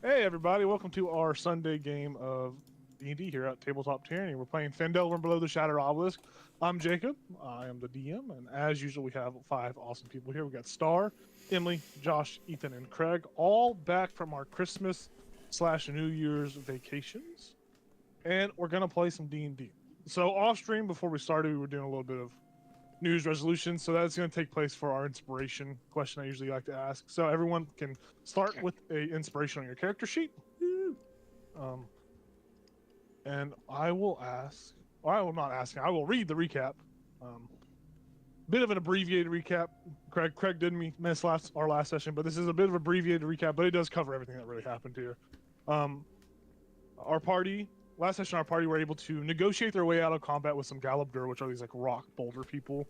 Hey everybody, welcome to our Sunday game of D&D here at Tabletop Tyranny. We're playing Phandelver Below the Shattered Obelisk. I'm Jacob, I am the DM, and as usual we have 5 awesome people here. We got Star, Emily, Josh, Ethan, and Craig, all back from our Christmas/New Year's vacations. And we're going to play some D&D. So off stream, before we started, we were doing a little bit of news resolution, so that's going to take place for our inspiration question I usually like to ask. So everyone can start with a inspiration on your character sheet. Um, and I will ask, or I will not ask, I will read the recap. Bit of an abbreviated recap. Craig didn't miss our last session, but this is a bit of an abbreviated recap, but it does cover everything that really happened here. Our party, last session, our party were able to negotiate their way out of combat with some Galabdur, which are these like rock boulder people.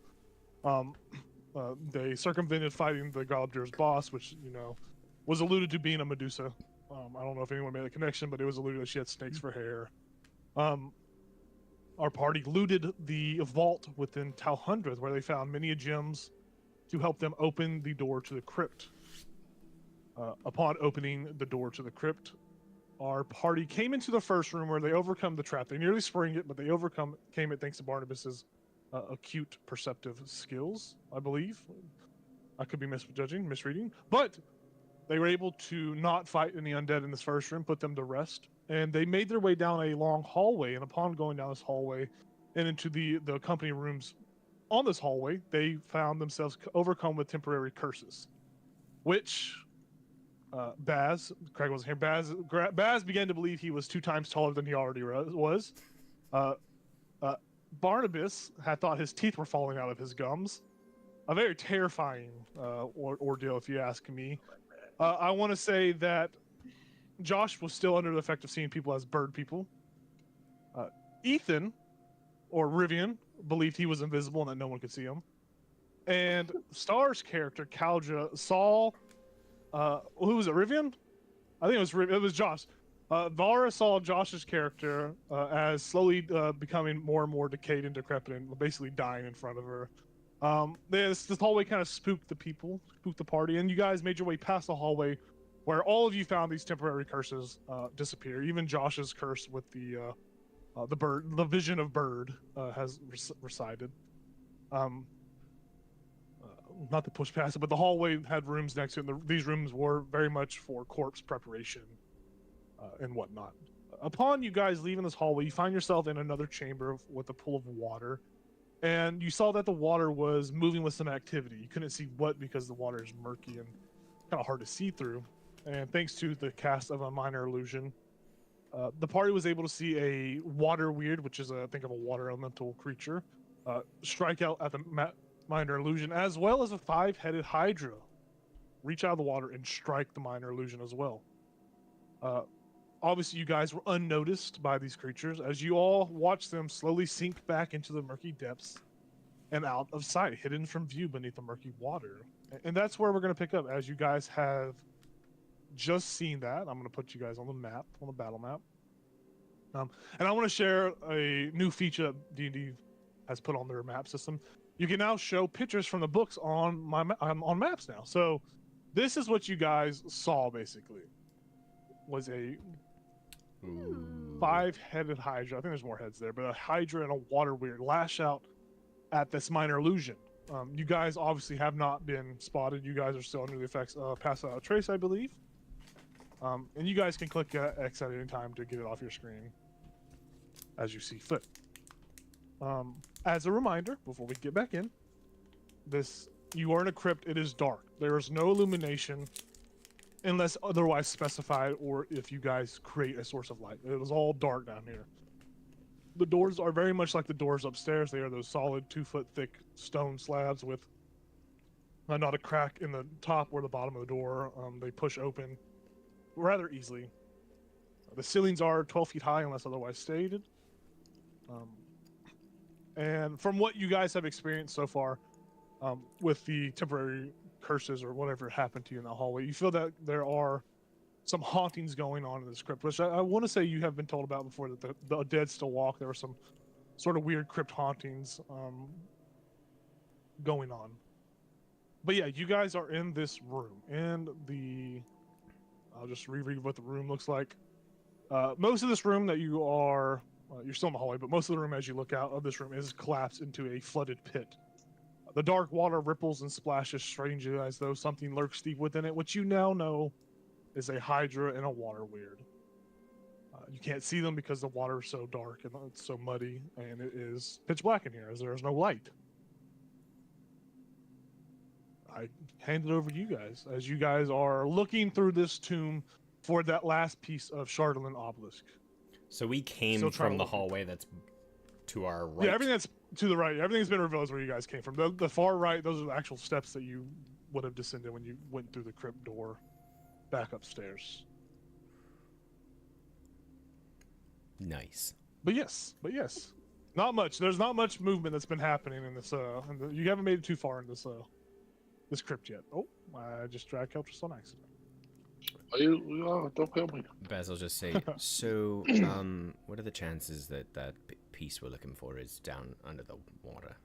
They circumvented fighting the Galabdur's boss, which, you know, was alluded to being a Medusa. I don't know if anyone made a connection, but it was alluded that she had snakes for hair. Our party looted the vault within Talhundreth, where they found many gems to help them open the door to the crypt. Upon opening the door to the crypt, our party came into the first room where they overcome the trap. They nearly spring it, but they came it thanks to Barnabas's acute perceptive skills, I believe. I could be misreading, but they were able to not fight any undead in this first room, put them to rest, and they made their way down a long hallway. And upon going down this hallway and into the company rooms on this hallway, they found themselves overcome with temporary curses, which Baz, Craig wasn't here, Baz began to believe he was 2 times taller than he already was. Barnabas had thought his teeth were falling out of his gums. A very terrifying ordeal, if you ask me. I want to say that Josh was still under the effect of seeing people as bird people. Ethan, or Rivian, believed he was invisible and that no one could see him. And Star's character, Kalja, saw... who was it, Rivian? I think it was Josh. Vara saw Josh's character as slowly becoming more and more decayed and decrepit and basically dying in front of her. This hallway kind of spooked the party, and you guys made your way past the hallway where all of you found these temporary curses disappear. Even Josh's curse with the vision of bird has resided. Not to push past it, but the hallway had rooms next to it, and these rooms were very much for corpse preparation and whatnot. Upon you guys leaving this hallway, you find yourself in another chamber with a pool of water. And you saw that the water was moving with some activity. You couldn't see what because the water is murky and kind of hard to see through. And thanks to the cast of a minor illusion, the party was able to see a water weird, which is, I think, of a water elemental creature, strike out at the minor illusion, as well as a 5-headed hydra reach out of the water and strike the minor illusion as well. Obviously, you guys were unnoticed by these creatures as you all watched them slowly sink back into the murky depths and out of sight, hidden from view beneath the murky water. And that's where we're going to pick up, as you guys have just seen that. I'm going to put you guys on the map, on the battle map. And I want to share a new feature that D&D has put on their map system. You can now show pictures from the books on on maps now. So this is what you guys saw, basically, was a 5-headed hydra. I think there's more heads there, but a hydra and a water weird lash out at this minor illusion. You guys obviously have not been spotted. You guys are still under the effects of Pass Out Trace, I believe. And you guys can click X at any time to get it off your screen as you see fit. As a reminder, before we get back in, you are in a crypt. It is dark. There is no illumination unless otherwise specified, or if you guys create a source of light. It is all dark down here. The doors are very much like the doors upstairs. They are those solid 2-foot thick stone slabs with not a crack in the top or the bottom of the door. They push open rather easily. The ceilings are 12 feet high unless otherwise stated. And from what you guys have experienced so far with the temporary curses or whatever happened to you in that hallway, you feel that there are some hauntings going on in this crypt, which I want to say you have been told about before, that the dead still walk. There were some sort of weird crypt hauntings going on. But yeah, you guys are in this room, and the I'll just reread what the room looks like. Most of this room that you are, you're still in the hallway, but most of the room as you look out of this room is collapsed into a flooded pit. The dark water ripples and splashes strangely as though something lurks deep within it, which you now know is a hydra and a water weird. You can't see them because the water is so dark and it's so muddy, and it is pitch black in here as there is no light. I hand it over to you guys as you guys are looking through this tomb for that last piece of Chardolin obelisk. So we came from the hallway that's to our right. Yeah, everything that's to the right. Everything's been revealed is where you guys came from. The far right, those are the actual steps that you would have descended when you went through the crypt door back upstairs. Nice. But yes. Not much. There's not much movement that's been happening in this, you haven't made it too far in this, this crypt yet. Oh, I just dragged Keltris on accident. Don't kill me. Bez, I'll just say, so, what are the chances that that piece we're looking for is down under the water?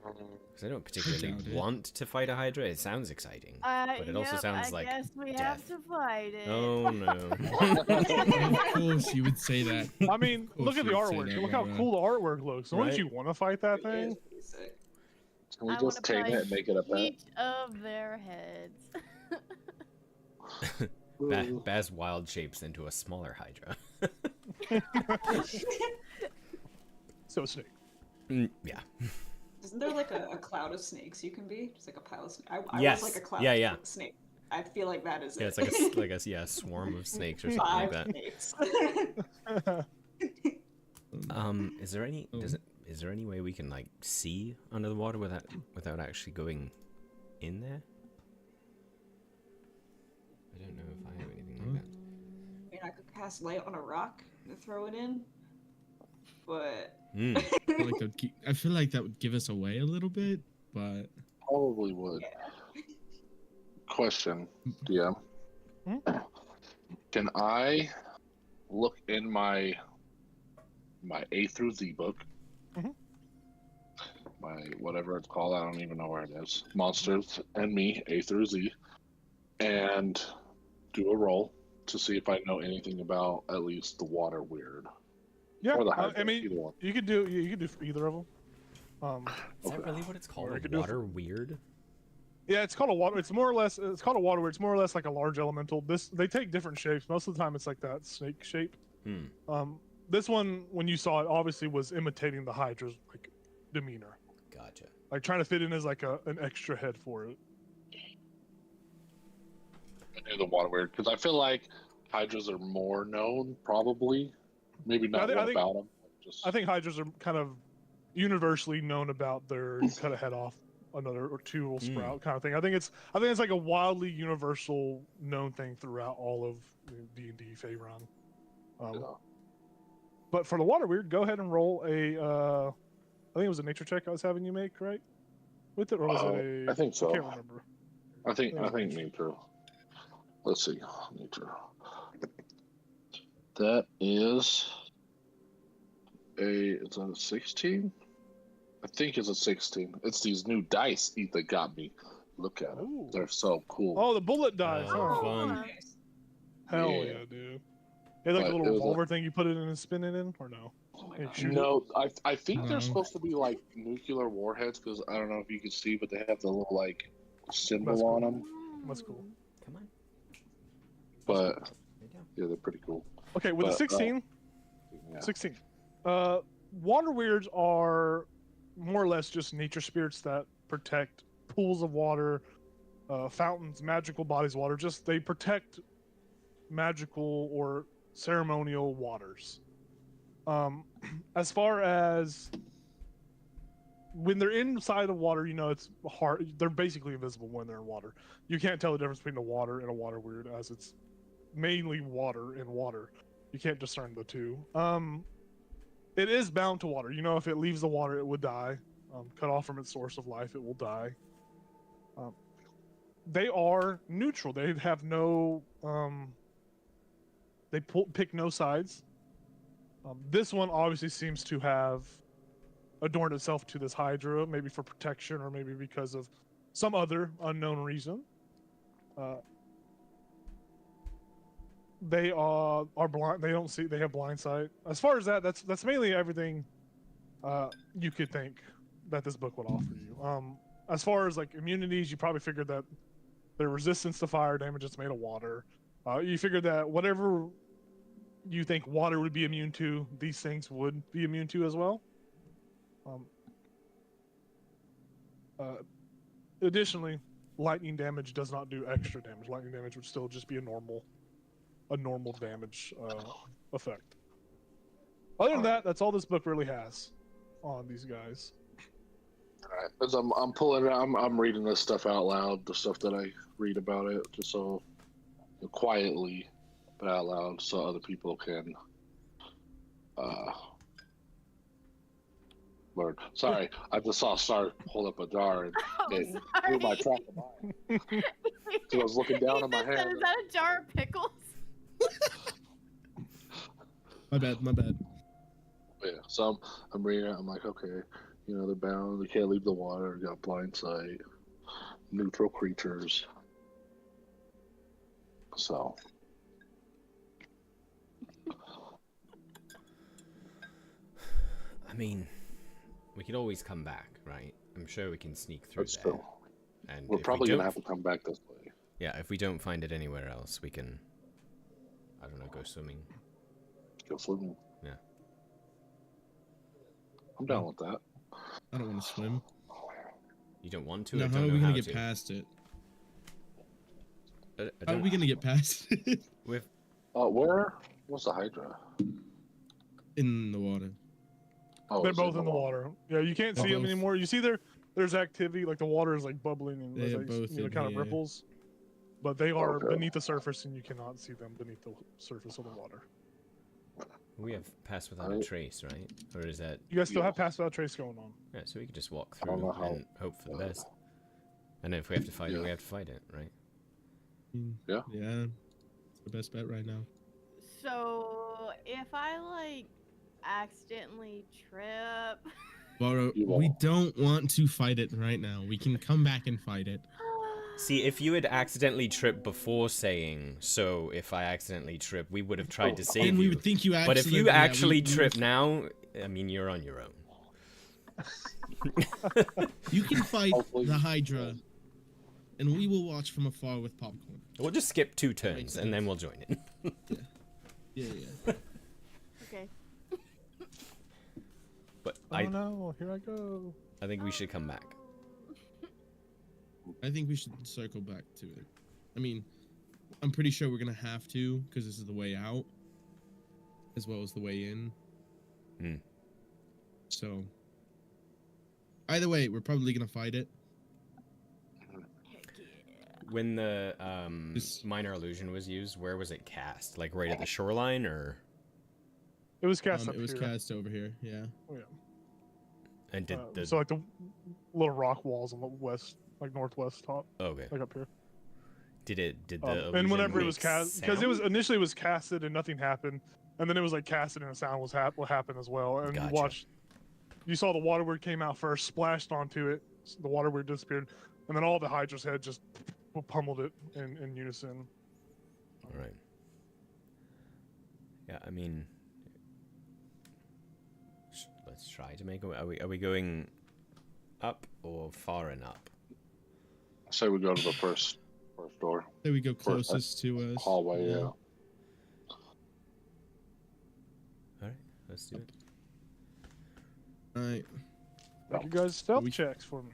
Because I don't particularly want to fight a Hydra. It sounds exciting, but it also sounds like I guess we death. have to fight it. Oh no! Of course you would say that. I mean, look at the artwork. Look how cool the artwork looks. Right? Wouldn't you want to fight that thing? Can we just tame it and make it a pet? Each of their heads. Baz wild shapes into a smaller Hydra. So snake. Yeah. Isn't there like a cloud of snakes you can be? Just like a pile of snakes. I Yes. was like a cloud Yeah. of snakes. I feel like that is Yeah, it. it's like a swarm of snakes or something like that. Snakes. Is there any is there any way we can like see under the water without actually going in there? I don't know if I have anything like that. I mean, I could cast light on a rock and throw it in, but I feel like that would give us away a little bit, but Probably would. yeah. Question, DM. Can I look in my A through Z book? My whatever it's called, I don't even know where it is. Monsters and Me, A through Z, and do a roll to see if I know anything about at least the water weird. Yeah, Or the I hydra, mean, either one. you could do either of them. Is that really what it's called? Or I could do Water weird? Yeah, it's called a water. It's more or less. It's called a water weird. It's more or less like a large elemental. They take different shapes. Most of the time, it's like that snake shape. This one, when you saw it, obviously was imitating the Hydra's like demeanor. Gotcha. Like trying to fit in as like an extra head for it. I knew the water weird because I feel like hydras are more known, probably. Maybe not I think- about them. Just I think Hydras are kind of universally known about their you cut a head off, another or two will sprout kind of thing. I think it's like a wildly universal known thing throughout all of D&D Faerun. yeah. But for the water weird, go ahead and roll a. I think it was a nature check I was having you make, right? With it, or was it a? I think so. I can't remember. I think nature. Let's see, nature. That is it's a 16. I think it's a 16. It's these new dice that got me. Look at them. Ooh. They're so cool. Oh, the bullet dice. Oh, huh? fun. Nice. Hell Yeah. yeah, dude. They like But a little it was revolver thing you put it in and spin it in, or no? Oh my Hey, god. shoot. No, I think No. they're supposed to be like nuclear warheads because I don't know if you can see, but they have the little like symbol That's on cool. them. That's cool. Come on. But There you go. yeah, they're pretty cool. Okay, with the But, 16, Yeah. 16. Water weirds are more or less just nature spirits that protect pools of water, fountains, magical bodies of water. Just they protect magical or ceremonial waters. As far as when they're inside of water, you know it's hard. They're basically invisible when they're in water. You can't tell the difference between a water and a water weird, as it's mainly water and water. You can't discern the two. It is bound to water. You know, if it leaves the water, it would die. Cut off from its source of life, it will die. They are neutral. They have no. They pick no sides. This one obviously seems to have adorned itself to this Hydra, maybe for protection or maybe because of some other unknown reason. They are blind. They don't see. They have blind sight. As far as that, that's mainly everything you could think that this book would offer you. As far as like immunities, you probably figured that their resistance to fire damage is made of water. You figured that whatever you think water would be immune to, these things would be immune to as well. Additionally, lightning damage does not do extra damage. Lightning damage would still just be a normal damage effect. Other than that, that's all this book really has on these guys. All right, as I'm pulling it out, I'm reading this stuff out loud, the stuff that I read about it, just so quietly, but out loud, so other people can learn. Sorry, I just saw Star hold up a jar and it blew my track of mind. So I was looking down on my hand. Is that a jar of pickles? My bad. Yeah, so I'm reading it. I'm like, okay, you know, they're bound. They can't leave the water. Got blind sight. Neutral creatures. So. I mean, we could always come back, right? I'm sure we can sneak through But there. still, And we're if probably we gonna don't, have to come back this way. yeah, if we don't find it anywhere else, we can, I don't know, go swimming. Go swimming. Yeah. I'm down with that. I don't want to swim. You don't want to? No, or how don't are know we gonna how get to? past it? I How are don't- we gonna get past it? With Where was the Hydra? In the water. Oh, They're it's both in the water. Yeah, you can't They're see them both- anymore. You see there's activity, like the water is like bubbling and They there's, are like, both you know, in kind of here. ripples. But they are Okay. beneath the surface and you cannot see them beneath the surface of the water. we have Pass Without a Right. Trace, right? Or is that You guys still Yeah. have Pass Without Trace going on. yeah? So we could just walk I don't through know how- and hope for the best. And if we have to fight it, Yeah. we have to fight it, right? Yeah. Yeah. It's the best bet right now. So if I like accidentally trip, Boro, You we won't. don't want to fight it right now. We can come back and fight it. See, if you had accidentally tripped before saying, so if I accidentally trip, we would have tried to save And we you. would think you actually. But if you yeah, actually we- trip now, I mean, you're on your own. You can fight Hopefully- the Hydra, and we will watch from afar with popcorn. We'll just skip 2 Makes turns, and then we'll join it. Yeah. okay. But Oh no, here I go. I think we should come back. I think we should circle back to it. I mean, I'm pretty sure we're gonna have to, because this is the way out, as well as the way in. Hmm. So, either way, we're probably gonna fight it. Heck yeah. When the This- minor illusion was used, where was it cast? Like right at the shoreline, or It was cast up It was here. cast over here. Yeah. Oh, yeah. and did the So like the little rock walls on the west, like northwest top, okay? like up here. Did the And illusion whenever it make was cast, because it was sound? initially it was casted and nothing happened, and then it was like casted and a sound was will happen as well. And Gotcha. you watched, you saw the water word came out first, splashed onto it, the water word disappeared, and then all the Hydra's head just pummeled it in unison. All right. Yeah, I mean, let's try to make a. Are we going up or far and up? Say we go to the first door, There we go, closest to us. hallway. Yeah. All right, let's do it. Alright, Make you guys stealth We- checks for me.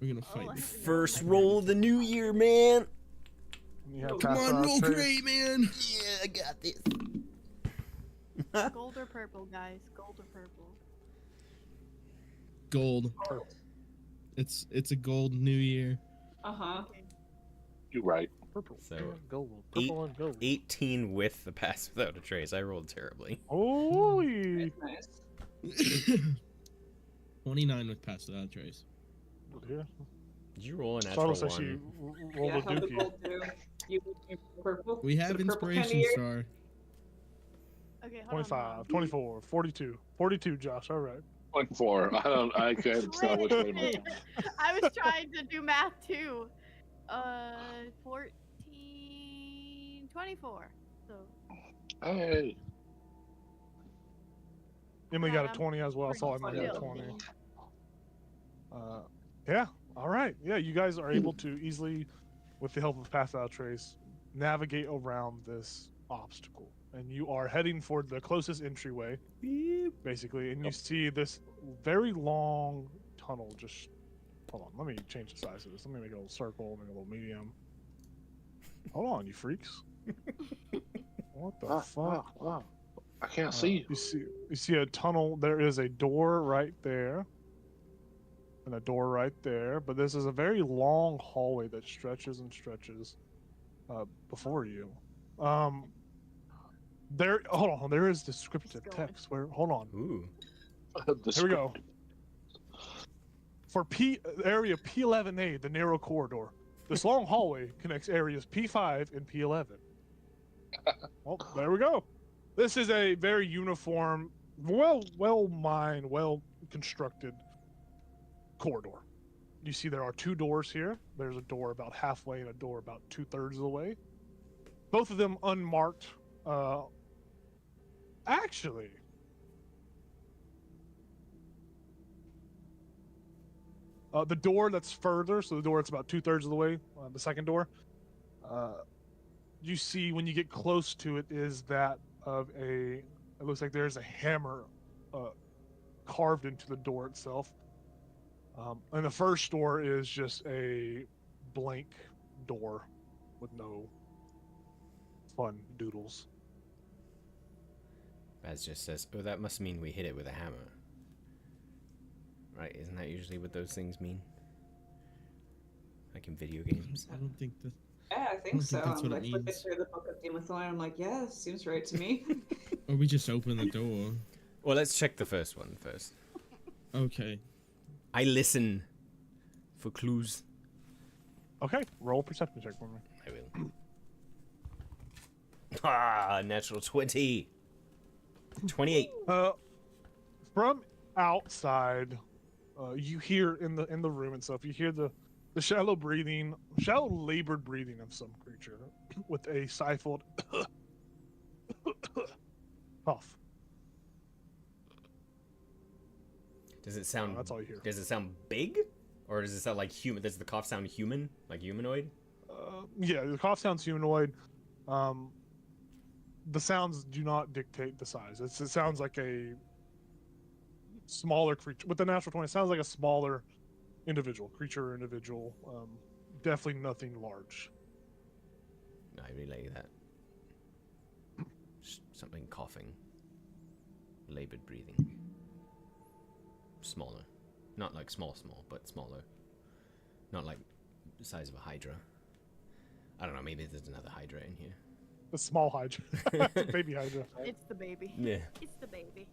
we're gonna Oh, fight. I this. have to First go. roll of the new year, man. You have Come pass on, without roll trace. great, man. Yeah, I got this. Gold or purple, guys? Gold or purple? Gold. Purple. It's a gold new year. Uh-huh. You're right. Purple. So, and gold. Purple and gold. 18 with the pass without a trace. I rolled terribly. Holy. Nice. 29 with pass without trace. Yeah. Did you roll a natural Starla says she one? rolled Yeah, a how the dookie. gold do? You purple? We have The purple kind of inspiration year? star. Okay, hold 25, 24, 42. 42, Josh. All right. 0.4. I can't tell which way. to Wait, move. I was trying to do math too. 14, 24. So. Hey, Emily God, got a I'm 20 as well. I saw pretty Emily got a filthy. 20. Yeah. All right. Yeah, you guys are able to easily, with the help of Path Without Trace, navigate around this obstacle, and you are heading for the closest entryway, basically. And you see this very long tunnel. Just hold on. Let me change the size of this. Let me make it a little circle, make it a little medium. Hold on, you freaks. What the fuck? I can't see. You see a tunnel. There is a door right there. And a door right there, but this is a very long hallway that stretches and stretches before you. There, hold on, there is descriptive Keep going. text. Where, hold on, Ooh. here we go. For area P11A, the narrow corridor, this long hallway connects areas P5 and P11. Well, there we go. This is a very uniform, well mined, well constructed corridor. You see there are two doors here. There's a door about halfway and a door about 2/3 of the way. Both of them unmarked. Actually, the door that's further, so the door that's about 2/3 of the way, the second door, you see when you get close to it is that of it looks like there's a hammer carved into the door itself. And the first door is just a blank door with no fun doodles. Baz just says, "Oh, that must mean we hit it with a hammer." Right? Isn't that usually what those things mean? Like in video games. I don't think that. Yeah, I think so. that's I'm what it like flipping means. through the book of Game of Thrones. I'm like, yeah, seems right to me. Or we just open the door. Well, let's check the first one first. Okay. I listen for clues. Okay, roll a perception check for me. I will. Natural 20. 28. From outside, you hear in the room and stuff. You hear the shallow breathing, shallow labored breathing of some creature with a stifled cough. Does it sound? That's all you hear. Does it sound big, or does it sound like human? Does the cough sound human, like humanoid? Yeah, the cough sounds humanoid. The sounds do not dictate the size. It sounds like a smaller creature. With the natural 20, it sounds like a smaller creature or individual. Definitely nothing large. No, I relay that. Something coughing. Labored breathing. Smaller. Not like small, but smaller. Not like the size of a hydra. I don't know, maybe there's another hydra in here. A small hydra. It's a baby hydra. It's the baby. Yeah. It's the baby.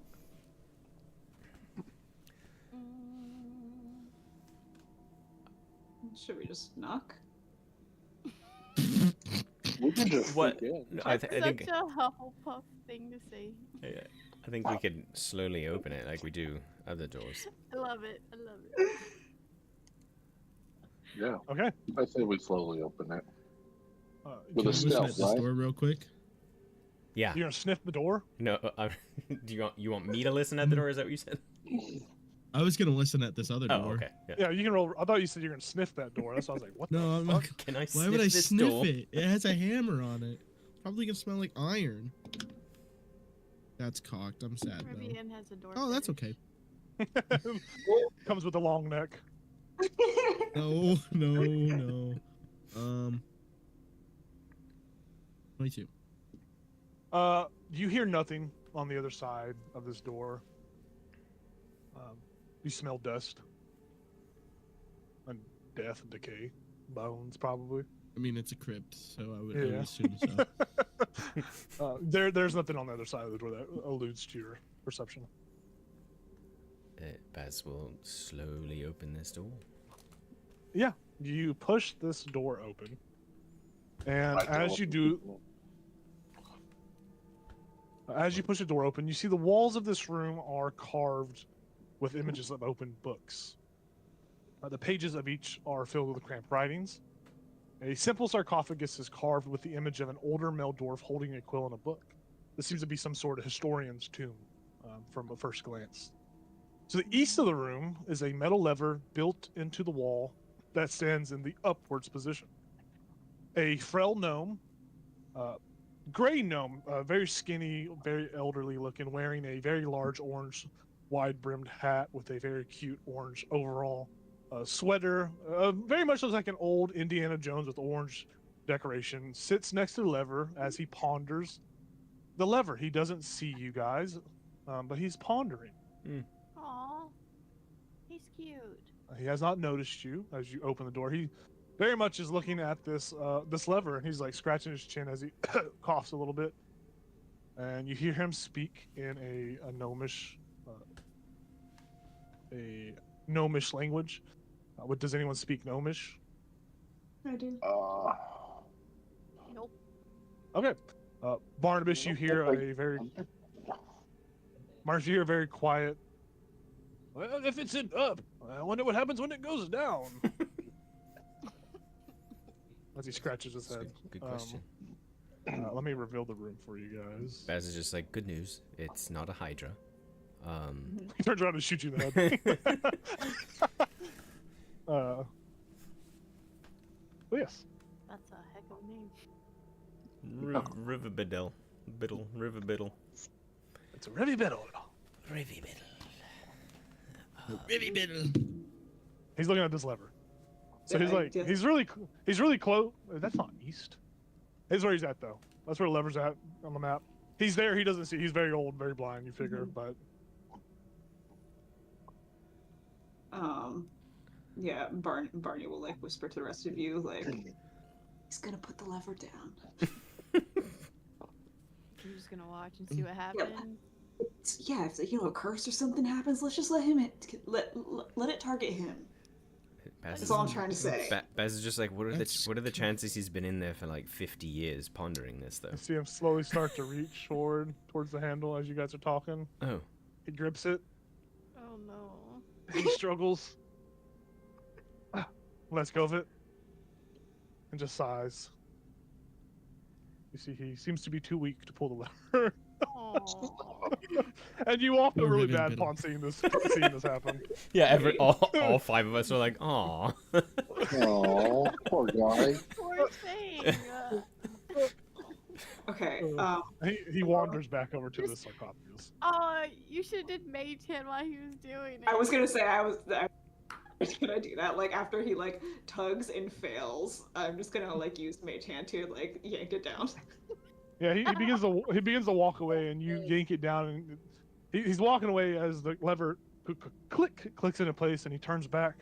Should we just knock? We can just What? sneak in. No, I Such think a Hufflepuff thing to say. yeah, I think we could slowly open it like we do other doors. I love it. I love it. Yeah, Okay. I say we slowly open it. With Can a we listen stealth, at this right? door real quick? Yeah. You're gonna sniff the door? No. Do you want me to listen at the door? Is that what you said? I was gonna listen at this other Oh, door. okay. Yeah. Yeah, you can roll. I thought you said you're gonna sniff that door. That's why I was like, what No, the I'm fuck? not. Can I Why sniff would I this sniff door? it? It has a hammer on it. Probably gonna smell like iron. That's cocked. I'm sad though. Rivian has a door. Oh, that's fetish. okay. Comes with a long neck. No, no, no. 22. You hear nothing on the other side of this door. You smell dust and death and decay, bones probably. I mean, it's a crypt, so I would Yeah. assume so. There's nothing on the other side of the door that alludes to your perception. Baz will slowly open this door. Yeah, you push this door open, and as you do, as you push the door open, you see the walls of this room are carved with images of open books. The pages of each are filled with cramped writings. A simple sarcophagus is carved with the image of an older male dwarf holding a quill and a book. This seems to be some sort of historian's tomb from a first glance. To the east of the room is a metal lever built into the wall that stands in the upwards position. A frail gnome, gray gnome, very skinny, very elderly looking, wearing a very large orange wide-brimmed hat with a very cute orange overall sweater, very much looks like an old Indiana Jones with orange decoration, sits next to the lever as he ponders the lever. He doesn't see you guys, but he's pondering. Aw, he's cute. He has not noticed you as you open the door. He very much is looking at this this lever, and he's like scratching his chin as he coughs a little bit. And you hear him speak in a gnomish language. Does anyone speak gnomish? I do. Nope. Okay. Barnabas, you hear a very quiet. Well, if it's up, I wonder what happens when it goes down. As he scratches his head. Good question. Let me reveal the room for you guys. Baz is just like, good news. It's not a Hydra. He turns around and shoots you in the head. Yes. That's a heck of a name. River Biddle. River Biddle. It's a Rivy Biddle. Rivy Biddle. Baby biddle. He's looking at this lever. So Yeah, he's like, yeah. he's really close. That's not east. That's where he's at though. That's where the lever's at on the map. He's there. He doesn't see. He's very old, very blind. You figure, but yeah, Barney will like whisper to the rest of you like, he's gonna put the lever down. I'm just gonna watch and see what happens. Yeah, if a curse or something happens, let's just let it target him. That's all I'm trying to say. Baz is just like, what are the chances he's been in there for like 50 years pondering this though? you see him slowly start to reach forward towards the handle as you guys are talking. Oh. He grips it. Oh no. He struggles. Lets go of it. And just sighs. You see, he seems to be too weak to pull the lever. Aw. And you all feel Oh, really ribbon bad biddle. upon seeing this happen. Yeah, all five of us are like, aw. Oh, poor guy. Poor thing. Okay. He wanders back over to the sarcophagus. You should have did mage hand while he was doing it. I was gonna say I was gonna do that. Like after he like tugs and fails, I'm just gonna like use mage hand to like yank it down. Yeah, he begins to walk away, and you yank it down, and he's walking away as the lever clicks into place, and he turns back,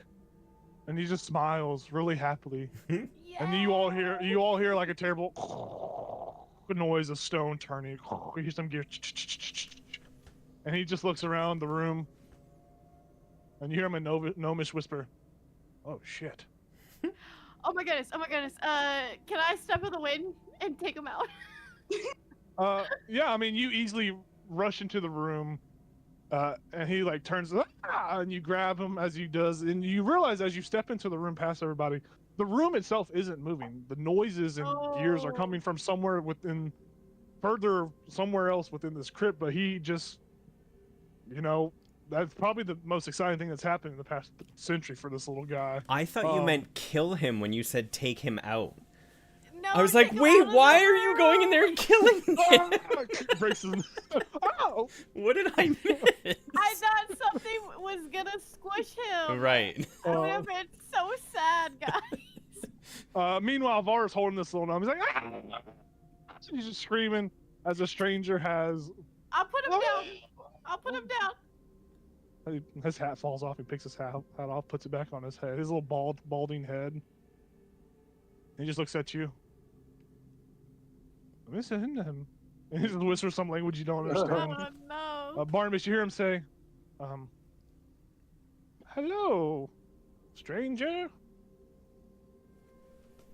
and he just smiles really happily, and you all hear like a terrible noise of stone turning. You hear some gear, and he just looks around the room, and you hear him a gnomish whisper, "Oh shit." Oh my goodness. Can I step in the wind and take him out? Yeah, I mean, you easily rush into the room, and he like turns, and you grab him as he does, and you realize as you step into the room past everybody, the room itself isn't moving. The noises and gears are coming from somewhere somewhere else within this crypt, but he just, that's probably the most exciting thing that's happened in the past century for this little guy. I thought you meant kill him when you said take him out. No, I was like, take him wait, out of why the are you going in there and killing him? Braces. Oh! What did I miss? I thought something was gonna squish him. Right. I would have been so sad, guys. Meanwhile, Var's holding this little gnome. He's like, ah! He's just screaming as a stranger has. I'll put him down. I'll put him down. His hat falls off. He picks his hat off, puts it back on his head. His little balding head. And he just looks at you. Listen to him. And he just whispers some language you don't understand. Oh no. Barnabas, you hear him say, "Hello, stranger."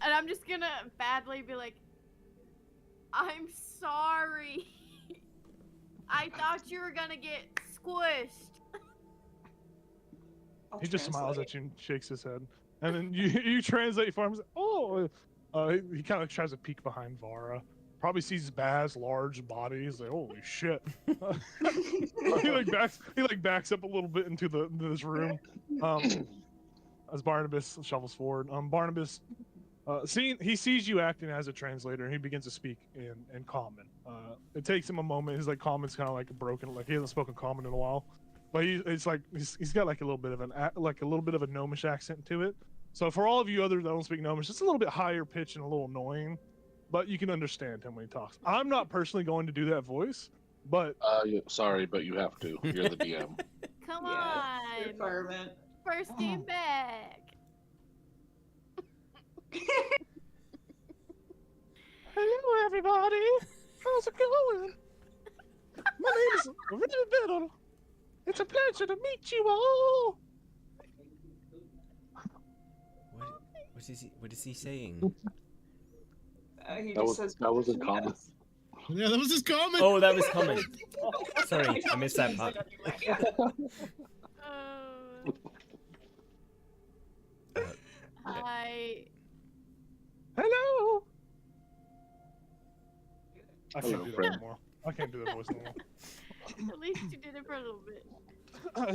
And I'm just gonna badly be like, I'm sorry. I thought you were gonna get squished. I'll He just smiles translate. at you and shakes his head. And then you translate for him. Oh, He kind of tries to peek behind Vara. Probably sees Baz's large body. He's like, "Holy shit!" He backs up a little bit into this room. As Barnabas shovels forward, Barnabas, he sees you acting as a translator, and he begins to speak in Common. It takes him a moment. His Common's kind of like broken, like he hasn't spoken Common in a while. But he's got like a little bit of a gnomish accent to it. So for all of you others that don't speak gnomish, it's a little bit higher pitch and a little annoying, but you can understand him when he talks. I'm not personally going to do that voice, but sorry, but you have to. You're the DM. Come Yeah, on. requirement. First team back. hello everybody. How's it going? My name is Riddle. It's a pleasure to meet you all. What is he saying? He That just says that was a comment. yes. Yeah, that was his comment. Oh, that was coming. Sorry, I missed that part. Hi. Hello. I Hello, can't do that friend. anymore. I can't do that voice anymore. At least you did it for a little bit.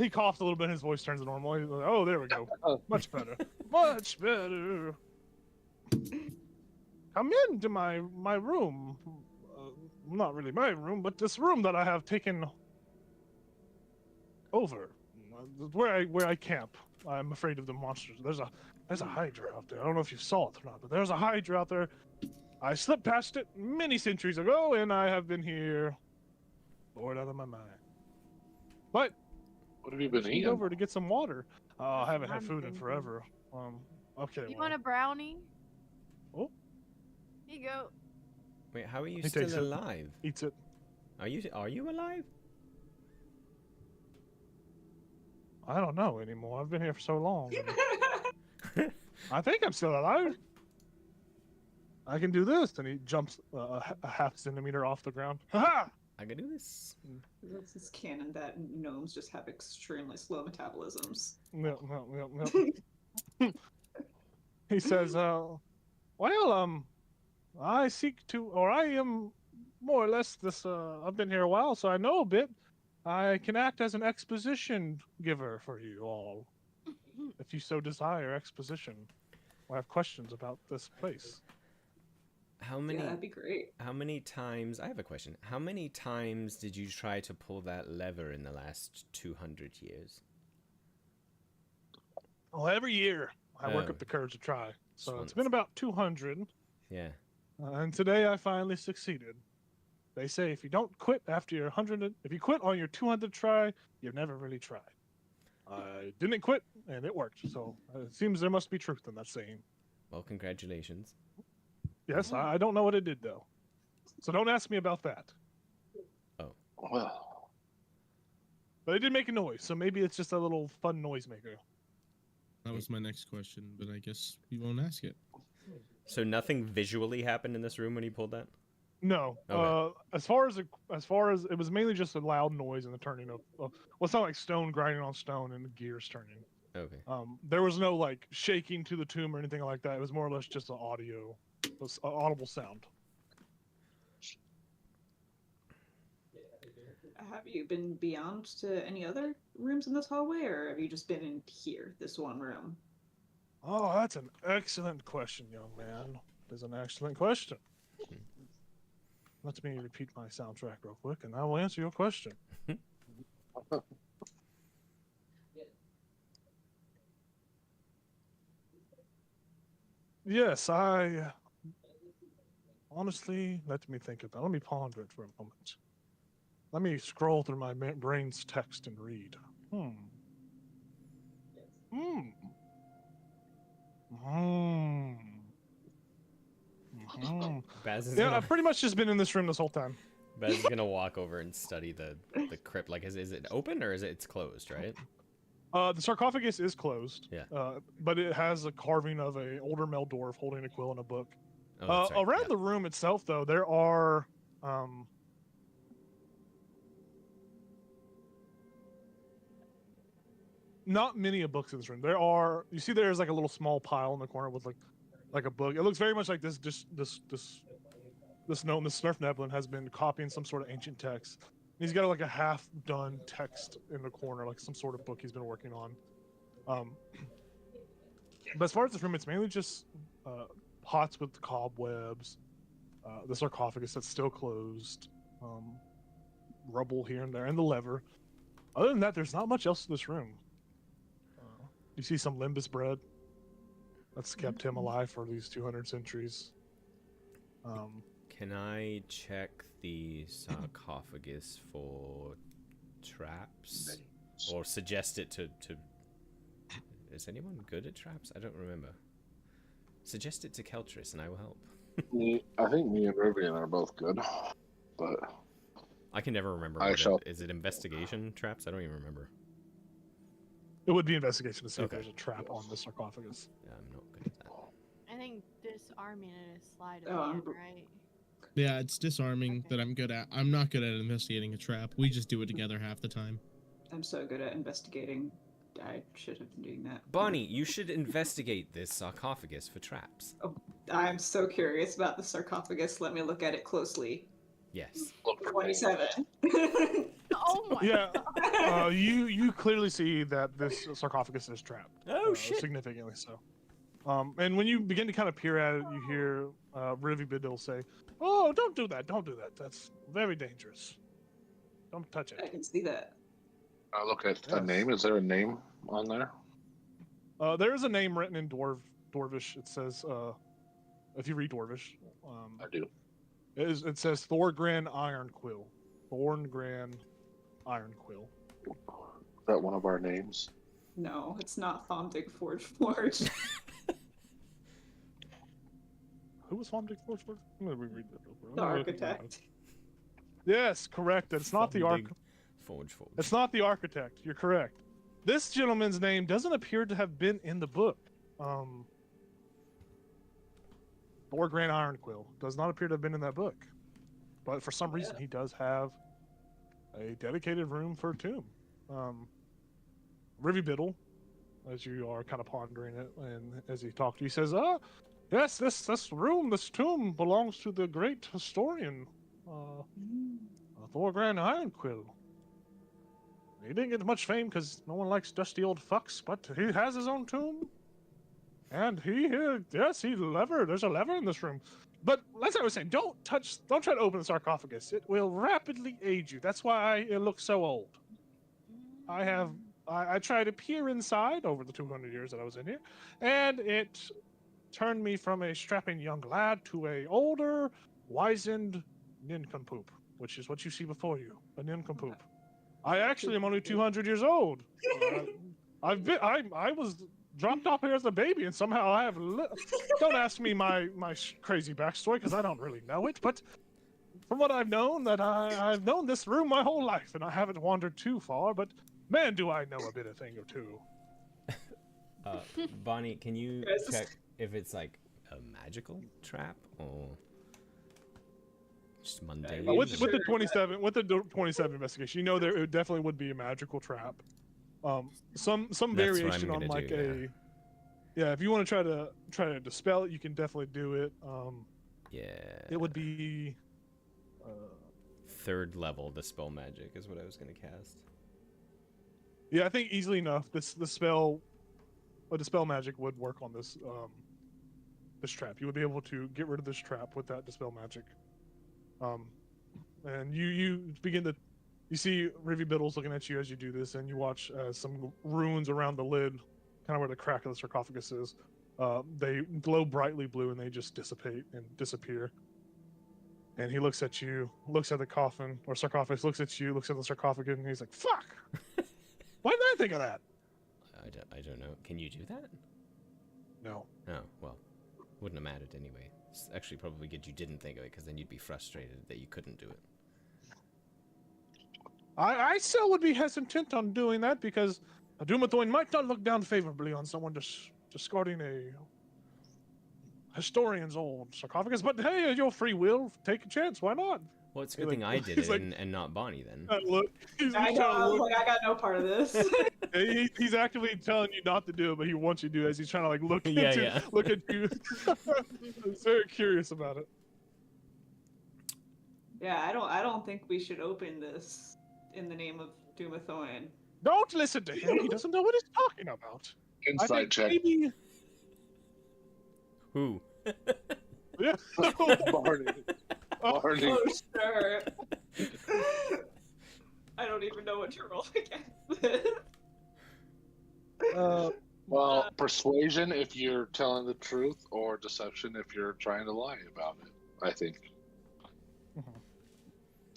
He coughs a little bit. His voice turns to normal. He's like, "Oh, there we go. Much better. Much better. Come into my room. Not really my room, but this room that I have taken over. Where I camp. I'm afraid of the monsters. There's a hydra out there. I don't know if you saw it or not, but there's a hydra out there. I slipped past it many centuries ago, and I have been here bored out of my mind. But What have you been need eating? over to get some water. I haven't had I'm food in thinking. forever. Okay. You well, want a brownie? Oh. Here you go. Wait, how are you He takes still it. alive? eats it. Are you alive? I don't know anymore. I've been here for so long. I think I'm still alive. I can do this, and he jumps a half centimeter off the ground. Ha! I can do this. This is canon that gnomes just have extremely slow metabolisms. No. He says, well, I seek to, or I am more or less this, I've been here a while, so I know a bit. I can act as an exposition giver for you all, if you so desire exposition. I have questions about this place. How many? Yeah, that'd be great. How many times? I have a question. How many times did you try to pull that lever in the last 200 years? Well, every year I work Oh. up the courage to try. So Just it's been about 200, Yeah. and today I finally succeeded. They say if you don't quit after your 100, if you quit on your 200th try, you've never really tried. I didn't quit, and it worked. So it seems there must be truth in that saying. Well, congratulations. Yes, I don't know what it did though, so don't ask me about that. Well, But it did make a noise, so maybe it's just a little fun noisemaker. That was my next question, but I guess we won't ask it. So nothing visually happened in this room when he pulled that? No. Okay. As far as it was mainly just a loud noise and the turning of. Well, it's not like stone grinding on stone and the gears turning. Okay. There was no like shaking to the tomb or anything like that. It was more or less just an audible sound. Have you been beyond to any other rooms in this hallway, or have you just been in here, this one room? Oh, that's an excellent question, young man. That's an excellent question. Let me repeat my soundtrack real quick, and I will answer your question. Yes, I honestly, let me think of that. Let me ponder it for a moment. Let me scroll through my brain's text and read. Hmm. Baz is Yeah, gonna, I've pretty much just been in this room this whole time. Baz is gonna walk over and study the crypt. Like, is it open or it's closed? Right? The sarcophagus is closed. Yeah. But it has a carving of a older male dwarf holding a quill and a book. Oh, that's right. Around yeah. the room itself, though, there are not many of books in this room. You see there's like a little small pile in the corner with like like a book. It looks very much like this Smurf Neblin has been copying some sort of ancient text. He's got like a half-done text in the corner, like some sort of book he's been working on. But as far as this room, it's mainly just pots with cobwebs, the sarcophagus that's still closed, rubble here and there, and the lever. Other than that, there's not much else to this room. You see some limbus bread that's kept him alive for these 200 centuries. Can I check the sarcophagus for traps? Or suggest it to... Is anyone good at traps? I don't remember. Suggest it to Keltris and I will help. I think me and Rivian are both good, but... I can never remember. Is it investigation traps? I don't even remember. It would be investigation to see if there's a trap on the sarcophagus. Yeah, I'm not good at that. I think disarming it is slide of Oh, hand, right? Yeah, it's disarming that I'm good at. I'm not good at investigating a trap. We just do it together half the time. I'm so good at investigating. I should have been doing that. Bonnie, you should investigate this sarcophagus for traps. Oh, I'm so curious about the sarcophagus. Let me look at it closely. Yes. 27. Oh my Yeah, you clearly see that this sarcophagus is trapped. Oh, shit. Significantly so. And when you begin to kind of peer at it, you hear Rivy Bidil say, "Oh, don't do that! Don't do that! That's very dangerous. Don't touch I it." can see that. I look at a Yes. name. Is there a name on there? There is a name written in Dwarvish. It says, if you read Dwarvish, I do. it says Thorgran Ironquill. Thorgran Ironquill. Is that one of our names? No, it's not Thomdig Forge. Who was Fomdic Forge? I'm gonna reread that real quick. The architect. Yes, correct. It's not the Fomdig Forge. It's not the architect. You're correct. This gentleman's name doesn't appear to have been in the book. Thorgran Ironquill does not appear to have been in that book. But for some reason, he does have a dedicated room for a tomb. Rivy Biddle, as you are kind of pondering it, and as he talked to you, he says, yes, this room, this tomb belongs to the great historian, Thorgran Ironquill. He didn't get much fame because no one likes dusty old fucks, but he has his own tomb. And there's a lever in this room. But as I was saying, don't try to open the sarcophagus. It will rapidly age you. That's why it looks so old. I tried to peer inside over the 200 years that I was in here, and it turned me from a strapping young lad to a older, wizened nincompoop, which is what you see before you, a nincompoop. I actually am only 200 years old. I was dropped off here as a baby, and somehow I have. Don't ask me my crazy backstory because I don't really know it. But from what I've known, I've known this room my whole life, and I haven't wandered too far. But man, do I know a bit of thing or two. Bonnie, can you Yes. check if it's like a magical trap or just mundane? With the 27 investigation, you know it definitely would be a magical trap. Some That's what variation I'm on gonna like do, yeah. If you want to try to dispel it, you can definitely do it. Yeah. It would be Third level dispel magic is what I was gonna cast. yeah. I think easily enough. A dispel magic would work on this this trap. You would be able to get rid of this trap with that dispel magic. And you begin to. You see Rivy Biddle's looking at you as you do this, and you watch some runes around the lid, kind of where the crack of the sarcophagus is. They glow brightly blue, and they just dissipate and disappear. And he looks at you, looks at the coffin, or sarcophagus, looks at you, looks at the sarcophagus, and he's like, fuck! Why didn't I think of that? I don't know. Can you do that? No. Oh, well. Wouldn't have mattered anyway. It's actually probably good you didn't think of it, because then you'd be frustrated that you couldn't do it. I still would be hesitant on doing that because a Dumathoin might not look down favorably on someone discarding a historian's old sarcophagus. But hey, your free will, take a chance. Why not? Well, it's a good thing I did he's it like- and not Bonnie then. Look, he's I trying to know, look. like, I got no part of this. He's actively telling you not to do it, but he wants you to do it as he's trying to like look Yeah, into, yeah. look at you. He's very curious about it. Yeah, I don't think we should open this in the name of Doomathorn. Don't listen to him. He doesn't know what he's talking about. I Insight think check. maybe. Who? Yeah. Barney. Barney. Oh, sure. I don't even know what to roll against this. Well, persuasion if you're telling the truth, or deception if you're trying to lie about it. I think.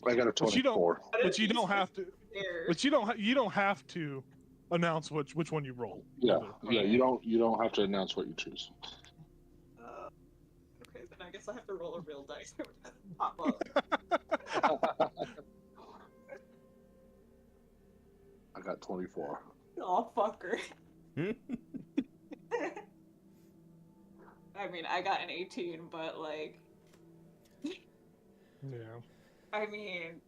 I got a But you don't- 24. But you don't have to. Scared. But you don't have to announce which one you roll. Yeah, either. yeah. You don't have to announce what you choose. Okay, then I guess I have to roll a real dice. Pop up. I got 24. Oh, fucker. I mean, I got an 18, but like, Yeah. I mean,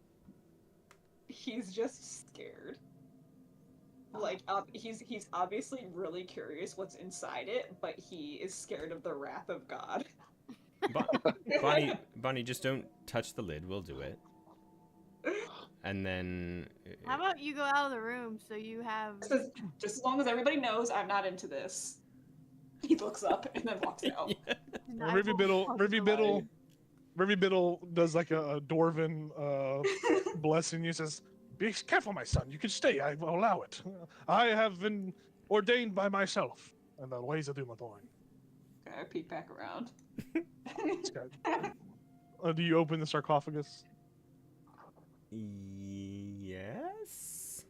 he's just scared. Like, he's obviously really curious what's inside it, but he is scared of the wrath of God. Bonnie, just don't touch the lid. We'll do it. And then. How about you go out of the room so you have. Just as long as everybody knows I'm not into this. He looks up and then walks out. Rivy Biddle does like a Dwarven blessing. He says, "Be careful, my son. You can stay. I will allow it. I have been ordained by myself in the ways of Doomathorn." Okay, I peek back around. Do you open the sarcophagus? Yes.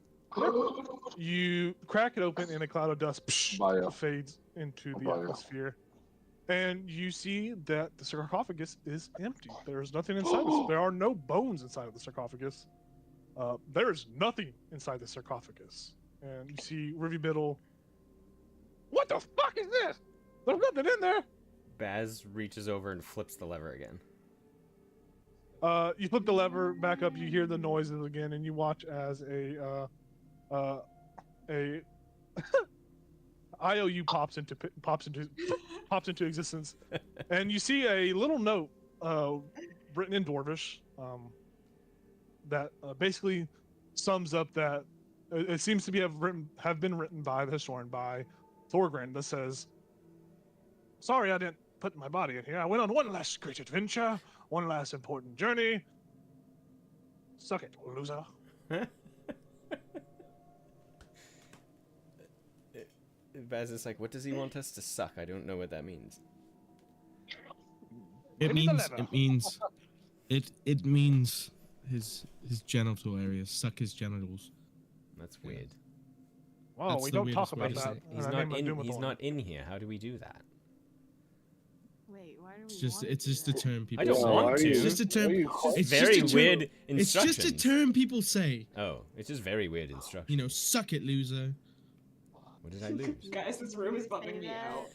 You crack it open, and a cloud of dust Bio. fades into the Bio. atmosphere. And you see that the sarcophagus is empty. There's nothing inside. There are no bones inside of the sarcophagus. There is nothing inside the sarcophagus. And you see Rivy Biddle. What the fuck is this? There's nothing in there. Baz reaches over and flips the lever again. You flip the lever back up. You hear the noises again, and you watch as a IOU pops into existence, and you see a little note written in Dwarvish that basically sums up that it seems to be have been written by the historian, by Thorgran, that says, "Sorry, I didn't put my body in here. I went on one last great adventure, one last important journey. Suck it, loser." Baz is like, what does he want us to suck? I don't know what that means. Give me the letter. It means his genital areas. Suck his genitals. That's weird. Well, That's we the don't weirdest talk way about to say that. it. He's not in here. How do we do that? Wait, why do we? It's just a term people. I don't say. want to. It's just a term. It's Very just a term- weird It's instructions. just a term people say. Oh, it's just very weird instructions. You know, suck it, loser. What did I lose? Guys, this room is bumming me out.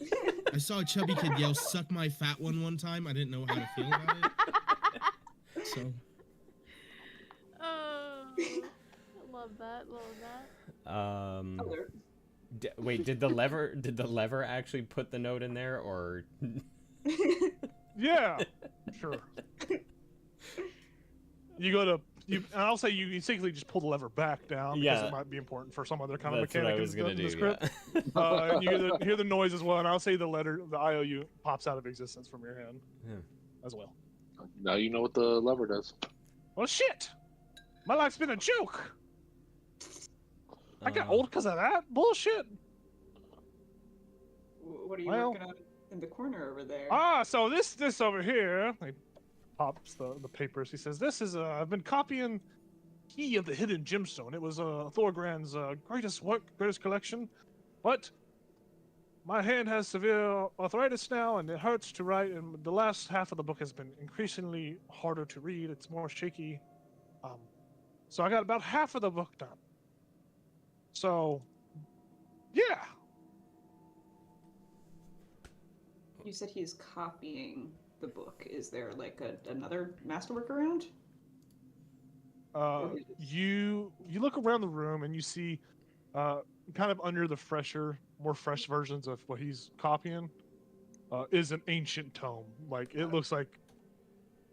I saw a chubby kid yell, "Suck my fat one time." I didn't know how to feel about it. So Oh, I love that. Wait, did the lever actually put the note in there, or? Yeah, sure. You go to and I'll say you basically just pull the lever back down because Yeah. it might be important for some other kind of That's what mechanic I was in gonna the do. script. Yeah. And you hear the noise as well, and I'll say the IOU pops out of existence from your hand as well. Now you know what the lever does. Well, shit! My life's been a joke. I got Uh, old because of that bullshit. What are you Well- working on in the corner over there? So this over here, he pops the papers. He says, "This is I've been copying Key of the Hidden Gemstone. It was Thorgran's greatest work, greatest collection, but my hand has severe arthritis now, and it hurts to write. And the last half of the book has been increasingly harder to read. It's more shaky. So I got about half of the book done. So, yeah." You said he's copying the book. Is there like another masterwork around? You look around the room and you see kind of under the more fresh versions of what he's copying, is an ancient tome. Like it looks like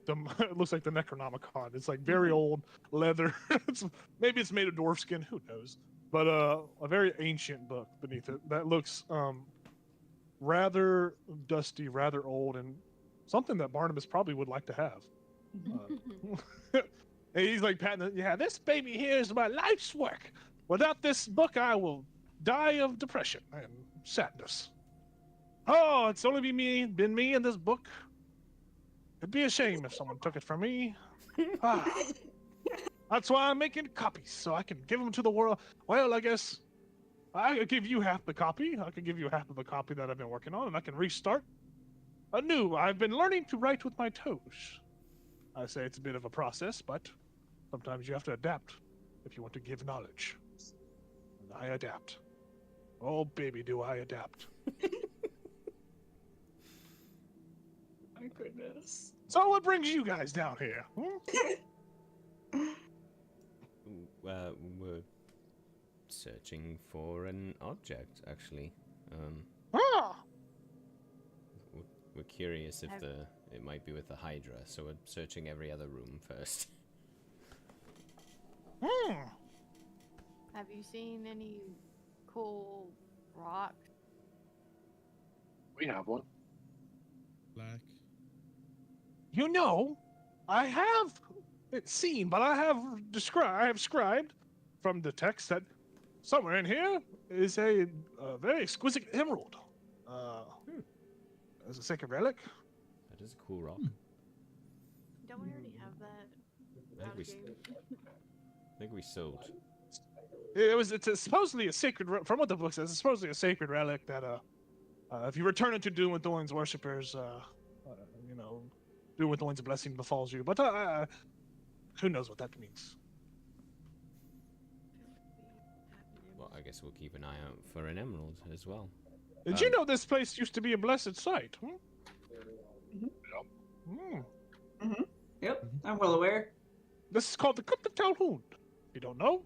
it looks like the Necronomicon. It's like very old leather. Maybe it's made of dwarf skin. Who knows? But a very ancient book beneath it that looks rather dusty, rather old, and something that Barnabas probably would like to have. And he's like patting it. Yeah, this baby here is my life's work. Without this book, I will die of depression and sadness. Oh, it's only been me and this book. It'd be a shame if someone took it from me. That's why I'm making copies, so I can give them to the world. Well, I guess I could give you half the copy. I could give you half of the copy that I've been working on, and I can restart anew. I've been learning to write with my toes. I say it's a bit of a process, but sometimes you have to adapt if you want to give knowledge. And I adapt. Oh, baby, do I adapt. My goodness. So what brings you guys down here? We're searching for an object, actually. Ah! We're curious if it might be with the Hydra, so we're searching every other room first. Have you seen any cool rocks? We have one. Black. You know, I have seen, but I have scribed from the text that somewhere in here is a very exquisite emerald. As a sacred relic. That is a cool rock. Don't we already have that? I think we sold. It's supposedly a sacred. From what the book says, it's supposedly a sacred relic that if you return it to Doom with Thorns worshippers, you know, Doom with Thorns blessing befalls you. But who knows what that means? Well, I guess we'll keep an eye out for an emerald as well. Did you know this place used to be a blessed site? Yep, I'm well aware. This is called the Crypt of Calhoun. You don't know?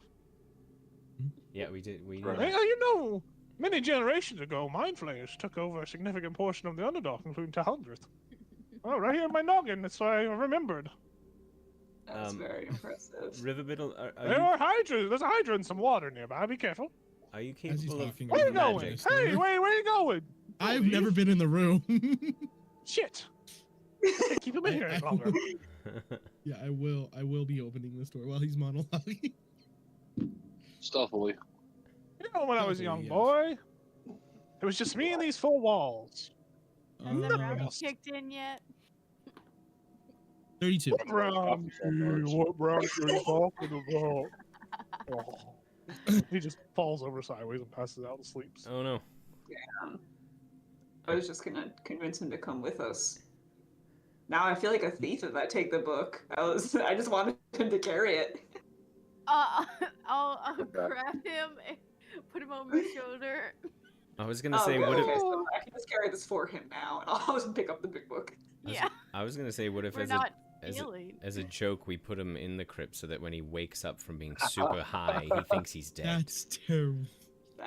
Yeah, we did. We Right. know. Yeah, you know, many generations ago, Mind Flayers took over a significant portion of the Underdark, including Talhundreth. Oh, right here in my noggin. That's why I remembered. That's very impressive. Riverbiddle, There are hydras. There's a hydra and some water nearby. Be careful. are you As he's capable of talking, Where you I'm going? magic. Hey, where you going? I've never been in the room. Shit. I can't keep him in here any longer. Yeah, I will be opening this door while he's monologuing. Stealthily. You know, when I was a young Yes. boy, it was just me and these four walls. Has that round Yes. kicked in yet? 32. What round are you talking about? Oh. He just falls over sideways and passes out and sleeps. Oh no. I was just gonna convince him to come with us. Now I feel like a thief if I take the book. I just wanted him to carry it. I'll grab him and put him on my shoulder. I was gonna say, what okay, if so I can just carry this for him now, and I'll just pick up the big book. Yeah, I was gonna say, what if we're as not as a, stealing. as a joke we put him in the crypt so that when he wakes up from being super high, he thinks he's dead. That's terrible.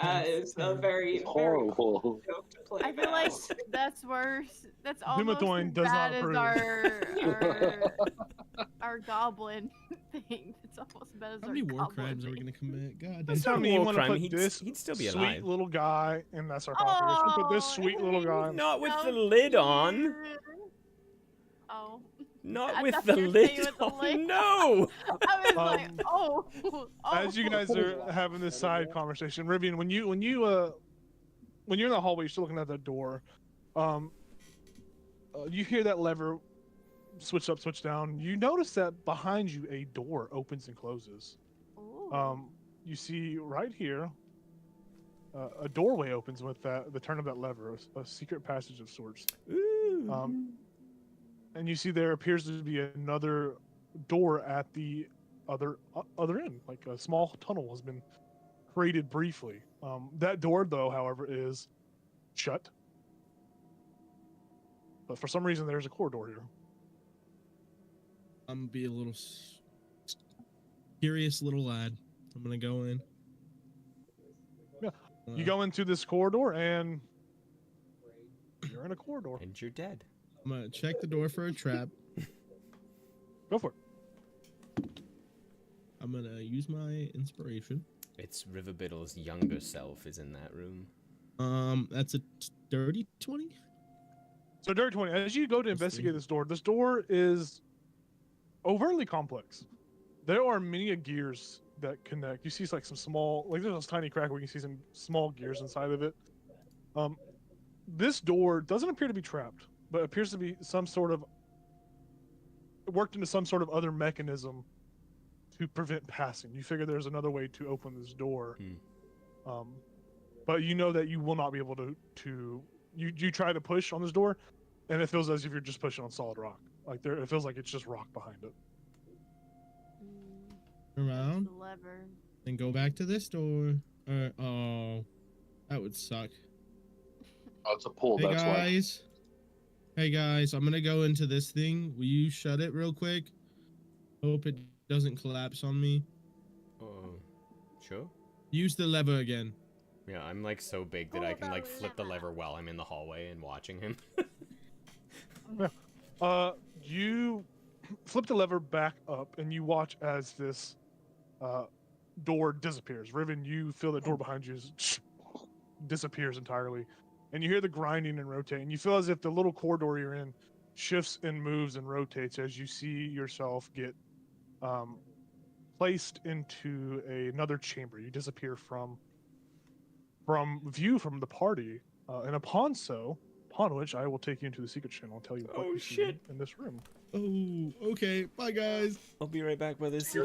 That is a very, very Horrible. joke to play I feel like about. that's worse. That's almost Dimethorn as does bad not as approve. our goblin thing. It's almost as bad as How our many war goblin crimes are we thing. gonna commit? God That's damn. Tell not me a you war want to crime. put He'd this still be sweet alive. little guy in that sarcophagus. You put this sweet little guy. Not with the So lid on. cute. Oh. Not I with thought the you were saying lid with the on. lid. No. I was like, Um, oh. As you guys are having this side conversation, Rivian, when you're in the hallway, you're still looking at that door. You hear that lever switch up, switch down. You notice that behind you a door opens and closes. Ooh. You see right here a doorway opens with the turn of that lever, a secret passage of sorts. Ooh. And you see there appears to be another door at the other end, like a small tunnel has been created briefly. That door, though, however, is shut. But for some reason, there's a corridor here. I'm gonna be a little curious little lad. I'm gonna go in. Yeah. You go into this corridor, and you're in a corridor. And you're dead. I'm gonna check the door for a trap. Go for it. I'm gonna use my inspiration. It's Riverbiddle's younger self is in that room. That's a dirty 20. So, Dirty 20, as you go to investigate this door is overtly complex. There are many gears that connect. You see like some small, like there's this tiny crack where you can see some small gears inside of it. This door doesn't appear to be trapped, but appears to be some sort of worked into some sort of other mechanism to prevent passing. You figure there's another way to open this door. But you know that you will not be able to you try to push on this door, and it feels as if you're just pushing on solid rock. Like it feels like it's just rock behind it. Around. The lever. Then go back to this door. Oh, that would suck. Oh, it's a pull. Hey That's guys. Hey guys, I'm gonna go into this thing. Will you shut it real quick? Hope it doesn't collapse on me. Sure. Use the lever again. Yeah, I'm like so big that I can like flip the lever while I'm in the hallway and watching him. You flip the lever back up, and you watch as this door disappears. Riven, you feel the door behind you disappears entirely, and you hear the grinding and rotating. You feel as if the little corridor you're in shifts and moves and rotates as you see yourself get placed into another chamber. You disappear from view from the party, and upon which I will take you into the secret channel and tell you what you see in this room. Oh, okay. Bye, guys. I'll be right back with this.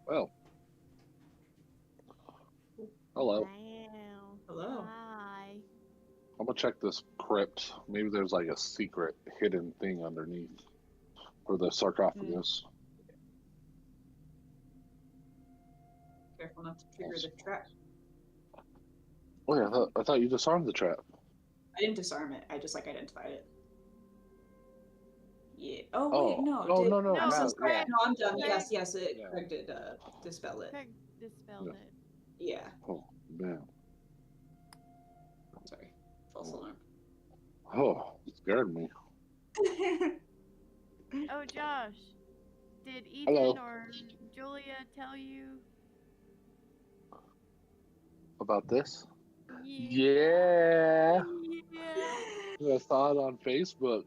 Well. Hello. Wow. Hello. Hi. I'm gonna check this crypt. Maybe there's like a secret hidden thing underneath for the sarcophagus. Careful not to trigger the trap. Oh yeah, I thought you disarmed the trap. I didn't disarm it. I just like identified it. Yeah. Oh wait, Oh. no. Oh, did, no, no, I'm so no, sorry. yeah. No, I'm done. Craig. Yes, it Yeah. Craig did dispel it. Craig dispelled Yeah. it. Yeah. Oh man. Sorry. False alarm. Oh, it scared me. Oh, Josh, did Ethan Hello. or Julia tell you? About this? Yeah. Yeah. I saw it on Facebook.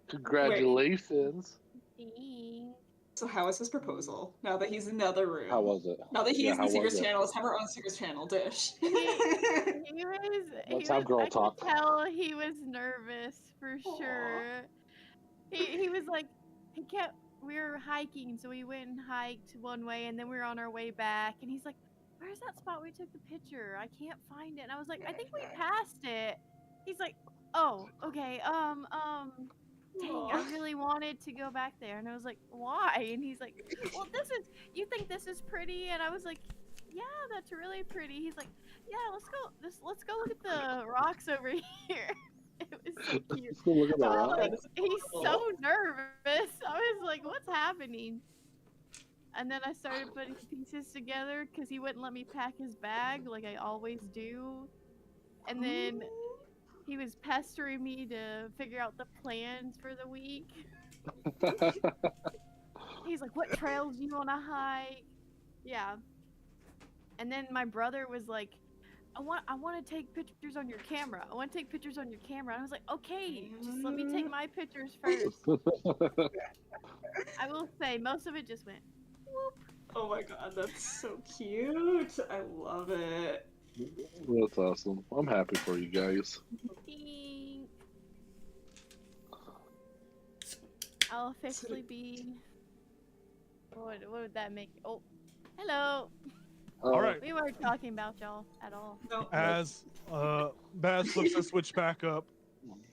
Congratulations. Thanks. So how is his proposal? Now that he's in the other room. How was it? Now that he's Yeah, in how the Secrets was it? channel, let's have our own Secrets channel dish. Let's have girl I talk. could tell he was nervous for sure. He was like, we were hiking, so we went and hiked one way, and then we were on our way back, and he's like, where's that spot we took the picture? I can't find it. And I was like, I think we passed it. He's like, oh, okay, dang, I really wanted to go back there. And I was like, why? And he's like, well, you think this is pretty? And I was like, yeah, that's really pretty. He's like, yeah, let's go look at the rocks over here. It was so cute. Let's go look at the I was rock. like, he's so nervous. I was like, what's happening? And then I started putting pieces together because he wouldn't let me pack his bag like I always do. And then he was pestering me to figure out the plans for the week. He's like, what trails do you want to hike? Yeah. And then my brother was like, I want to take pictures on your camera. I want to take pictures on your camera. And I was like, okay, just let me take my pictures first. I will say, most of it just went, whoop. Oh my god, that's so cute. I love it. That's awesome. I'm happy for you guys. Ding. I'll officially be. What would that make? Oh, hello. All right. We weren't talking about y'all at all. No, As Baz flips the switch back up,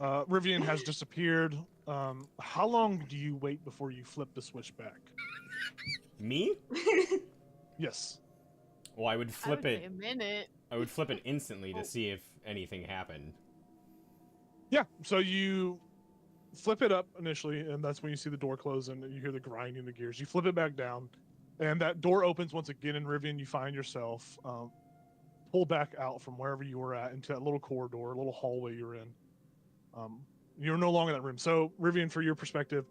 Rivian has disappeared. How long do you wait before you flip the switch back? Me? Yes. Well, I would I flip would it. say a minute. I would flip it instantly to see if anything happened. Yeah. So you flip it up initially, and that's when you see the door close and you hear the grinding of the gears. You flip it back down, And that door opens once again in Rivian. You find yourself pulled back out from wherever you were at into that little corridor, a little hallway you're in. You're no longer in that room. So, Rivian, for your perspective,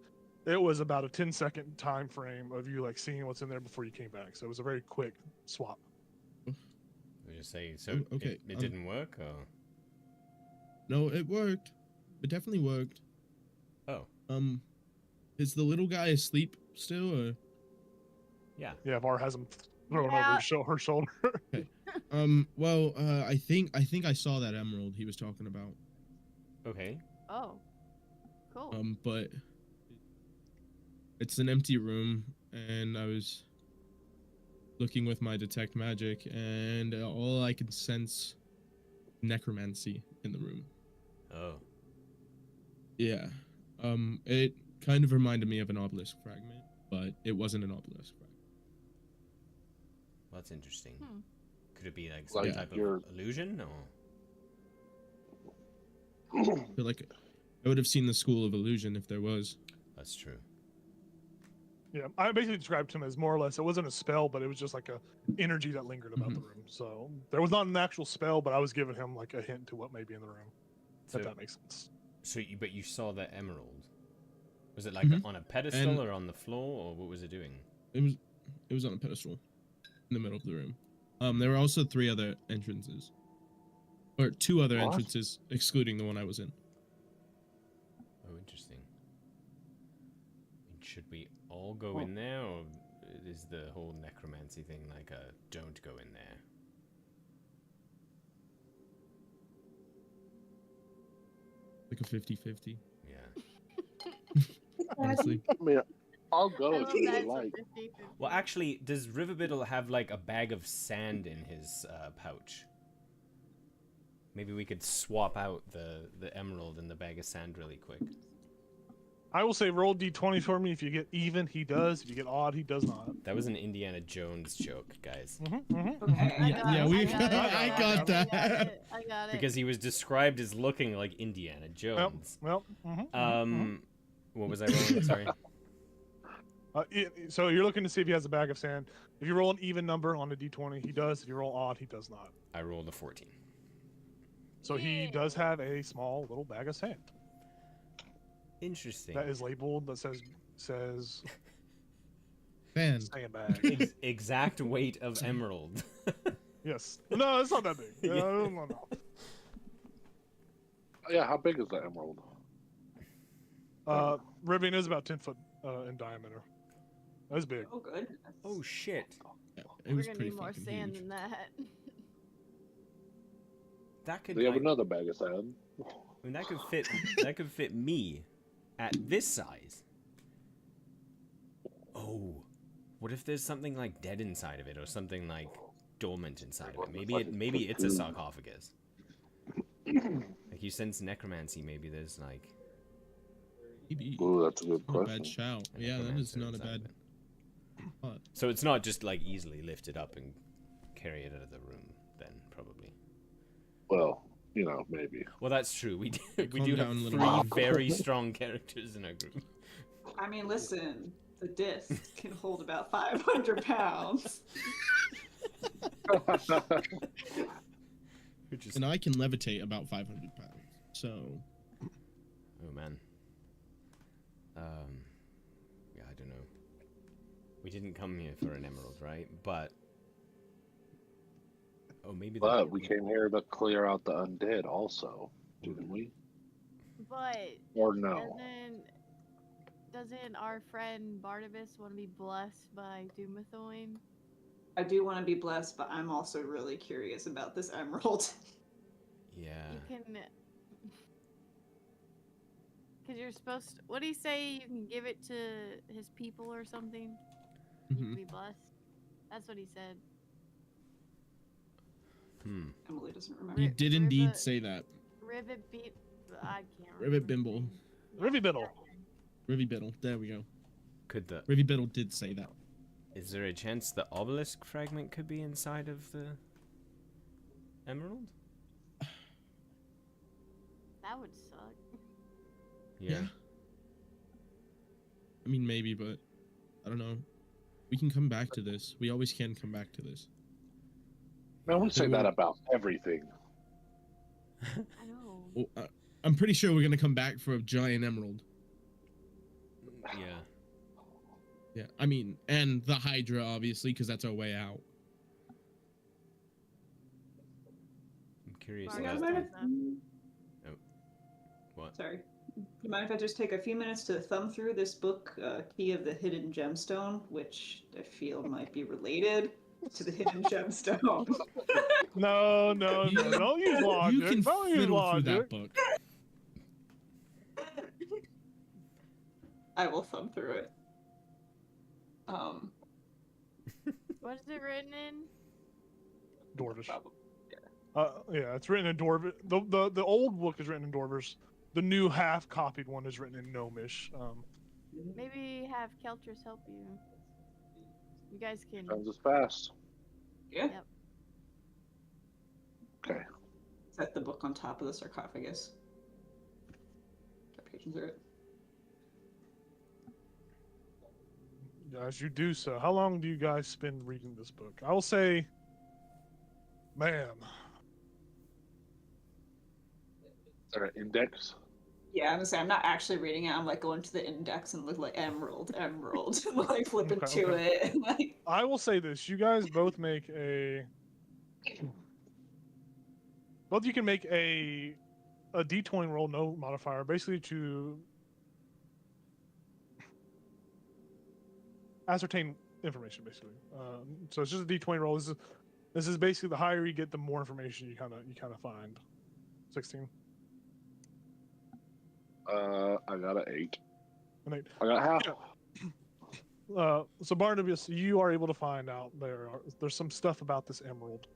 it was about a 10-second time frame of you like seeing what's in there before you came back. So it was a very quick swap. We just say so. Okay, It didn't work, or No, it worked. It definitely worked. oh Is the little guy asleep still, or? yeah. Yeah, Var has him thrown Yeah. over her shoulder. Well, I think I saw that emerald he was talking about. Okay. Oh, cool. But it's an empty room, and I was looking with my detect magic, and all I can sense necromancy in the room. Oh. Yeah. It kind of reminded me of an obelisk fragment, but it wasn't an obelisk fragment. Well, that's interesting. Hmm. Could it be like some Like type you're- of illusion, or I feel like I would have seen the School of Illusion if there was. that's true? Yeah, I basically described to him as more or less, it wasn't a spell, but it was just like a energy that lingered about the room. So there was not an actual spell, but I was giving him like a hint to what may be in the room. So, If that makes sense. but you saw the emerald. Was it like Mhm. on a pedestal And- or on the floor, or what was it doing? It was on a pedestal in the middle of the room. There were also 3 other entrances. Or 2 other What? entrances, excluding the one I was in. Oh, interesting. And should we all go in there, or is the whole necromancy thing like a don't go in there? Like a 50-50, Yeah. honestly. I mean, I'll go I if love you that it's a like. 50-50. Well, actually, does Riverbiddle have like a bag of sand in his pouch? Maybe we could swap out the emerald and the bag of sand really quick. I will say roll d20 for me. If you get even, he does. If you get odd, he does not. That was an Indiana Jones joke, guys. Okay. I Yeah, got yeah, it, we- I got it, I got that. I got it. Because he was described as looking like Indiana Jones. Well, What was I rolling? Sorry. so you're looking to see if he has a bag of sand. If you roll an even number on a d20, he does. If you roll odd, he does not. I rolled a 14. So he does have a small little bag of sand Interesting. that is labeled that says Man, sandbag. Exact weight of emerald. Yes. No, it's not that big. Yeah. No. Yeah, how big is the emerald? Rivian is about 10 foot in diameter. That's big. Oh, good. Oh shit. it We're was gonna pretty need more fucking sand huge. than that. That could They have like, another bag of sand. I mean, that could fit me at this size. Oh. What if there's something like dead inside of it, or something like dormant inside of it? Maybe it's a sarcophagus. Like you sense necromancy, maybe there's like Maybe. Ooh, that's a good Not a question. bad shout. a Yeah, that is necromancer not a inside bad of it. thought. So it's not just like easily lifted up and carry it out of the room, then probably. Well, you know, maybe. Well, that's true. We do Calm have down, little 3 man. very strong characters in our group. I mean, listen, the disc can hold about 500 pounds. Which is And I can levitate about 500 pounds. So, oh man. Yeah, I don't know. We didn't come here for an emerald, right? But oh, maybe. But we came here to clear out the undead also, didn't we? But Or no? doesn't our friend Barnabas want to be blessed by Dumathoin? I do want to be blessed, but I'm also really curious about this emerald. Yeah. You can, because you're supposed to, what do you say? You can give it to his people or something. You can mhm. be blessed. That's what he said. Emily doesn't He remember. Riv- did indeed Rivet- say that. Rivet beat. I can't. Rivet remember Bimble. his name. Rivibiddle. Rivy Biddle. There we go. Could the Rivy Biddle did say that. is there a chance the obelisk fragment could be inside of the emerald? That would suck. Yeah. I mean, maybe, but I don't know. We can come back to this. We always can come back to this. Man, we say that we're- about everything. I know. Well, I'm pretty sure we're gonna come back for a giant emerald. Yeah. Yeah, I mean, and the Hydra, obviously, because that's our way out. I'm curious Sorry, Yeah, about I might the... have- What? Sorry. Do you mind if I just take a few minutes to thumb through this book, Key of the Hidden Gemstone, which I feel might be related to the Hidden Gemstone? No, no, You- no. Don't use logic. You can Don't use fiddle through logic. that book. I will thumb through it. What is it written in? Dwarvish. Probably. Yeah, it's written in Dwarvish. The old book is written in Dwarvish. The new half-copied one is written in Gnomish. Maybe have Keltris help you. You guys can. Comes as fast. Yeah. Yep. Okay. Set the book on top of the sarcophagus. What pages are it? As you do so, how long do you guys spend reading this book? I will say, man, Is there an index? Yeah, I'm gonna say I'm not actually reading it. I'm like going to the index and look like emerald, emerald, like flipping Okay, to okay. it, and like I will say this: you guys both make both you can make a D20 roll, no modifier, basically to ascertain information. Basically, so it's just a D20 roll. This is basically the higher you get, the more information you kind of find. 16. I got an 8. An 8. I got half. Yeah. So Barnabas, you are able to find out there's some stuff about this emerald.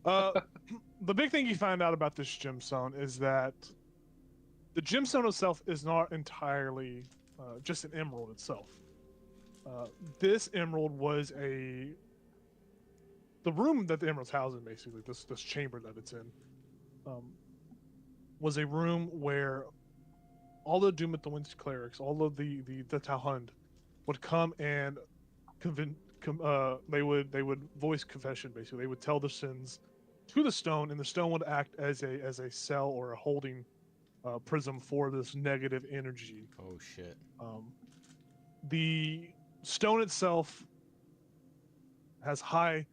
The big thing you find out about this gemstone is that the gemstone itself is not entirely just an emerald itself. This emerald was the room that the emerald's housed in, basically this chamber that it's in, was a room where all the Doom at the Winds clerics, all of the Talhund would come and they would voice confession. Basically, they would tell their sins to the stone, and the stone would act as a cell or a holding prism for this negative energy. Oh shit. The stone itself has high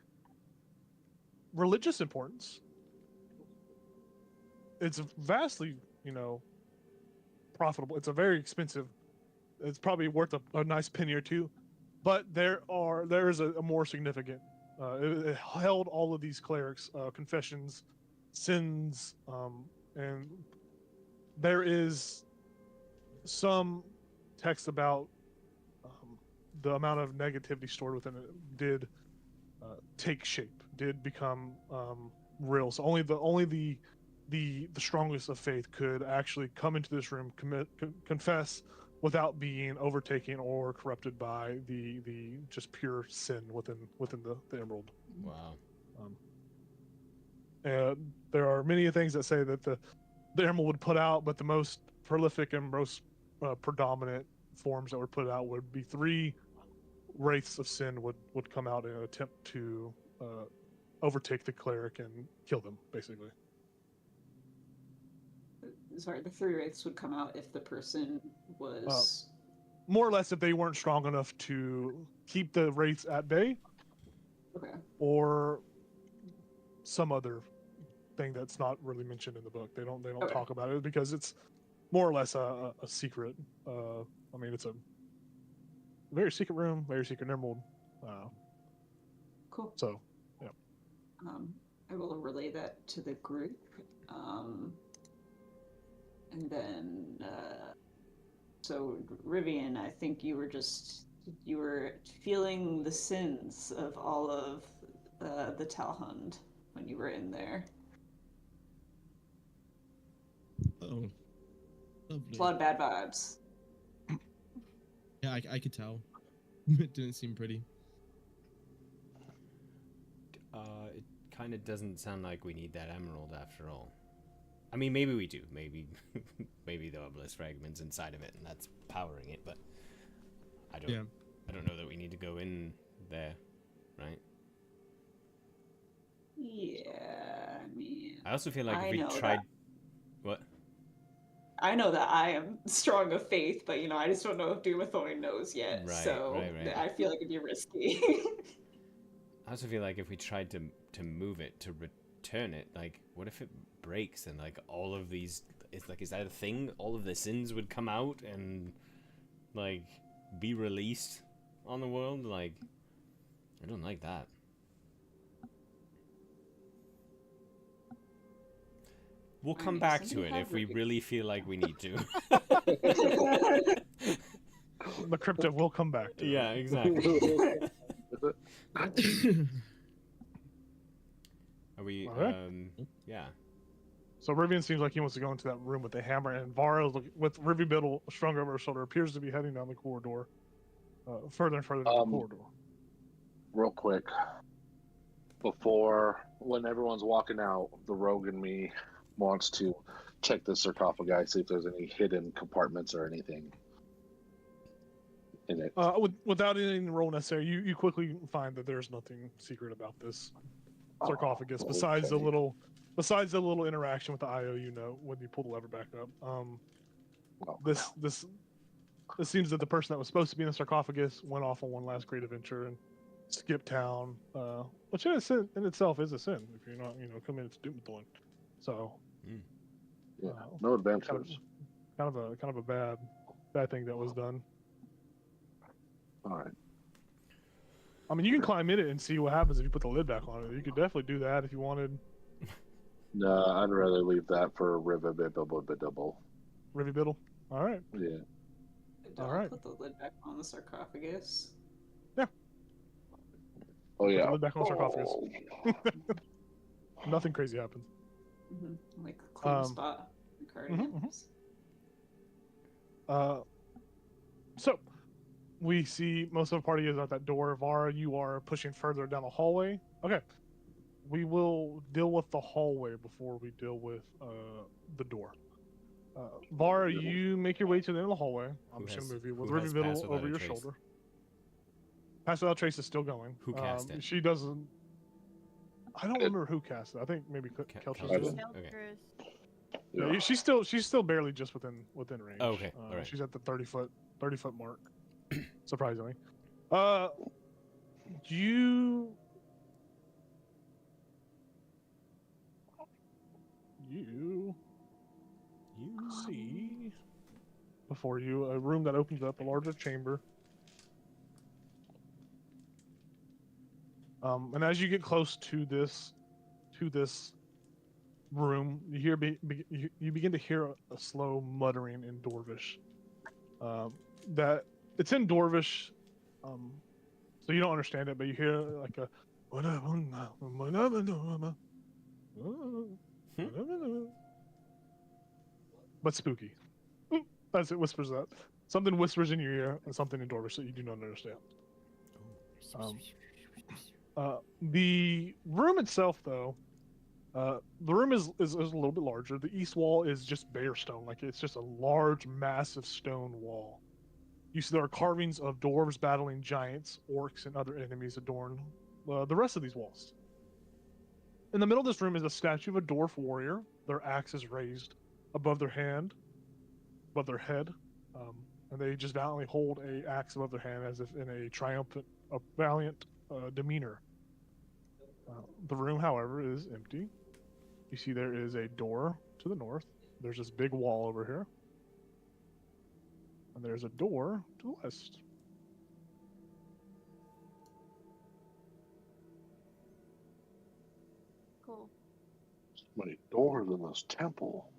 religious importance. It's vastly, profitable. It's a very expensive. It's probably worth a nice penny or two, but there is a more significant. It held all of these clerics' confessions, sins, and there is some text about the amount of negativity stored within it did take shape, did become real. So only the strongest of faith could actually come into this room, confess without being overtaken or corrupted by the just pure sin within the emerald. Wow. And there are many things that say that the emerald would put out, but the most prolific and most predominant forms that were put out would be 3 wraiths of sin would come out in an attempt to overtake the cleric and kill them, basically. sorry, the 3 wraiths would come out if the person was More or less, if they weren't strong enough to keep the wraiths at bay, okay. or some other thing that's not really mentioned in the book. They don't Okay. talk about it because it's more or less a secret. I mean, it's a very secret room, very secret emerald. Cool. So, yeah. I will relay that to the group. And then, so Rivian, I think you were feeling the sins of all of the Talhund when you were in there. Oh, lovely. A lot of bad vibes. Yeah, I could tell. It didn't seem pretty. It kind of doesn't sound like we need that emerald after all. I mean, maybe we do. Maybe maybe the obelisk fragments inside of it, and that's powering it. But I don't. Yeah. I don't know that we need to go in there, right? Yeah, I mean, I also feel like I if we know tried, that. what? I know that I am strong of faith, but I just don't know if Doom of Thorn knows yet. Right, So right. I feel like it'd be risky. I also feel like if we tried to move it to return it, like what if it breaks and like all of these, it's like, is that a thing? All of the sins would come out and like be released on the world. Like, I don't like that. We'll come back to it if we really feel like we need to. The cryptid will come back to Yeah, it. exactly. Are we? Alright. Yeah. So Rivian seems like he wants to go into that room with the hammer, and Vara, with Rivi Biddle strung over her shoulder, appears to be heading down the corridor, further and further down the corridor. Real quick, when everyone's walking out, the rogue in me wants to check the sarcophagi, see if there's any hidden compartments or anything in it. Without any roll necessary, you quickly find that there's nothing secret about this sarcophagus besides the little interaction with the IOU note when you pull the lever back up. This seems that the person that was supposed to be in the sarcophagus went off on one last great adventure and skipped town, which in itself is a sin if you're not committed to Doomthorn. So yeah, no adventures. Kind of a bad thing that was done. All right. I mean, you can climb in it and see what happens if you put the lid back on it. You could definitely do that if you wanted. No, I'd rather leave that for Rivi-Biddle. Rivi Biddle. All right. Yeah. Don't Alright. put the lid back on the sarcophagus. Oh Put yeah. the lid back on the sarcophagus. Nothing crazy happens. Like clean spot. Cardigans. So we see most of the party is at that door. Vara, you are pushing further down the hallway. Okay. We will deal with the hallway before we deal with the door. Vara, you make your way to the end of the hallway. I'm just going to move you with Rivi Biddle over your shoulder. Pass Without Trace is still going. Who cast it? She doesn't... I don't remember who cast it. I think maybe Keltress did. Okay. Yeah, she's still barely just within range. Oh, okay. All right. She's at the 30-foot mark. Surprisingly. You see before you a room that opens up, a larger chamber. And as you get close to this room, you begin to hear a slow muttering in Dwarvish. That it's in Dwarvish, so you don't understand it, but you hear like a but spooky. As it whispers that. Something whispers in your ear and something in Dwarvish that you do not understand. The room itself, though, the room is a little bit larger. The east wall is just bare stone, like it's just a large, massive stone wall. You see there are carvings of dwarves battling giants, orcs, and other enemies adorn the rest of these walls. In the middle of this room is a statue of a dwarf warrior. Their axe is raised above their head, and they just valiantly hold a axe above their hand as if in a triumphant, valiant demeanor. The room, however, is empty. You see there is a door to the north. There's this big wall over here. And there's a door to the west. Cool. So many doors in this temple.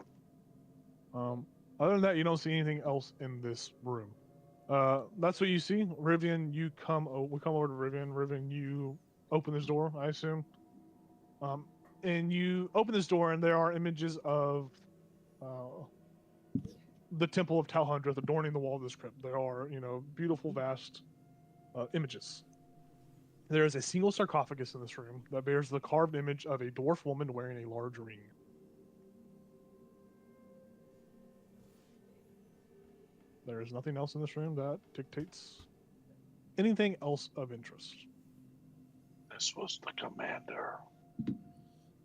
Other than that, you don't see anything else in this room. That's what you see. Rivian, we come over to Rivian. Rivian, you open this door, I assume. And you open this door, and there are images of the Temple of Talhundreth adorning the wall of this crypt. There are, beautiful, vast images. There is a single sarcophagus in this room that bears the carved image of a dwarf woman wearing a large ring. There is nothing else in this room that dictates anything else of interest. This was the commander,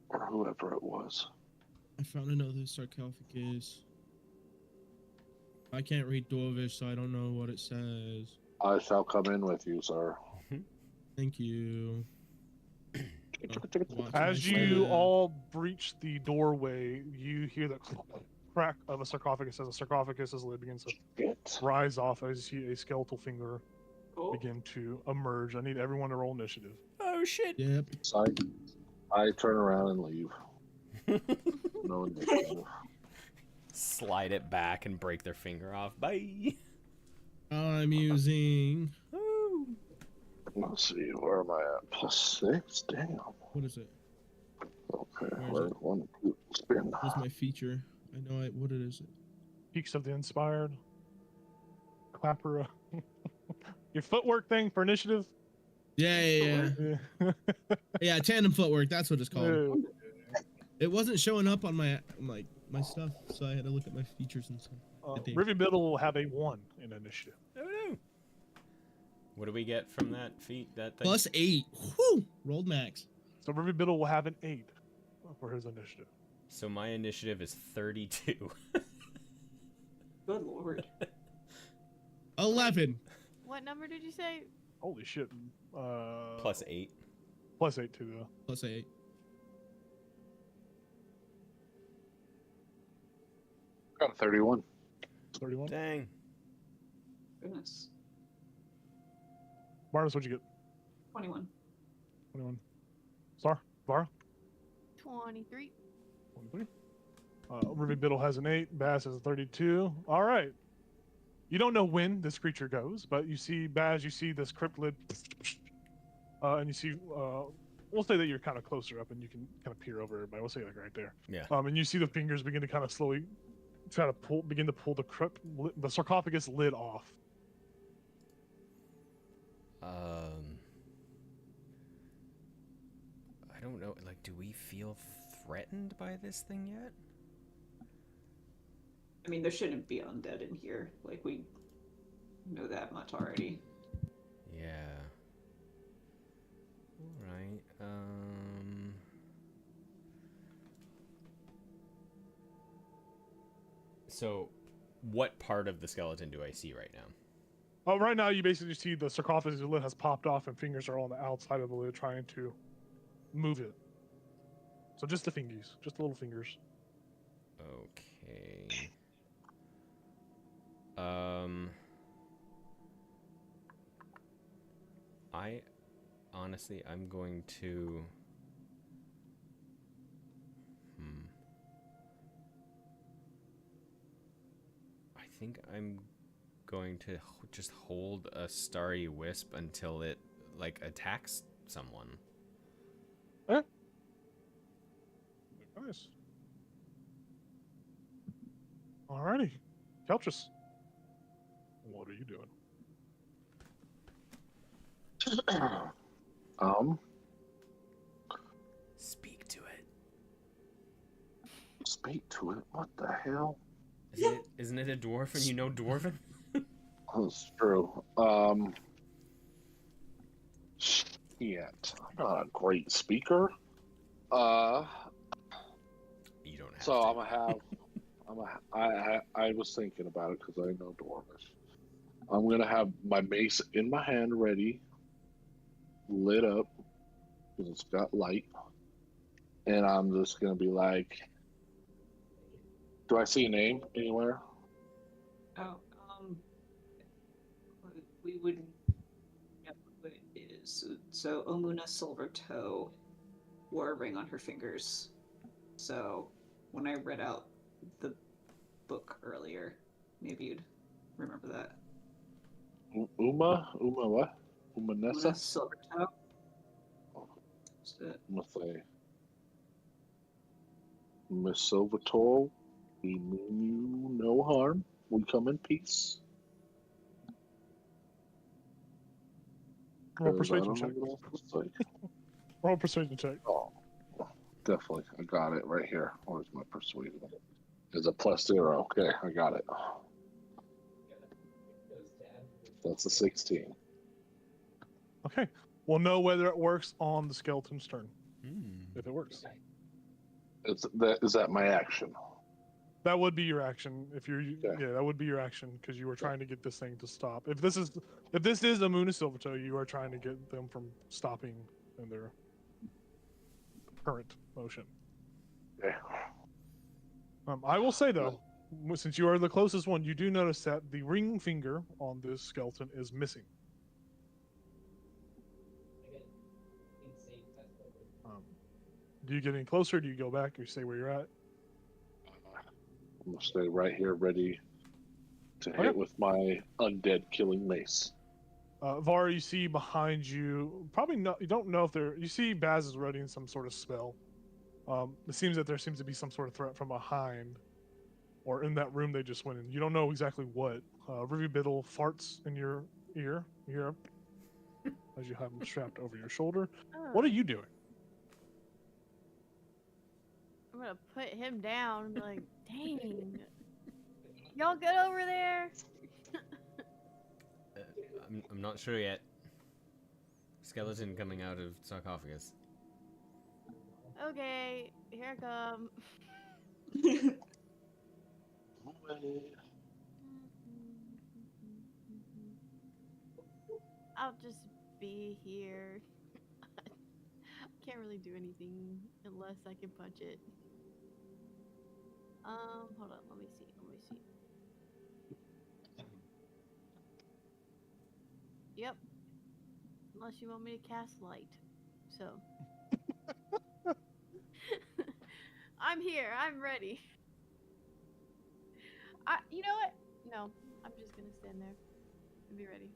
or whoever it was. I found another sarcophagus. I can't read Dwarvish, so I don't know what it says. I shall come in with you, sir. Thank you. Watch As my you step. all breach the doorway, you hear the crack of a sarcophagus as the sarcophagus's lid begins to Shit. rise off as you see a skeletal finger Oh, begin to emerge. I need everyone to roll initiative. Oh shit! Yep. So I turn around and leave. No initiative. Slide it back and break their finger off. Bye. I'm using. Woo. Let's see, where am I at? +6? Damn. What is it? Okay, Where is where's it? 1, 2, spin. What's my feature? I know what it is. Peaks of the Inspired. Clapper. Your footwork thing for initiative. Yeah. Yeah. Yeah, tandem footwork. That's what it's called. Yeah. It wasn't showing up on my stuff, so I had to look at my features and stuff. Riven Biddle will have a 1 in initiative. Oh no. What do we get from that feat? That thing? +8. Whew! Rolled max. So Riven Biddle will have an 8 for his initiative. So my initiative is 32. good lord. 11. What number did you say? Holy shit. +8. +8 too, though. +8. Got a 31. 31. Dang. Goodness. Barnes, what'd you get? 21. 21. Star? Vara? 23. 23. Riven Biddle has an 8. Baz has a 32. All right. You don't know when this creature goes, but you see, Baz, you see this crypt lid. And you see, we'll say that you're kind of closer up and you can kind of peer over everybody. We'll say like right there. Yeah. And you see the fingers begin to kind of slowly try to begin to pull the the sarcophagus lid off. I don't know. Like, do we feel threatened by this thing yet? I mean, there shouldn't be undead in here. Like, we know that much already. Yeah. All right. So, what part of the skeleton do I see right now? Right now, you basically see the sarcophagus lid has popped off and fingers are on the outside of the lid trying to move it. So just the fingies, just the little fingers. Okay. I'm going to. I think I'm going to just hold a starry wisp until it like attacks someone. Nice. Alrighty. Keltris. What are you doing? Speak to it. Speak to it? What the hell? Isn't it a dwarf and you know dwarven? That's true. Shit. I'm not a great speaker. You don't have So to. I'm gonna have. I was thinking about it because I know Dwarvish. I'm gonna have my mace in my hand, ready, lit up, because it's got light, and I'm just gonna be like, "Do I see a name anywhere?" Oh, we would know what it is. So Omuna Silvertoe wore a ring on her fingers. So when I read out the book earlier, maybe you'd remember that. Uma what? Umanessa? Omuna Silvertoe. That's it. I'm gonna say, Miss Silvertoe, we mean you no harm. We come in peace. Roll 'Cause I persuasion don't check. know what else to say. Roll persuasion check. Oh, definitely. I got it right here. Where's my persuasion? Is a +0. Okay, I got it. That's a 16. Okay. We'll know whether it works on the skeleton's turn. Hmm. If it works. Is that my action? That would be your action if you're Okay. yeah, that would be your action because you were trying to get this thing to stop. If this is a Moon of Silvertoe, you are trying to get them from stopping in their current motion. Okay. I will say though, since you are the closest one, you do notice that the ring finger on this skeleton is missing. Do you get any closer? Do you go back or stay where you're at? I'm gonna stay right here, ready to Okay. hit with my undead killing mace. Vara, you see behind you, probably not. You don't know if they're. You see Baz is writing some sort of spell. It seems that there seems to be some sort of threat from behind, or in that room they just went in. You don't know exactly what. Rivy Biddle farts in your ear. You hear him as you have him strapped over your shoulder. What are you doing? I'm gonna put him down and be like, dang. Y'all good over there? I'm not sure yet. Skeleton coming out of sarcophagus. Okay, here I come. I'll just be here. Can't really do anything unless I can punch it. Hold on, let me see. Yep. Unless you want me to cast light. So. I'm here, I'm ready. You know what? No, I'm just gonna stand there and be ready.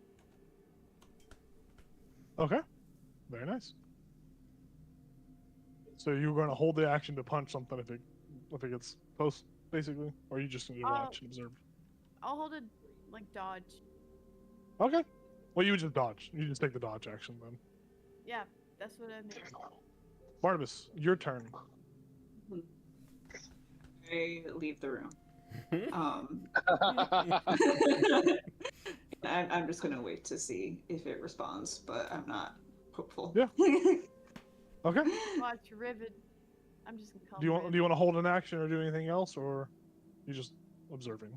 Okay, very nice. So you're going to hold the action to punch something if it gets close, basically, or are you just going to watch and observe? I'll hold it like dodge. Okay. Well, you would just dodge. You just take the dodge action then. Yeah, that's what I meant. Barnabas, your turn. I leave the room. I'm just gonna wait to see if it responds, but I'm not hopeful. Yeah. Okay. Watch Rivet. I'm just gonna call Do you want to hold an action or do anything else, or you just observing?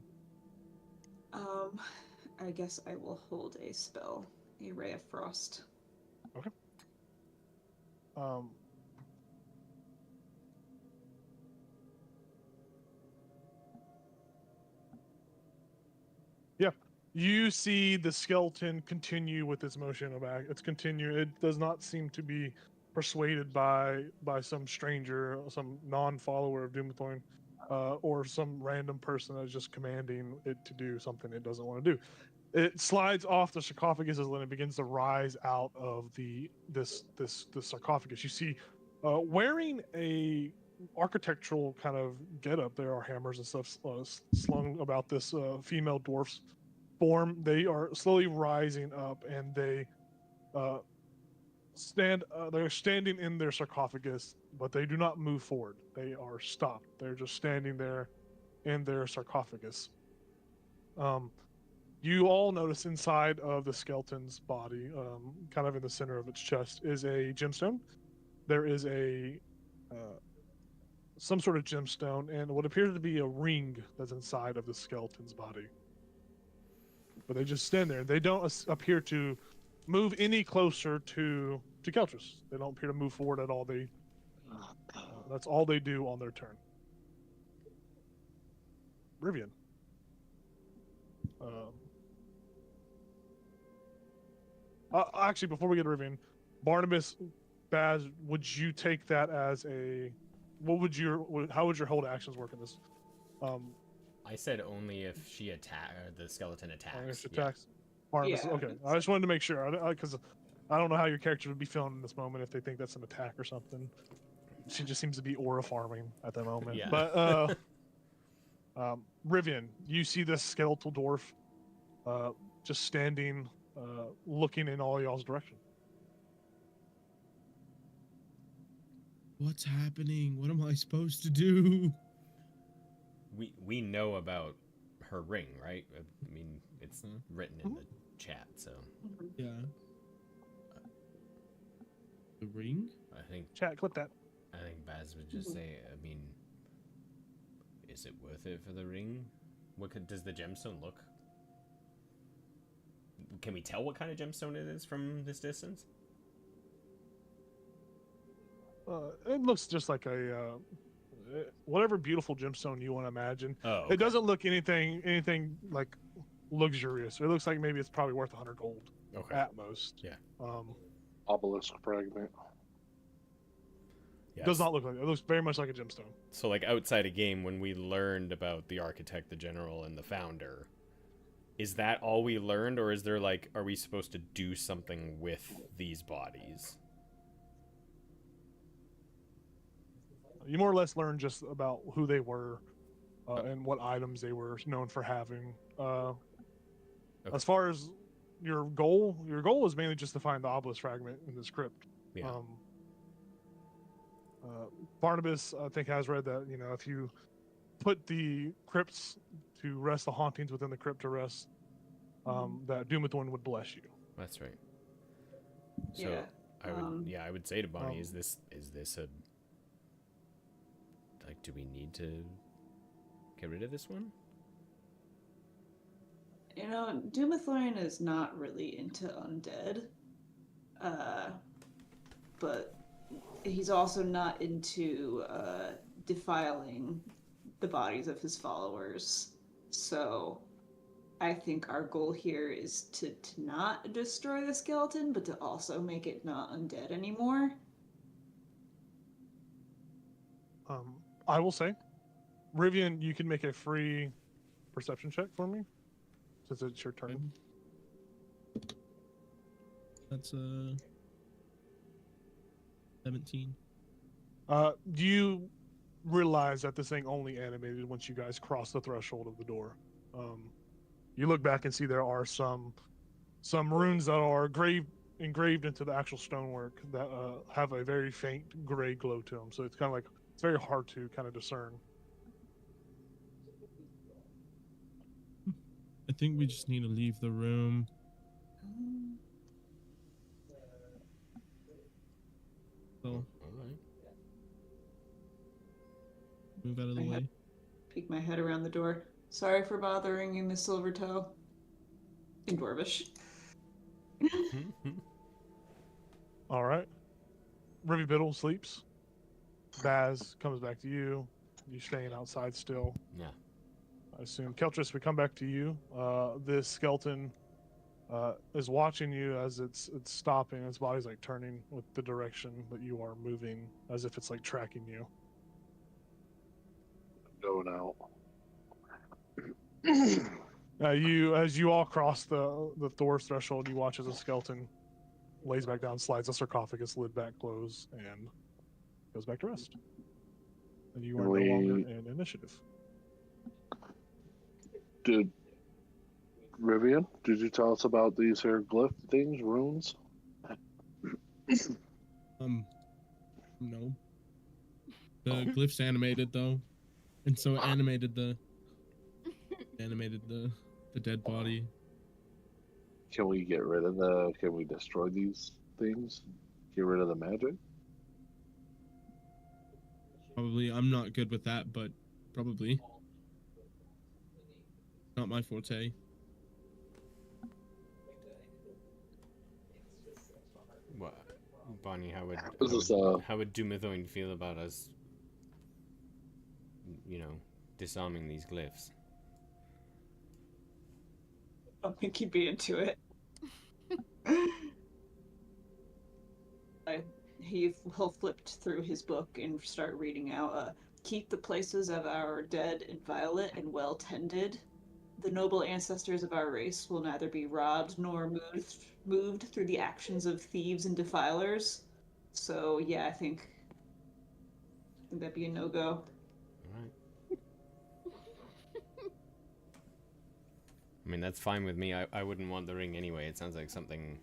I guess I will hold a spell, a Ray of Frost. Okay. Yeah. You see the skeleton continue with its motion of act. It's continue. It does not seem to be persuaded by some stranger, some non-follower of Doomthorn, or some random person that's just commanding it to do something it doesn't want to do. It slides off the sarcophagus and it begins to rise out of this sarcophagus. You see, wearing a architectural kind of getup. There are hammers and stuff slung about this female dwarf's form. They are slowly rising up, and they they're standing in their sarcophagus, but they do not move forward. They are stopped. They're just standing there in their sarcophagus. You all notice inside of the skeleton's body, kind of in the center of its chest, is a gemstone. There is a some sort of gemstone and what appears to be a ring that's inside of the skeleton's body. But they just stand there. They don't appear to move any closer to Keltris. They don't appear to move forward at all. That's all they do on their turn. Rivian. Actually, before we get to Rivian, Barnabas, Baz, would you take that as a... how would your hold actions work in this? I said only if the skeleton attacks. Attacks. Barnabas, Yeah. okay. I just wanted to make sure, because I don't know how your character would be feeling in this moment if they think that's an attack or something. She just seems to be aura farming at the moment. Yeah. But Rivian, you see this skeletal dwarf just standing, looking in all y'all's direction. What's happening? What am I supposed to do? We know about her ring, right? I mean, it's written in the chat, so Yeah. The ring? I think Chat, clip that. Baz would just say, I mean, is it worth it for the ring? Does the gemstone look? Can we tell what kind of gemstone it is from this distance? It looks just like a whatever beautiful gemstone you want to imagine. Oh, okay. It doesn't look anything like luxurious. It looks like maybe it's probably worth 100 gold at most. Yeah. Obelisk fragment. Yes. Does not look like it. It looks very much like a gemstone. So, like, outside a game, when we learned about the architect, the general, and the founder, is that all we learned, or is there, like, are we supposed to do something with these bodies? You more or less learn just about who they were and what items they were known for having. As far as your goal is mainly just to find the obelisk fragment in this crypt. Yeah. Barnabas, I think, has read that, if you put the crypts to rest, the hauntings within the crypt to rest, that Doomithorn would bless you. That's right. So Yeah. I would say to Bonnie, is this a, like, do we need to get rid of this one? Doomithorian is not really into undead, but he's also not into defiling the bodies of his followers. So I think our goal here is to not destroy the skeleton, but to also make it not undead anymore. I will say, Rivian, you can make a free perception check for me, since it's your turn. That's 17. Do you realize that this thing only animated once you guys cross the threshold of the door? You look back and see there are some runes that are engraved into the actual stonework that have a very faint gray glow to them. So it's kind of like, it's very hard to kind of discern. I think we just need to leave the room. So, All right. move out of the way. Peek my head around the door. Sorry for bothering you, Miss Silvertoe. In Dwarvish. All right. Rivy Biddle sleeps. Baz comes back to you. You staying outside still. Yeah. I assume. Keltris, we come back to you. This skeleton is watching you as it's stopping. Its body's like turning with the direction that you are moving, as if it's like tracking you. Going out. As you all cross the Thor's threshold, you watch as the skeleton lays back down, slides the sarcophagus lid back close, and goes back to rest. And you are no longer in initiative. Rivian, did you tell us about these here glyph things, runes? No. The glyph's animated though, and so it animated the dead body. Can we can we destroy these things? Get rid of the magic? Probably. I'm not good with that, but probably. Not my forte. What, Bonnie? How would Doomithorn feel about us, disarming these glyphs? I think he'd be into it. He'll flipped through his book and start reading out, keep the places of our dead inviolate and well tended. The noble ancestors of our race will neither be robbed nor moved through the actions of thieves and defilers. So yeah, I think that'd be a no-go. Alright. I mean, that's fine with me. I wouldn't want the ring anyway. It sounds like something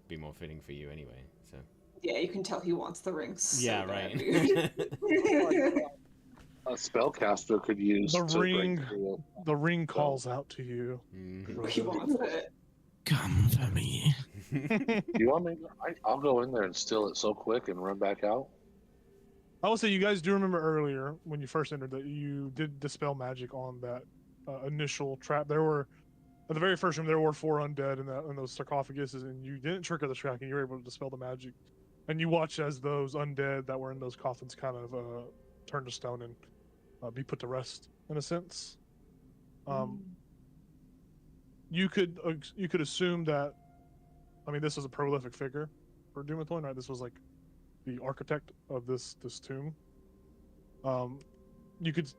be more fitting for you anyway, so. Yeah, you can tell he wants the rings. Yeah, so right. A spellcaster could use The to break ring. through The ring calls out to you. Mhm. He wants it. Come for me. Do you want me? I'll go in there and steal it so quick and run back out. I will say you guys do remember earlier when you first entered that you did dispel magic on that initial trap. There were at the very first room there were 4 undead in those sarcophaguses, and you didn't trigger the track, and you were able to dispel the magic. And you watched as those undead that were in those coffins kind of turn to stone and be put to rest in a sense. You could assume that. I mean, this is a prolific figure for Doomethorn, right? This was like the architect of this tomb. You could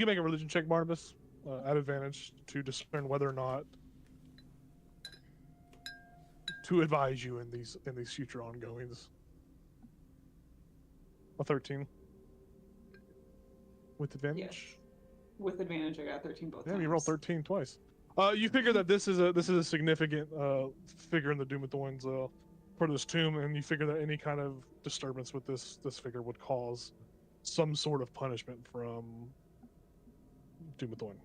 make a religion check, Barnabas, at advantage to discern whether or not to advise you in these future ongoings. A 13 with advantage. Yes. With advantage, I got 13 both Damn, times. you rolled 13 twice. You figure that this is a significant figure in the Doomethorn's part of this tomb, and you figure that any kind of disturbance with this figure would cause some sort of punishment from Doomethorn.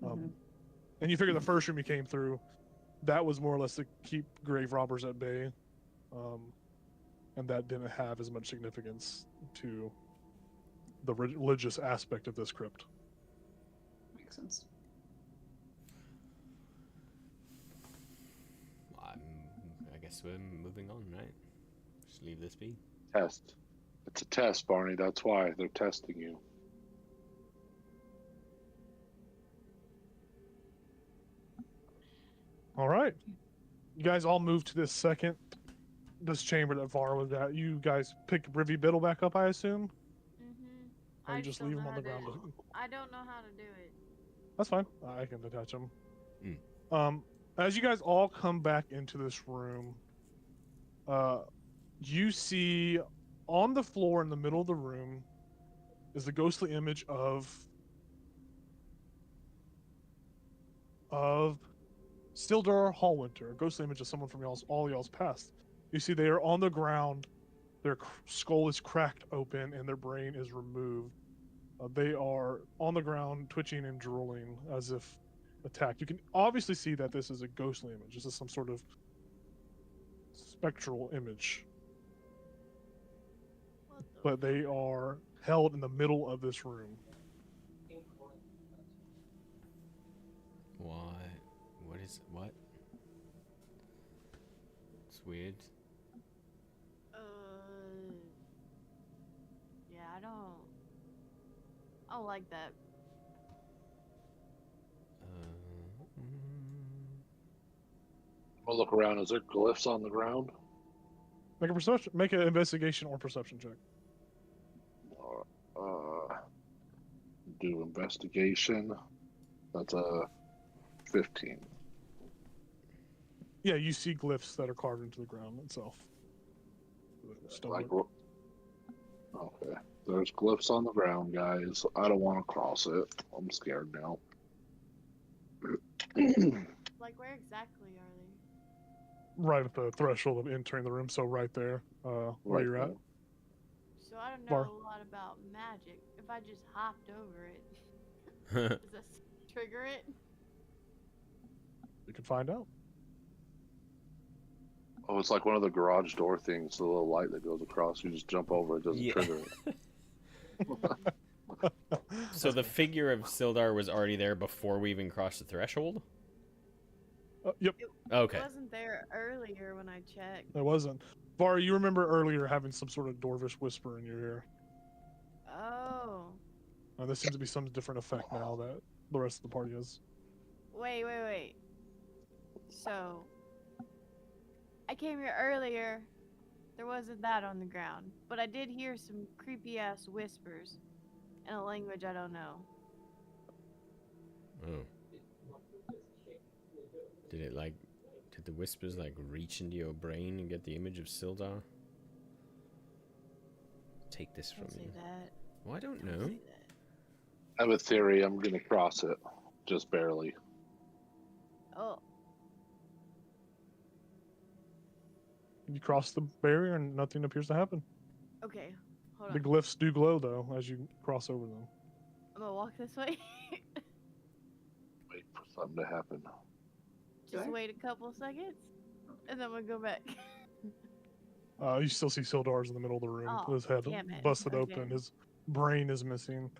And you figure the first room you came through, that was more or less to keep grave robbers at bay, and that didn't have as much significance to the religious aspect of this crypt. Makes sense. I guess we're moving on, right? Just leave this be. Test. It's a test, Barney. That's why they're testing you. All right. You guys all move to this chamber that Var was at. You guys pick Rivy Biddle back up, I assume? Or you just leave him on the ground? I don't know how to do it. That's fine. I can detach him. As you guys all come back into this room, you see on the floor in the middle of the room is the ghostly image of Sildar Hallwinter, a ghostly image of someone from all y'all's past. You see they are on the ground, their skull is cracked open, and their brain is removed. They are on the ground, twitching and drooling as if attacked. You can obviously see that this is a ghostly image. This is some sort of spectral image. But they are held in the middle of this room. Why? What? It's weird. Yeah, I don't like that. I'll look around. Is there glyphs on the ground? Make an investigation or perception check. Do investigation. That's a 15. Yeah, you see glyphs that are carved into the ground itself. Stonework. Okay. There's glyphs on the ground, guys. I don't want to cross it. I'm scared now. Like, where exactly are they? Right at the threshold of entering the room, so right there, where Right you're at. there. So I don't know Bar. a lot about magic. If I just hopped over it, does that trigger it? You can find out. Oh, it's like one of the garage door things, the little light that goes across. You just jump over it, doesn't trigger it. So the figure of Sildar was already there before we even crossed the threshold? Yep. Okay. It wasn't there earlier when I checked. It wasn't. Var, you remember earlier having some sort of dwarvish whisper in your ear. Oh. There seems to be some different effect now that the rest of the party is. Wait. So, I came here earlier. There wasn't that on the ground. But I did hear some creepy-ass whispers in a language I don't know. Oh. Did the whispers reach into your brain and get the image of Sildar? Take this from Don't say you. that. Well, I don't Don't know. say that. I have a theory. I'm going to cross it. Just barely. Oh. You cross the barrier and nothing appears to happen. Okay, hold The on. glyphs do glow though as you cross over them. I'm gonna walk this way. Wait for something to happen. Just Okay. wait a couple seconds, and then we'll go back. You still see Sildar's in the middle of the room. Oh, His head damn it. busted Okay. open. His brain is missing.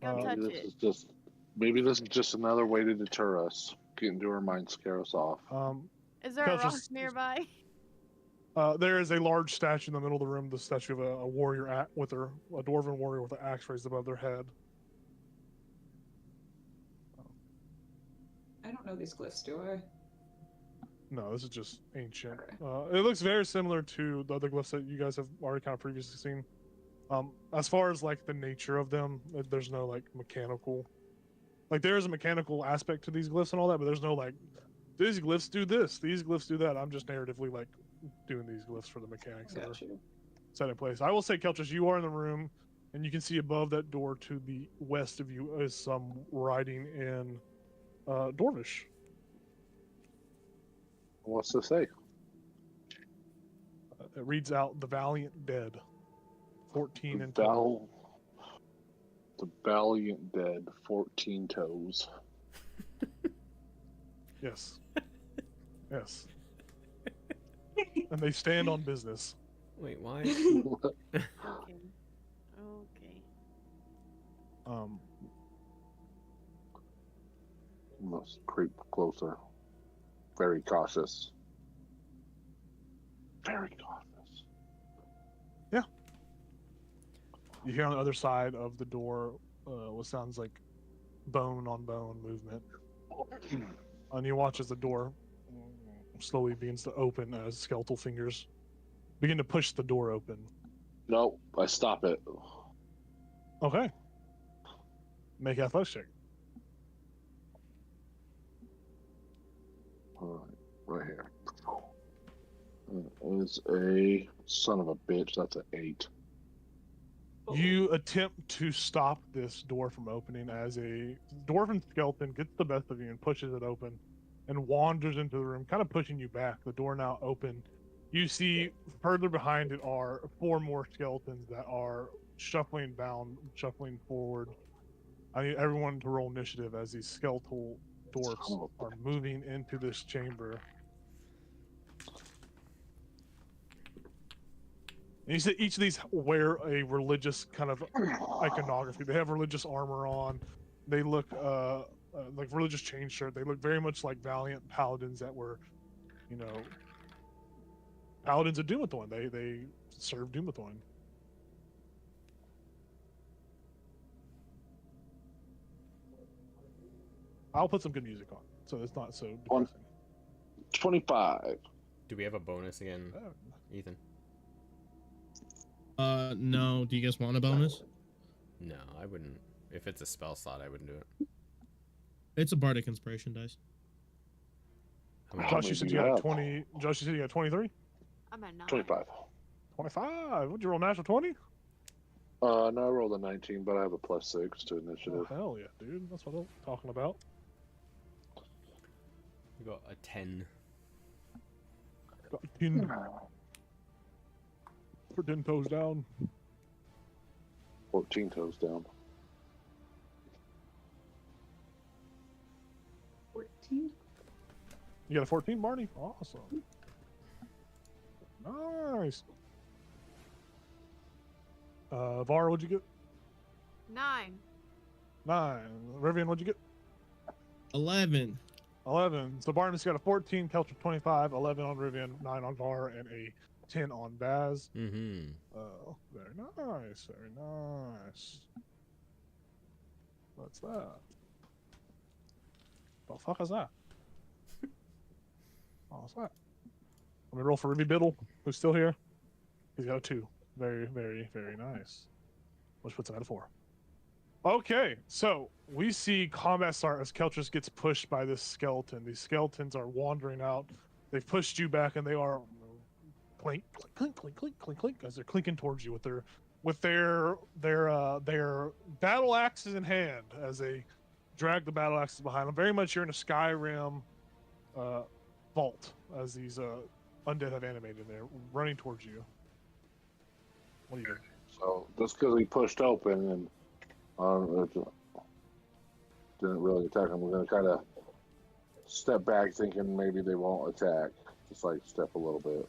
Go touch Maybe this it. is just maybe this is just another way to deter us, get into our mind, scare us off. Is there a rock Couches- nearby? There is a large statue in the middle of the room. The statue of a warrior a dwarven warrior with an axe raised above their head. I don't know these glyphs, do I? No, this is just ancient. Okay. It looks very similar to the other glyphs that you guys have already kind of previously seen. As far as like the nature of them, there's no like mechanical. Like there is a mechanical aspect to these glyphs and all that, but there's no like these glyphs do this, these glyphs do that. I'm just narratively like doing these glyphs for the mechanics that are Got you. set in place. I will say, Kelchus, you are in the room, and you can see above that door to the west of you is some writing in Dwarvish. What's this say? It reads out, "The Valiant Dead, 14 and 10." The valiant dead, 14 toes. Yes. Yes. And they stand on business. Wait, why? Okay. Okay. Must creep closer. Very cautious. Very cautious. You hear on the other side of the door what sounds like bone on bone movement. And you watch as the door slowly begins to open as skeletal fingers begin to push the door open. No, I stop it. Okay. Make athletics check. All right here. It's a son of a bitch. That's an 8. You attempt to stop this door from opening as a dwarven skeleton gets the best of you and pushes it open and wanders into the room, kind of pushing you back. The door now open. You see further behind it are 4 more skeletons that are shuffling forward. I need everyone to roll initiative as these skeletal dwarfs are moving into this chamber. And you see each of these wear a religious kind of iconography. They have religious armor on. They look like religious chain shirt. They look very much like valiant paladins that were, you know, paladins of Doomthorn. They serve Doomthorn. I'll put some good music on, so it's not so One. depressing. 25. Do we have a bonus again, Ethan? No. Do you guys want a bonus? No, I wouldn't. If it's a spell slot, I wouldn't do it. It's a bardic inspiration dice. How much- How Josh, many you said do you you got have? 20. Josh, you said you got 23? I'm at 9. 25. 25. Would you roll natural 20? No, I rolled a 19, but I have a +6 to Oh, initiative. hell yeah, dude. That's what I'm talking about. We got a 10. Got 10 for 10 toes down. 14 toes down. 14? You got a 14, Marty? Awesome. Nice. Var, what'd you get? 9. 9. Rivian, what'd you get? 11. 11. So Barnabas got a 14, Kelcher 25, 11 on Rivian, 9 on Var, and a 10 on Baz. Mm-hmm. Very nice. Very nice. What's that? The fuck is that? What's that? Let me roll for Ruby Biddle, who's still here. He's got a 2. Very, very, very nice. Which puts him at a 4. Okay, so we see combat start as Keltrus gets pushed by this skeleton. These skeletons are wandering out. They've pushed you back, and they are clink, clink, clink, clink, clink, clink, as they're clinking towards you with their battle axes in hand as they drag the battle axes behind them. Very much you're in a Skyrim vault as these undead have animated there, running towards you. What do you do? So just because he pushed open and it didn't really attack him, we're gonna kind of step back, thinking maybe they won't attack. Just like step a little bit.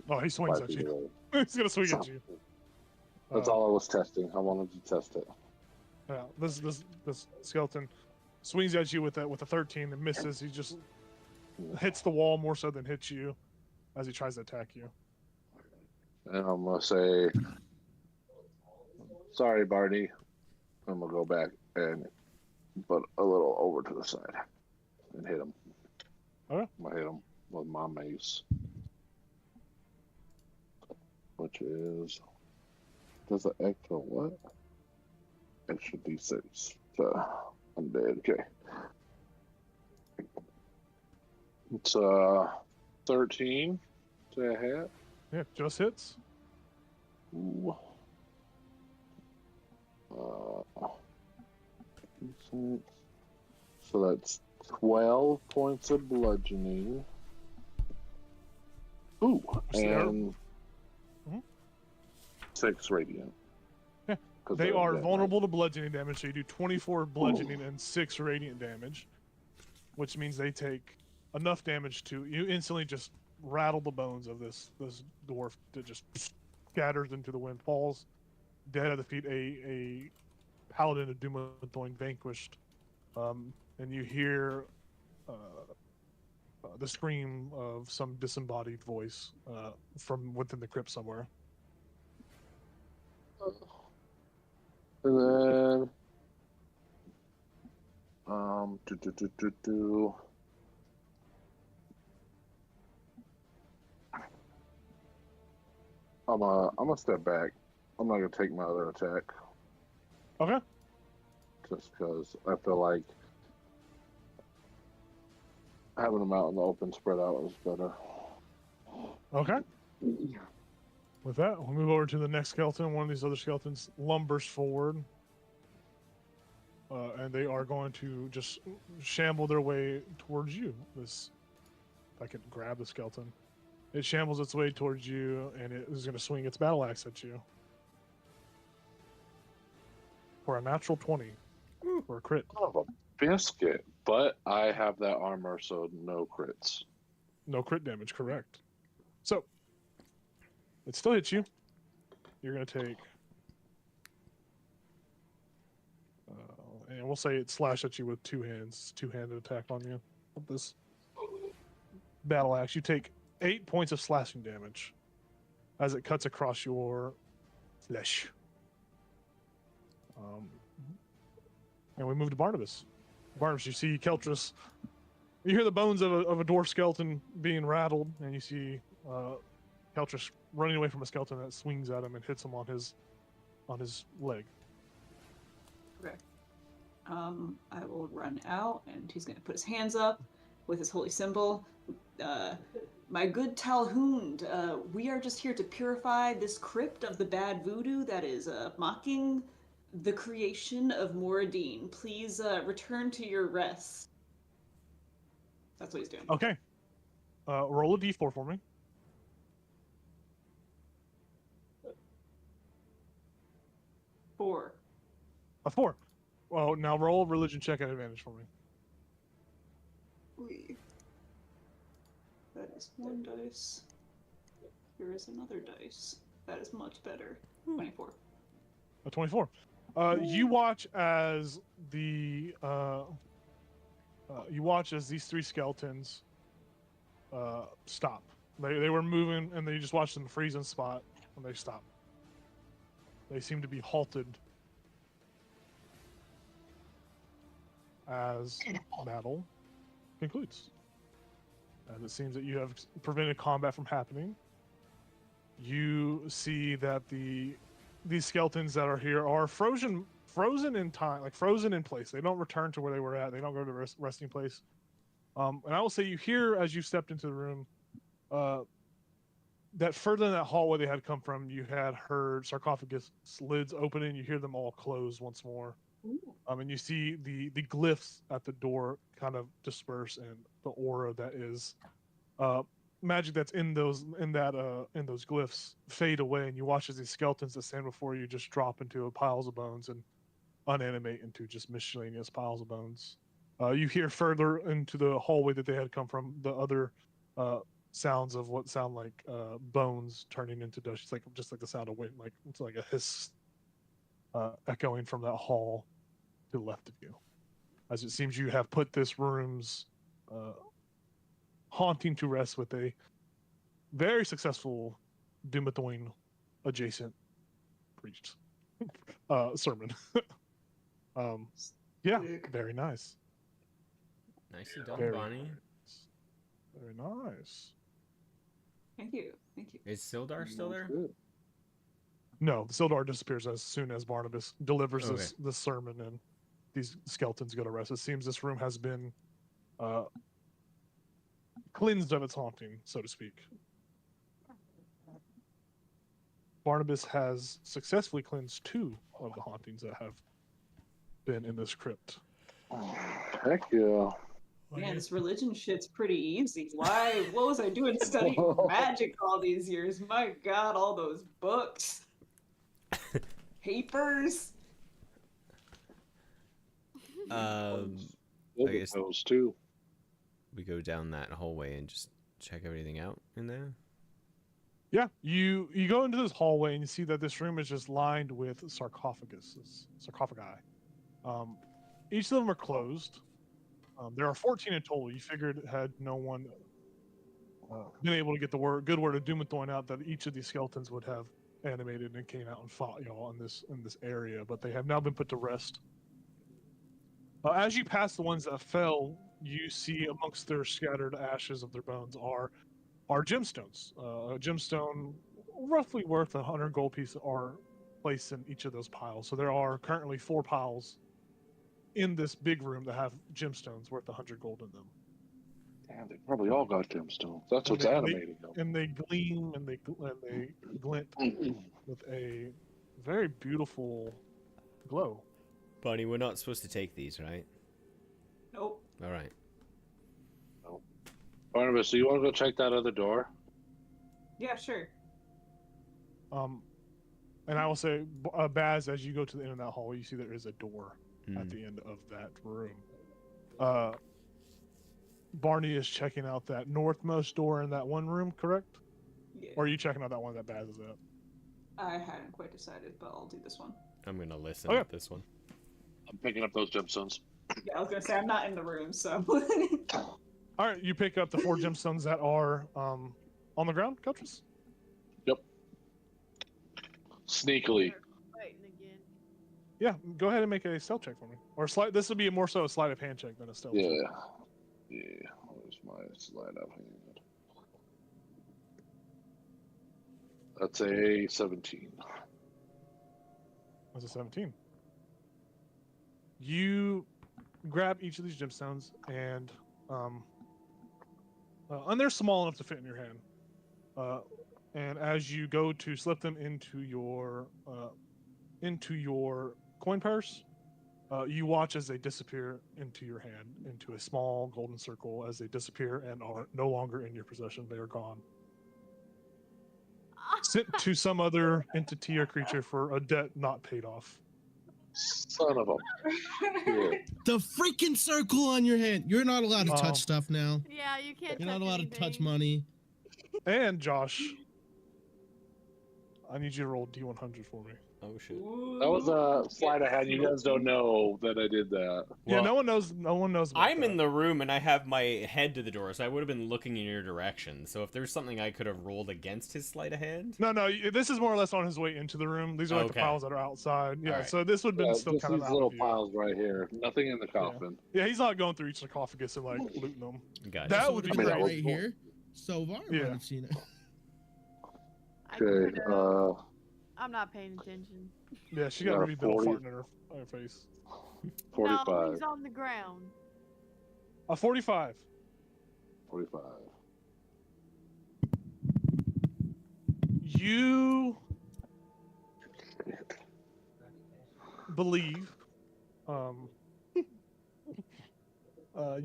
Oh, he swings 5 at feet you. away. He's gonna swing at you. That's all I was testing. I wanted to test it. Yeah, this skeleton swings at you with a 13 and misses. He just hits the wall more so than hits you as he tries to attack you. And I'm gonna say, "Sorry, Barney." I'm gonna go back and put a little over to the side and hit him. Okay. I'm gonna hit him with my mace, which is does an extra what? Extra d6. So I'm dead. Okay. It's 13. Say I hit. Yeah, just hits. Ooh. 6. So that's 12 points of bludgeoning. Ooh, and Mhm. 6 radiant. Yeah. 'Cause They they're are dead, vulnerable to bludgeoning damage, so you do 24 bludgeoning and 6 radiant damage, which means they take enough damage to you instantly just rattle the bones of this dwarf that just scatters into the wind, falls dead at the feet. A paladin of Doom vanquished, and you hear the scream of some disembodied voice from within the crypt somewhere. And then I'm gonna step back. I'm not gonna take my other attack Okay. just because I feel like having them out in the open, spread out, is better. Okay. With that, we'll move over to the next skeleton. One of these other skeletons lumbers forward. And they are going to just shamble their way towards you. If I could grab the skeleton. It shambles its way towards you, and it is going to swing its battle axe at you. For a natural 20. For a crit. Kind of a biscuit, but I have that armor, so no crits. No crit damage, correct. So, it still hits you. You're going to take... and we'll say it slashed at you with 2 hands. 2-handed attack on you. With this battle axe. You take 8 points of slashing damage as it cuts across your flesh. And we move to Barnabas. Barnabas, you see Keltris. You hear the bones of a dwarf skeleton being rattled, and you see Keltris running away from a skeleton that swings at him and hits him on his leg. Okay. I will run out, and he's going to put his hands up with his holy symbol. My good Talhund, we are just here to purify this crypt of the bad voodoo that is mocking the creation of Moradine. Please return to your rest. That's what he's doing. Okay. Roll a d4 for me. 4. A 4. Well, now roll a religion check at advantage for me. Wee. That is 1 dice. Here is another dice. That is much better. 24. A 24. You watch as these 3 skeletons stop. They were moving, and they just watched them freeze in spot when they stop. They seem to be halted as battle concludes. And it seems that you have prevented combat from happening. You see that these skeletons that are here are frozen in time, like frozen in place. They don't return to where they were at. They don't go to the resting place. And I will say, you hear as you stepped into the room, that further in that hallway they had come from, you had heard sarcophagus lids opening. You hear them all close once more. And you see the glyphs at the door kind of disperse, and the aura that is magic that's in those glyphs fade away, and you watch as these skeletons that stand before you just drop into piles of bones and unanimate into just miscellaneous piles of bones. You hear further into the hallway that they had come from the other sounds of what sound like bones turning into dust. It's like just like the sound of wind, like it's like a hiss echoing from that hall to the left of you. As it seems you have put this room's haunting to rest with a very successful Dumathoin adjacent preached sermon. Yeah, very nice. Nicely done, Very Bonnie. nice. Very nice. Thank you. Thank you. Is Sildar still there? Good. No, the Sildar disappears as soon as Barnabas delivers Okay. this sermon, and these skeletons go to rest. It seems this room has been cleansed of its haunting, so to speak. Barnabas has successfully cleansed 2 of the hauntings that have been in this crypt. Heck yeah. Man, this religion shit's pretty easy. Why? What was I doing studying magic all these years? My God, all those books, papers. I guess Those too. we go down that hallway and just check everything out in there. Yeah, you go into this hallway and you see that this room is just lined with sarcophagi. Each of them are closed. There are 14 in total. You figured had no one been able to get the good word of Dumathoin out, that each of these skeletons would have animated and came out and fought y'all in this area, but they have now been put to rest. As you pass the ones that fell, you see amongst their scattered ashes of their bones are gemstones. A gemstone roughly worth 100 gold pieces are placed in each of those piles. So there are currently 4 piles in this big room that have gemstones worth 100 gold in them. Damn, they probably all got gemstones. That's what's And animating them. And they gleam and they glint with a very beautiful glow. Bonnie, we're not supposed to take these, right? Nope. All right. Barnabas, do you want to go check that other door? Yeah, sure. And I will say, Baz, as you go to the end of that hall, you see there is a door at the end of that room. Barney is checking out that northmost door in that one room, correct? Yeah. Or are you checking out that one that Baz is at? I hadn't quite decided, but I'll do this one. I'm gonna listen Okay. at this one. I'm picking up those gemstones. Yeah, I was gonna say I'm not in the room, so. All right, you pick up the 4 gemstones that are on the ground, Coaches? Yep. Sneakily. Fighting again. Yeah, go ahead and make a stealth check for me. Or this would be more so a sleight of hand check than a stealth check. Yeah. Yeah. Where's my slide of hand? That's a 17. That's a 17. You grab each of these gemstones and they're small enough to fit in your hand. And as you go to slip them into your coin purse, you watch as they disappear into your hand, into a small golden circle as they disappear and are no longer in your possession. They are gone. Sent to some other entity or creature for a debt not paid off. Son of a. Yeah. The freaking circle on your hand. You're not allowed to Oh. touch stuff now. Yeah, you can't. You're not touch allowed to touch anything. money. And Josh, I need you to roll D100 for me. Oh shit. That was a slide I had. You guys don't know that I did that. Yeah, Well, no one knows. No one knows. About I'm that. in the room and I have my head to the door, so I would have been looking in your direction. So if there's something I could have rolled against his sleight of hand. No, this is more or less on his way into the room. These are like the Okay. piles that are outside. Yeah, Alright. so this would have been Yeah, still just kind of these out little of view. piles right here. Nothing in the coffin. Yeah, he's not going through each sarcophagus and like looting them. Gotcha. That So would it be would've been great. right here. So Var Yeah. might have seen it. I Okay. could've- I'm not paying attention. Yeah, she You got got a really bit of 40. farting in her face. 45. No, he's on the ground. A 45. 45. You believe, you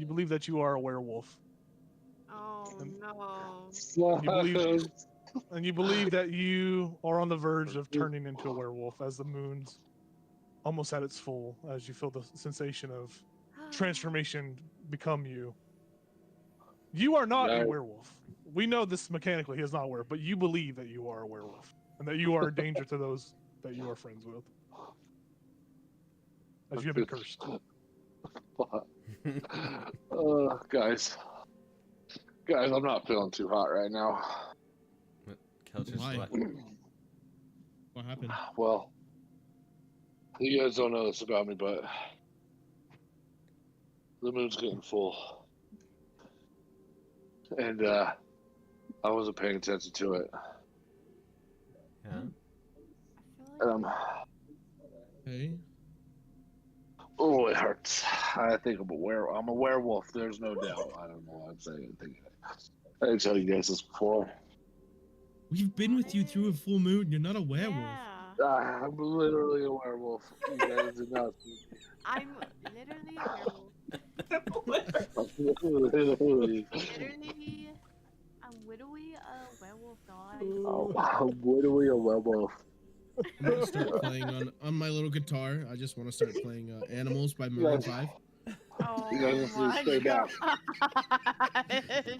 believe that you are a werewolf. Oh no. You believe that you are on the verge of turning into a werewolf as the moon's almost at its full, as you feel the sensation of transformation become you. You are not a werewolf. We know this mechanically, he is not a werewolf, but you believe that you are a werewolf and that you are a danger to those that you are friends with. As you have been cursed. Guys, I'm not feeling too hot right now. Kelch's Why? what? What happened? Well, you guys don't know this about me, but the moon's getting full. And I wasn't paying attention to it. Yeah. And Hey. oh, it hurts. I think I'm a werewolf. There's no doubt. I don't know why I'm saying it. I didn't tell you guys this before. We've been with you through a full moon. You're not a werewolf. Yeah. I'm literally a werewolf. You guys did not see me. I'm literally a werewolf. Literally. Literally, I'm literally a werewolf, guys. Oh, I'm literally a werewolf. I'm gonna start playing on my little guitar. I just want to start playing "Animals" by Maroon 5. Oh You guys just need to my stay back. gosh.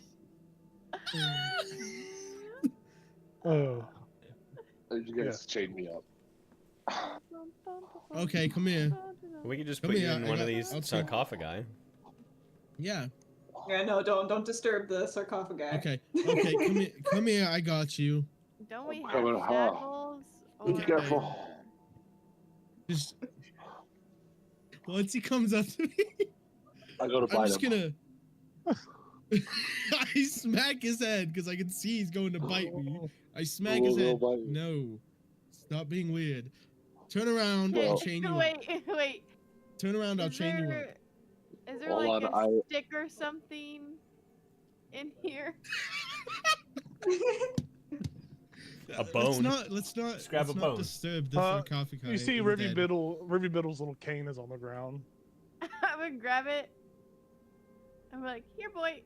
Oh. You guys chained me up. Okay, come here. We could just Come put you here, in I one got- of these I'll take- sarcophagi. Yeah. Yeah, no, don't disturb the sarcophagi. Okay. Come here. Come here. I got you. Don't we have Coming home. shackles? Be Okay. careful. Just once he comes up to me, I go to I'm bite just him. gonna. I smack his head because I can see he's going to bite me. I smack his head. No, stop being weird. Turn around. I'll chain you up. Wait. Turn around. I'll chain you up. Is there Hold like on, a stick or something in here? A bone. Let's not Just grab a bone. disturb the sarcophagi. You see of the Ribby dead. Biddle's little cane is on the ground. I would grab it. I'm like, here, boy.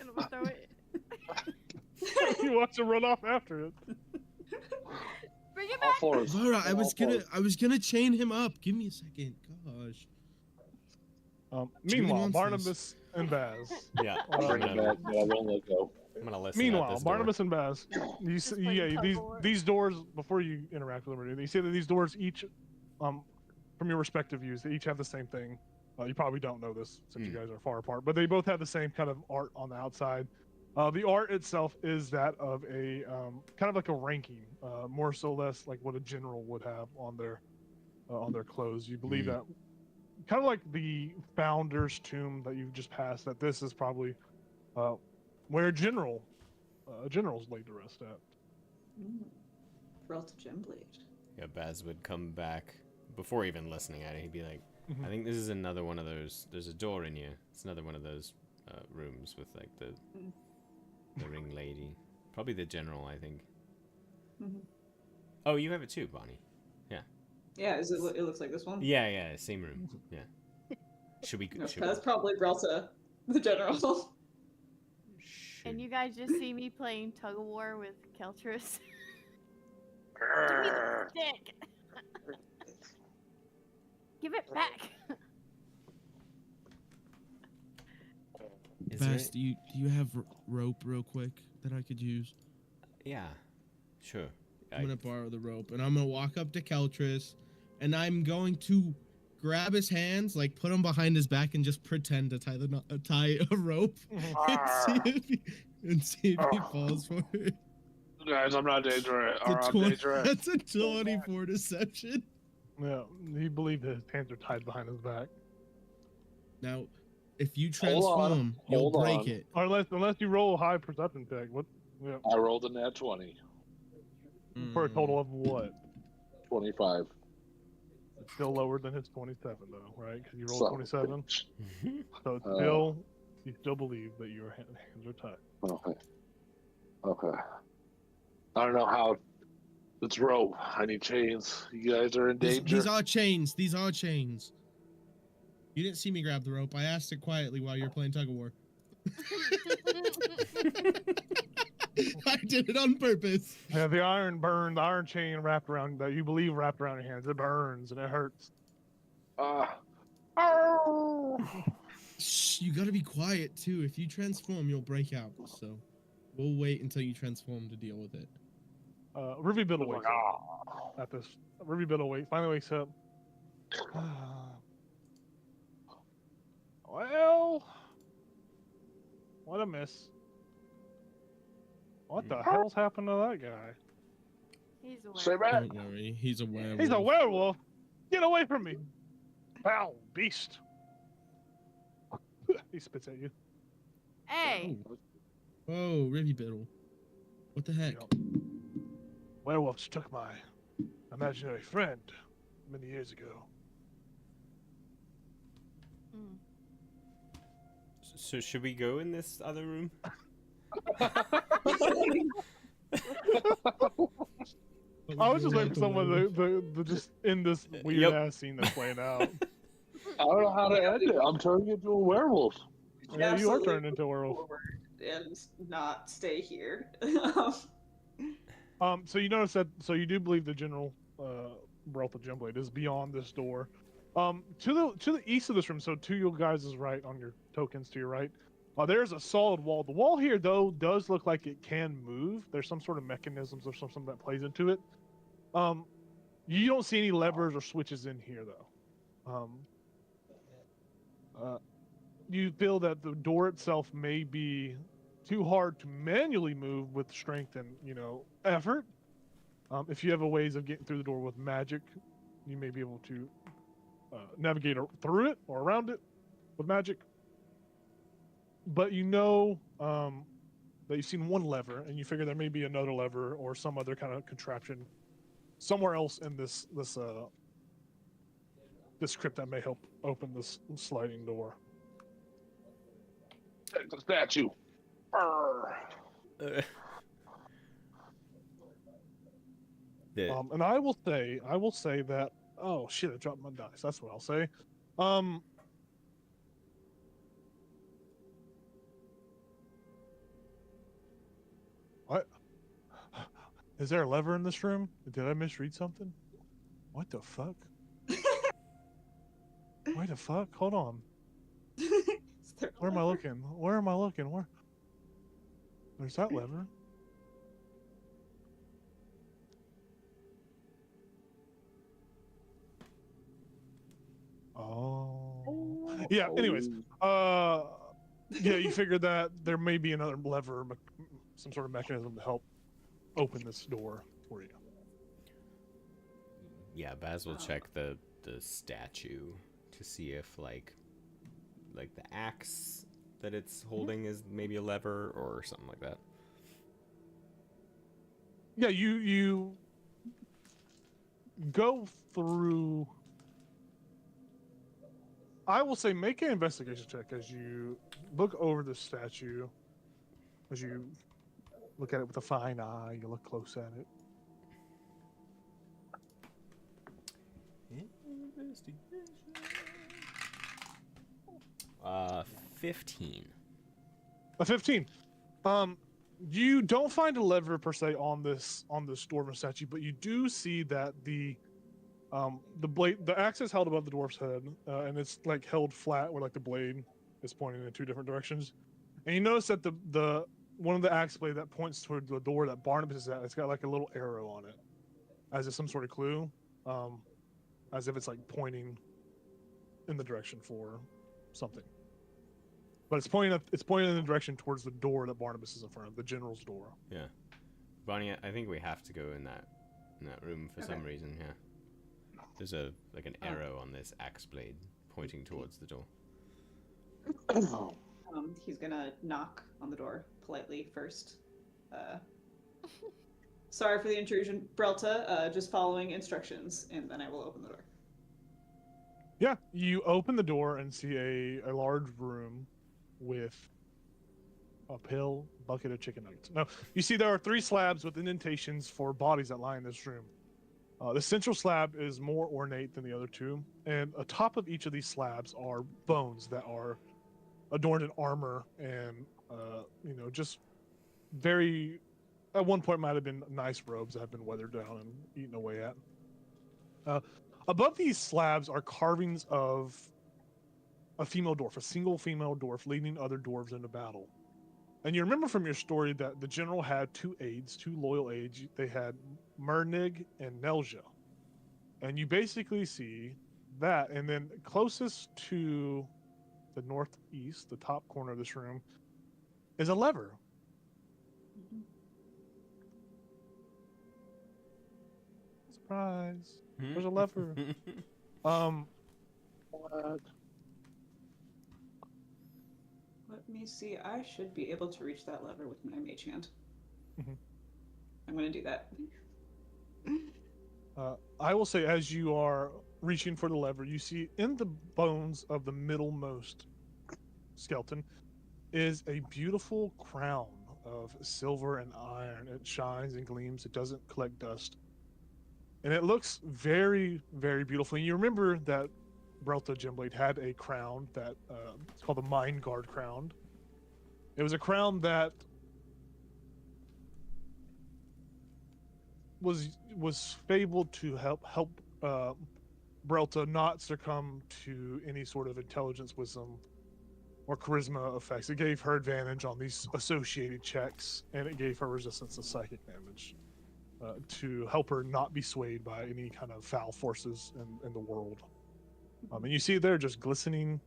And I'm gonna throw it. You watch him run off after it. Bring it All back. fours. Laura, I All was gonna chain him up. Give me a second. Gosh. Meanwhile, wants Barnabas and Baz. Yeah. I'll bring it back, but I won't let go. I'm gonna listen. Meanwhile, Barnabas and Baz, you see, playing yeah, tug of war. these doors, before you interact with them, or anything, you see that these doors each, from your respective views, they each have the same thing. You probably don't know this since you guys are far apart, but they both have the same kind of art on the outside. The art itself is that of a kind of like a ranking, more so less like what a general would have on their clothes. You believe that kind of like the founder's tomb that you've just passed. That this is probably where a general's laid to rest at. Relt Gemblade. Yeah, Baz would come back before even listening at it. He'd be like, Mhm. I think this is another one of those. There's a door in here. It's another one of those rooms with like the ring lady. Probably the general, I think. Mhm. Oh, you have it too, Bonnie. Yeah, it looks like this one? Yeah, same room. Yeah. Should we? No, Should that's probably Relta, the general. And you guys just see me playing tug of war with Keltris. Give me the stick. Give it back. Is there- Baz, do you have rope real quick that I could use? Yeah. Sure. I'm gonna borrow the rope, and I'm gonna walk up to Keltris, and I'm going to grab his hands, like put him behind his back, and just pretend to tie a rope, and see if he falls for it. Guys, I'm not dangerous. Or I'm dangerous. That's a 24 deception. Yeah, you believe his hands are tied behind his back. Now, if you Hold on, transform, you'll hold break on. it. Or unless you roll a high perception check. What? Yeah. I rolled a nat 20. For a total of what? 25. It's still lower than his 27, though, right? Because you rolled Son of a 27. bitch. So it's still, you still believe that your hands are tied. Okay. I don't know how. It's rope. I need chains. You guys are in danger. These are chains. These are chains. You didn't see me grab the rope. I asked it quietly while you were playing tug of war. I did it on purpose. Yeah, the iron chain wrapped around that you believe wrapped around your hands. It burns and it hurts. Oh. Shh, you gotta be quiet too. If you transform, you'll break out. So we'll wait until you transform to deal with it. Ruby Biddle wakes up at this. Ruby Biddle finally wakes up. Well, what a miss. What the hell's happened to that guy? He's a Say werewolf. that. Don't worry, he's a werewolf. He's a werewolf. Get away from me, foul beast. He spits at you. Hey, Whoa, Rivy Biddle. What the heck? Yup. Werewolves took my imaginary friend many years ago. mm. So should we go in this other room? I was just waiting for someone to just end this weird ass scene that's playing out. I don't know how to end it. I'm turning into a werewolf. Yeah, you are Absolutely turning into a werewolf. forward and not stay here. So you notice that. So you do believe the general Breath of Gemblade is beyond this door. To the east of this room. So to your guys' right on your tokens to your right. There's a solid wall. The wall here, though, does look like it can move. There's some sort of mechanisms or something that plays into it. You don't see any levers or switches in here, though. You feel that the door itself may be too hard to manually move with strength and, effort. If you have a ways of getting through the door with magic, you may be able to navigate through it or around it with magic. But that you've seen one lever, and you figure there may be another lever or some other kind of contraption somewhere else in this crypt that may help open this sliding door. Take the statue. And I will say that. Oh shit! I dropped my dice. That's what I'll say. What? Is there a lever in this room? Did I misread something? What the fuck? Wait the fuck? Hold on. Where am I looking? Where am I looking? Where? There's that lever. Oh. Yeah. Anyways, yeah, you figured that there may be another lever, some sort of mechanism to help open this door for you. Yeah, Baz will check the statue to see if like the axe that it's holding is maybe a lever or something like that. Yeah, you go through. I will say make an investigation check as you look over the statue, as you look at it with a fine eye, you look close at it. Investigation. 15. A 15. You don't find a lever per se on this dwarven statue, but you do see that the blade, the axe is held above the dwarf's head, and it's like held flat where like the blade is pointing in two different directions. And you notice that the one of the axe blade that points toward the door that Barnabas is at, it's got like a little arrow on it, as if some sort of clue, as if it's like pointing in the direction for something. But it's pointing in the direction towards the door that Barnabas is in front of, the general's door. Yeah, Bonnie, I think we have to go in that room for some reason. Yeah, there's an arrow on this axe blade pointing towards the door. He's gonna knock on the door politely first. Sorry for the intrusion, Brelta. Just following instructions, and then I will open the door. Yeah, you open the door and see a large room with a pail bucket of chicken nuggets. No, you see there are 3 slabs with indentations for bodies that lie in this room. The central slab is more ornate than the other 2, and atop of each of these slabs are bones that are adorned in armor and just very. At one point, might have been nice robes that have been weathered down and eaten away at. Above these slabs are carvings of a female dwarf, a single female dwarf leading other dwarves into battle. And you remember from your story that the general had two aides, two loyal aides. They had Mernig and Nelja. And you basically see that. And then closest to the northeast, the top corner of this room, is a lever. Surprise. There's a lever. What? Let me see. I should be able to reach that lever with my mage hand. Mhm. I'm gonna do that. I will say, as you are reaching for the lever, you see in the bones of the middlemost skeleton is a beautiful crown of silver and iron. It shines and gleams. It doesn't collect dust. And it looks very, very beautiful. And you remember that Brelta Gemblade had a crown that it's called the Mind Guard crown. It was a crown that was fabled to help Brelta not succumb to any sort of intelligence, wisdom, or charisma effects. It gave her advantage on these associated checks, and it gave her resistance to psychic damage to help her not be swayed by any kind of foul forces in the world. And you see it there just glistening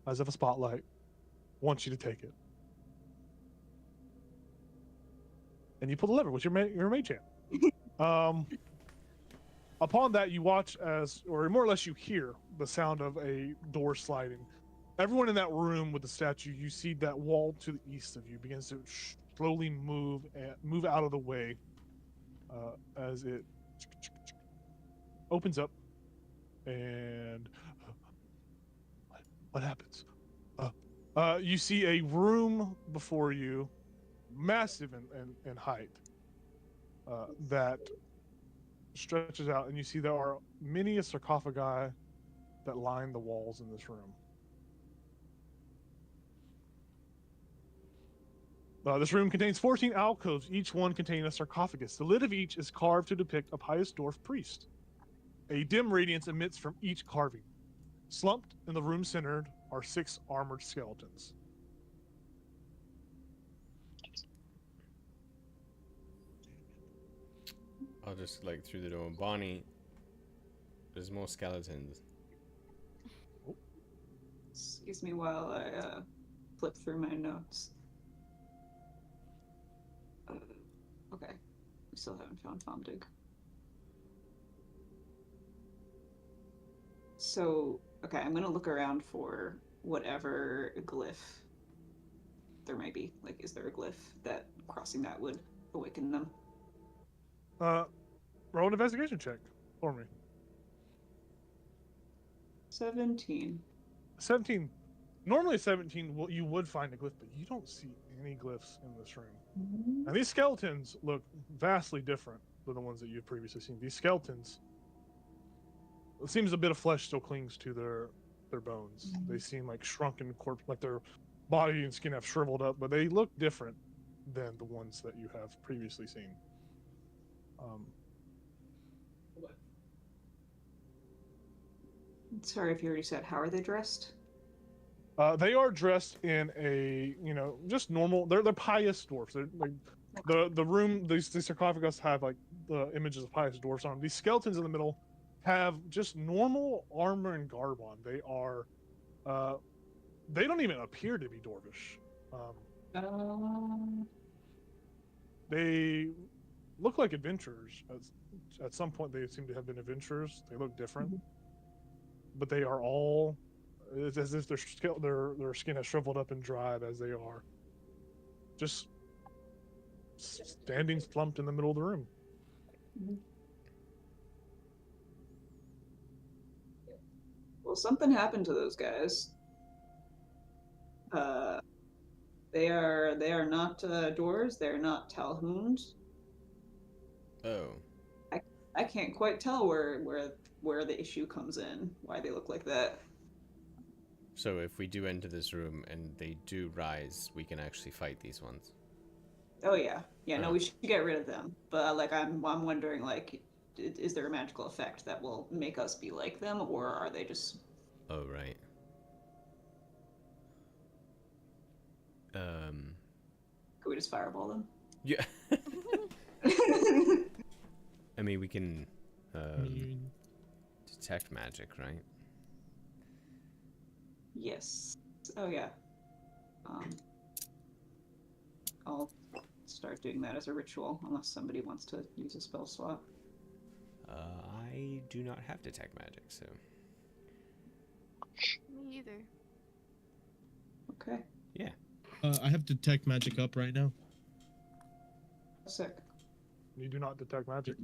as if a spotlight wants you to take it. And you pull the lever with your mage hand. Upon that, you watch or more or less you hear the sound of a door sliding. Everyone in that room with the statue, you see that wall to the east of you begins to slowly move out of the way as it opens up. And what happens? You see a room before you, massive in height, that stretches out, and you see there are many a sarcophagi that line the walls in this room. This room contains 14 alcoves, each one containing a sarcophagus. The lid of each is carved to depict a pious dwarf priest. A dim radiance emits from each carving. Slumped in the room centered are 6 armored skeletons. I'll just like through the door. Bonnie, there's more skeletons. Excuse me while I flip through my notes. Okay, we still haven't found Fomdig. So, okay, I'm gonna look around for whatever glyph there might be. Like, is there a glyph that crossing that would awaken them? Roll an investigation check for me. 17. 17. Normally 17, you would find a glyph, but you don't see any glyphs in this room. And these skeletons look vastly different than the ones that you've previously seen. These skeletons, it seems a bit of flesh still clings to their bones. They seem like shrunken corpse, like their body and skin have shriveled up, but they look different than the ones that you have previously seen. Sorry if you already said, how are they dressed? They are dressed in a, just normal. They're pious dwarfs. They're like the room. These sarcophagus have like the images of pious dwarfs on them. These skeletons in the middle have just normal armor and garb on. They are, they don't even appear to be dwarvish. They look like adventurers. At some point, they seem to have been adventurers. They look different, but they are all. It's as if their skin has shriveled up and dried as they are. Just standing slumped in the middle of the room. Well, something happened to those guys. They are not doors. They're not Talhoons. Oh. I can't quite tell where the issue comes in. Why they look like that. So if we do enter this room and they do rise, we can actually fight these ones. Oh yeah, yeah. No, Oh. we should get rid of them. But like, I'm wondering, like, is there a magical effect that will make us be like them, or are they just? Oh right. Could we just fireball them? Yeah. I mean, we can detect magic, right? Yes. Oh yeah. I'll start doing that as a ritual, unless somebody wants to use a spell slot. I do not have detect magic, so. Me either. Okay. Yeah. I have detect magic up right now. Sick. You do not detect magic.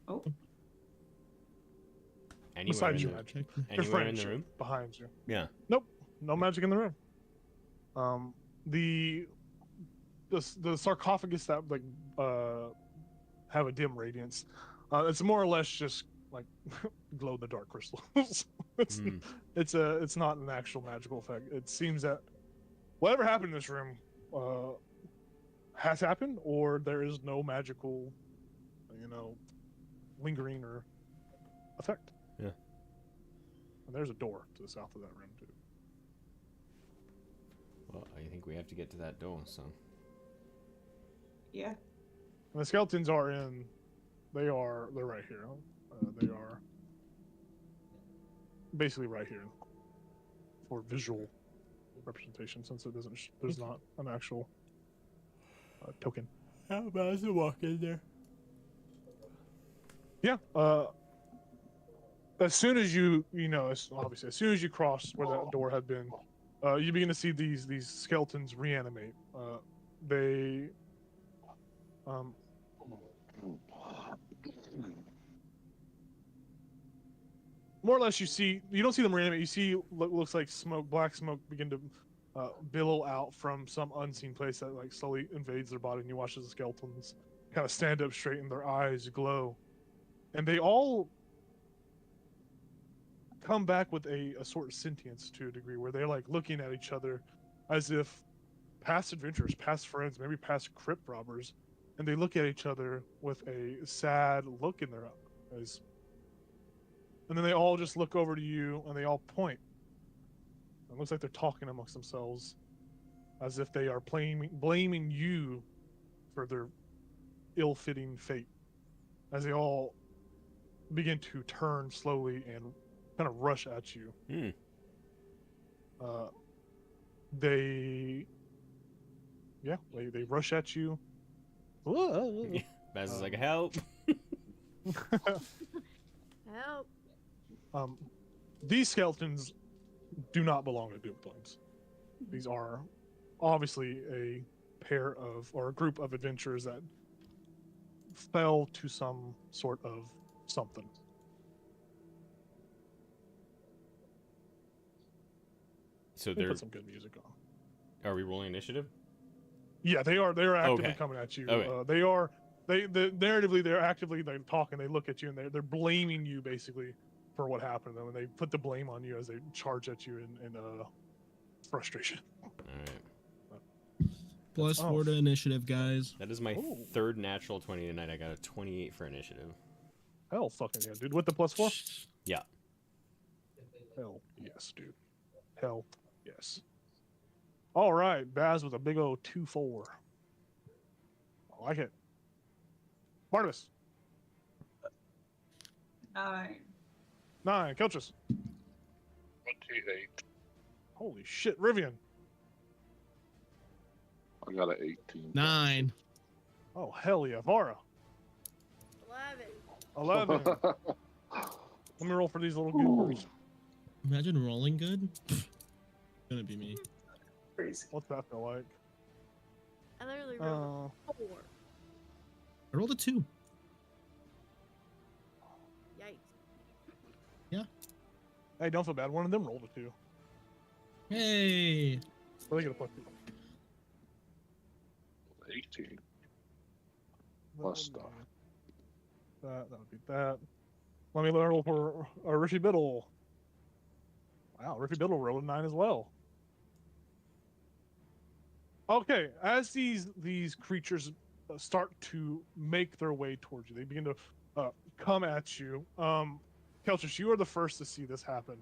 Oh. Anywhere Besides in your the, magic. Your anywhere in friends the room? behind you. Yeah. Nope, no magic in the room. The sarcophagus that like have a dim radiance. It's more or less just like glow in the dark crystals. It's not an actual magical effect. It seems that whatever happened in this room has happened, or there is no magical, lingering or effect. Yeah. And there's a door to the south of that room too. Well, I think we have to get to that door, so. Yeah. And the skeletons are they're right here. They are basically right here for visual representation, since it doesn't, there's not an actual token. How about to walk in there? Yeah. As soon as obviously, as soon as you cross where that door had been, you begin to see these skeletons reanimate. They more or less, you don't see them reanimate. You see what looks like black smoke begin to billow out from some unseen place that like slowly invades their body, and you watch as the skeletons kind of stand up straight and their eyes glow, and they all come back with a sort of sentience to a degree, where they're like looking at each other as if past adventurers, past friends, maybe past crypt robbers, and they look at each other with a sad look in their eyes. And then they all just look over to you and they all point. It looks like they're talking amongst themselves as if they are blaming you for their ill-fitting fate. As they all begin to turn slowly and kind of rush at you. They rush at you. Baz is like, help! Help. These skeletons do not belong to Doom Flames. These are obviously a group of adventurers that fell to some sort of something. So They they're. put some good music on. Are we rolling initiative? Yeah, they are. They are actively Okay. coming at you. Okay. Narratively, they're actively talking. They look at you and they're blaming you basically for what happened to them, and they put the blame on you as they charge at you in frustration. All right. Plus 4 to initiative, guys. That is my third natural 20 tonight. I got a 28 for initiative. Hell fucking yeah, dude. With the +4? Yeah. Hell yes, dude. Hell yes. All right, Baz with a big old 2-4. I like it. Barnabas. 9. 9. Kelchus. 28. Holy shit, Rivian. I got an 18. 9. Oh hell yeah, Vara. 11. 11. Let me roll for these little goobers. Imagine rolling good. Gonna be me. Crazy. What's that feel like? I literally rolled 4. I rolled a 2. Yikes. Hey, don't feel bad. One of them rolled a 2. Hey. So they get a +2. 18. Plus stuff. That would be that. Let me roll for Rishi Biddle. Wow, Rippy Biddle rolled a 9 as well. Okay, as these creatures start to make their way towards you, they begin to come at you. Keltris, you are the first to see this happen.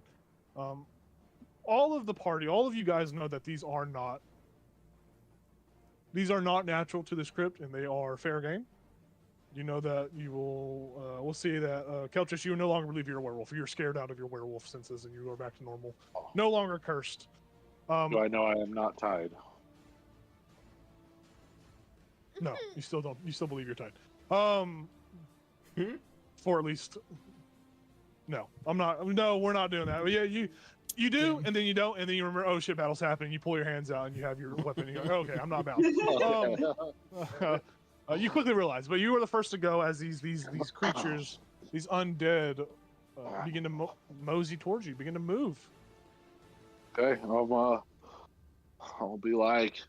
All of the party, all of you guys know that these are not natural to this crypt, and they are fair game. You know that you will. We'll see that Keltris, you will no longer believe you're a werewolf. You're scared out of your werewolf senses, and you are back to normal. No longer cursed. Do I know I am not tied? No, you still don't. You still believe you're tied. For at least. No, I'm not. No, we're not doing that. But yeah, you do, and then you don't, and then you remember, oh shit, battle's happening. You pull your hands out, and you have your weapon. And you go, okay, I'm not bound. You quickly realize, but you were the first to go as these creatures, these undead, begin to mosey towards you, begin to move. Okay, I'll be like,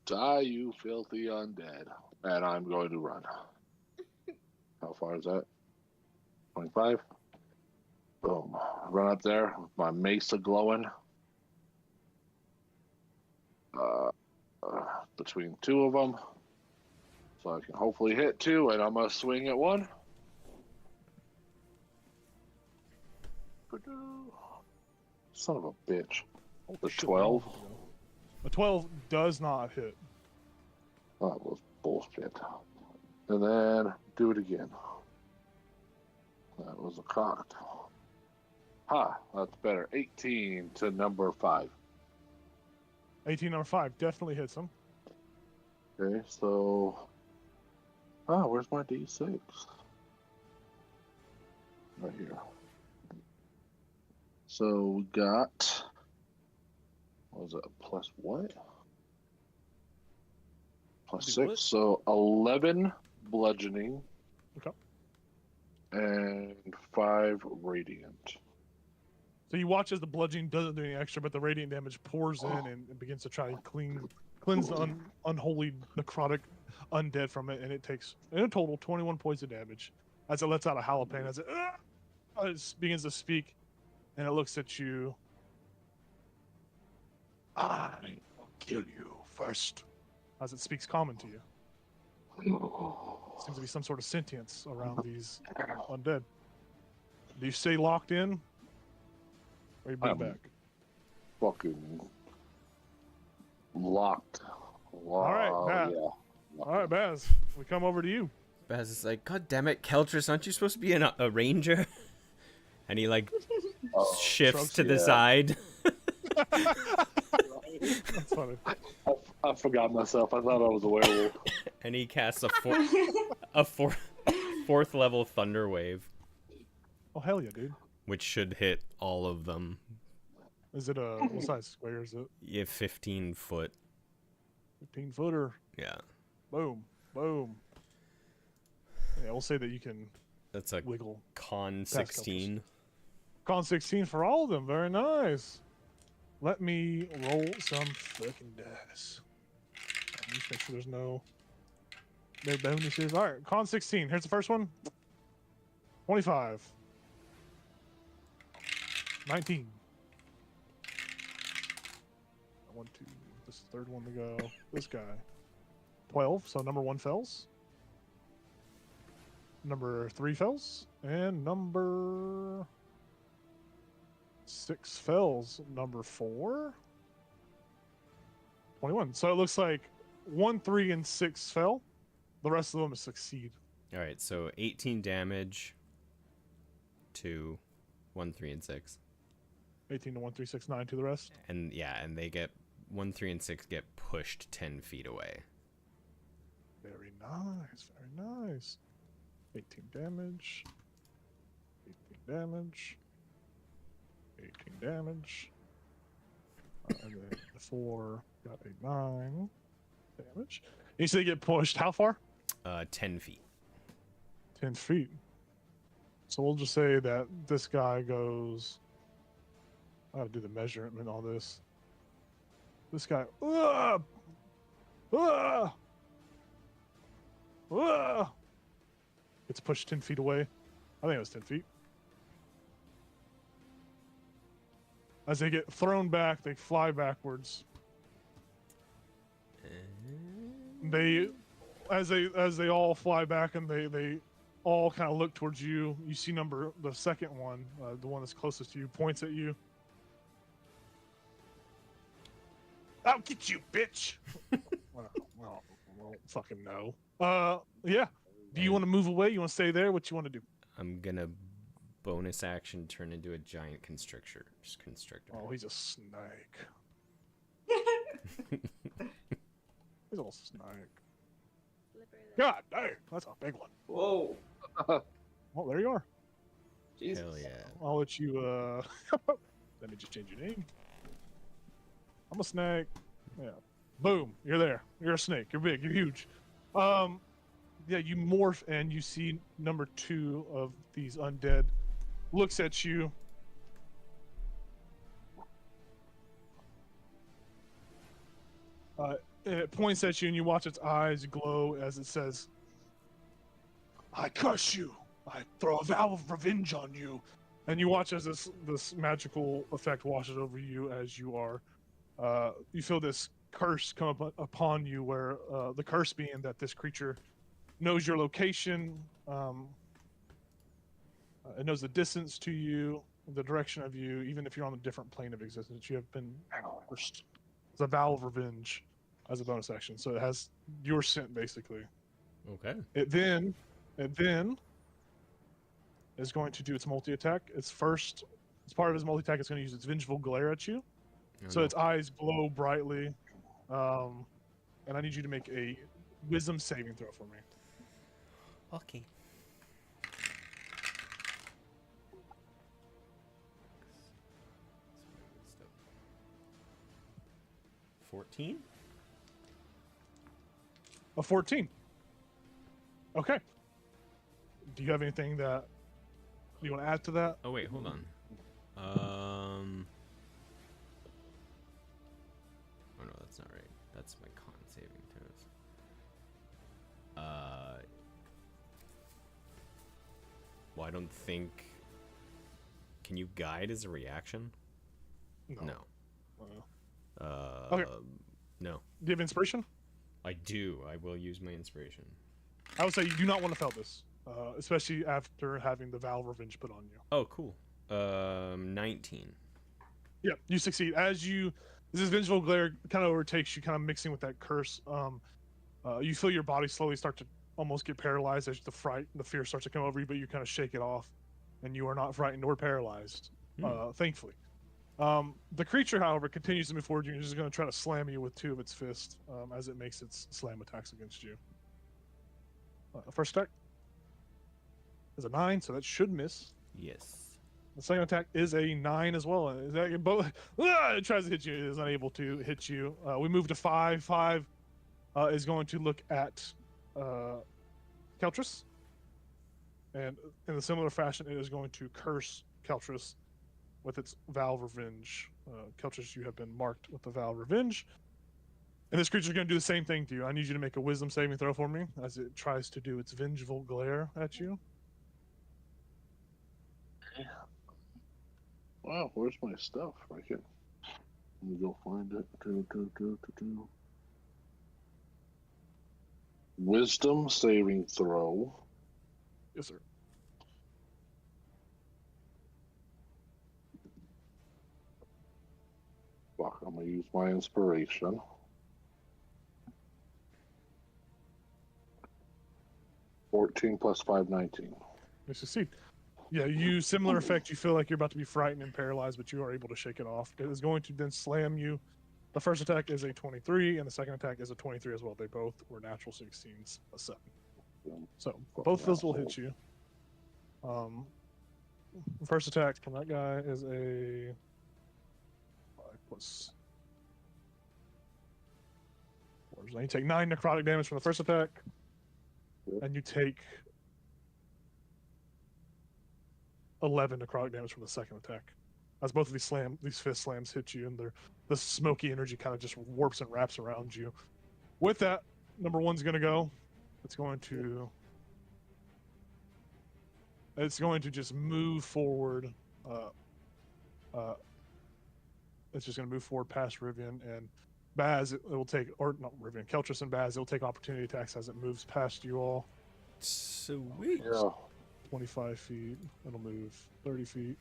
die, you filthy undead, and I'm going to run. How far is that? 25. Boom. Run up there with my mesa glowing. Between two of them. So I can hopefully hit two, and I'm going to swing at one. Son of a bitch. The 12. The 12 does not hit. That was bullshit. And then do it again. That was a cocked. Ha, that's better. 18 to number 5. 18 number 5 definitely hits him. Okay, so... where's my D6? Right here. So we got... What was it? Plus what? Plus 6. What? So 11 bludgeoning. Okay. And 5 radiant. So you watch as the bludgeoning doesn't do any extra, but the radiant damage pours in and begins to try to cleanse the unholy necrotic undead from it, and it takes in a total 21 points of damage as it lets out a howl of pain as it begins to speak, and it looks at you. I will kill you first, as it speaks common to you. Seems to be some sort of sentience around these undead. Do you stay locked in? Or you move back? Fucking locked. All right, Baz. Yeah. All right, Baz. We come over to you. Baz is like, God damn it, Keltris, aren't you supposed to be a ranger? And he like shifts to the side. That's funny. I forgot myself. I thought I was a werewolf. And he casts a fourth level thunder wave, Oh hell yeah, dude. which should hit all of them. Is it a what size square is it? Yeah, 15 foot. 15 footer. Yeah, Boom, boom. Yeah, we'll say that you can that's a wiggle. con 16. Con 16 for all of them. Very nice. Let me roll some fucking dice. Just make sure there's no bonuses. All right, con 16. Here's the first one. 25. 19. One, two. This is the third one to go. This guy. 12. So number 1 fails. Number 3 fails. And number 6 fails. Number 4. 21. So it looks like 1, 3, and 6 fell. The rest of them succeed. All right, so 18 damage to 1, 3, and 6. 18 to 1, 3, 6, 9 to the rest. And yeah, and they get 1, 3, and 6 get pushed 10 feet away. Very nice. Very nice. 18 damage. 18 damage. 18 damage. And then the 4 got a 9 damage. You say they get pushed how far? 10 feet. 10 feet. So we'll just say that this guy goes. I gotta do the measurement on this. This guy. Gets pushed 10 feet away. I think it was 10 feet. As they get thrown back, they fly backwards. They, as they all fly back, and they all kind of look towards you. You see the second one, the one that's closest to you, points at you. I'll get you, bitch. well, fucking no. Yeah. Do you want to move away? You want to stay there? What you want to do? I'm gonna bonus action turn into a giant constrictor. Oh, he's a snake. He's a little snake. God dang, that's a big one. Whoa. Well, there you are. Jesus. Hell yeah. I'll let you, let me just change your name. I'm a snake. Yeah. Boom. You're there. You're a snake. You're big. You're huge. Yeah, you morph and you see number 2 of these undead looks at you. It points at you and you watch its eyes glow as it says, I curse you. I throw a vow of revenge on you. And you watch as this magical effect washes over you as you are. You feel this curse come upon you, where the curse being that this creature knows your location. It knows the distance to you, the direction of you, even if you're on a different plane of existence. You have been cursed. It's a vow of revenge as a bonus action, so it has your scent basically. Okay. It then is going to do its multi-attack. It's part of its multi-attack. It's going to use its vengeful glare at you. So its eyes glow brightly. And I need you to make a wisdom saving throw for me. Okay. $14? A 14. Okay. Do you have anything that you want to add to that? Oh wait, hold on. Oh no, that's not right. That's my con saving throws. Well, I don't think. Can you guide as a reaction? No. Okay. No. Do you have inspiration? I do. I will use my inspiration. I would say you do not want to fail this, especially after having the vow of revenge put on you. Oh, cool. 19. Yeah, you succeed. This vengeful glare kind of overtakes you, kind of mixing with that curse. You feel your body slowly start to almost get paralyzed as the fear starts to come over you, but you kind of shake it off, and you are not frightened or paralyzed, thankfully. The creature, however, continues to move forward. You're just going to try to slam you with 2 of its fists as it makes its slam attacks against you. First attack is a 9, so that should miss. Yes. The second attack is a 9 as well. It tries to hit you. It is unable to hit you. We move to 5. 5 is going to look at Keltris. And in a similar fashion, it is going to curse Keltris with its vow of revenge. Keltris, you have been marked with the vow of revenge. And this creature is going to do the same thing to you. I need you to make a wisdom saving throw for me as it tries to do its vengeful glare at you. Wow, where's my stuff? Right here. Let me go find it. Wisdom saving throw. Yes, sir. Fuck, I'm gonna use my inspiration. $14 plus 5, 19. You succeed. Yeah, similar effect. You feel like you're about to be frightened and paralyzed, but you are able to shake it off. It is going to then slam you. The first attack is a 23, and the second attack is a 23 as well. They both were natural 16s, a 7. So both of those will hit you. First attack from that guy is a 5 plus. You take 9 necrotic damage from the first attack, and you take 11 necrotic damage from the second attack. As both of these fist slams hit you, and the smoky energy kind of just warps and wraps around you. With that, number 1's going to go. It's going to just move forward it's just going to move forward past Rivian, and Baz, it will take, or not Rivian, Keltris and Baz, it'll take opportunity attacks as it moves past you all. Sweet. Yeah. 25 feet. It'll move 30 feet.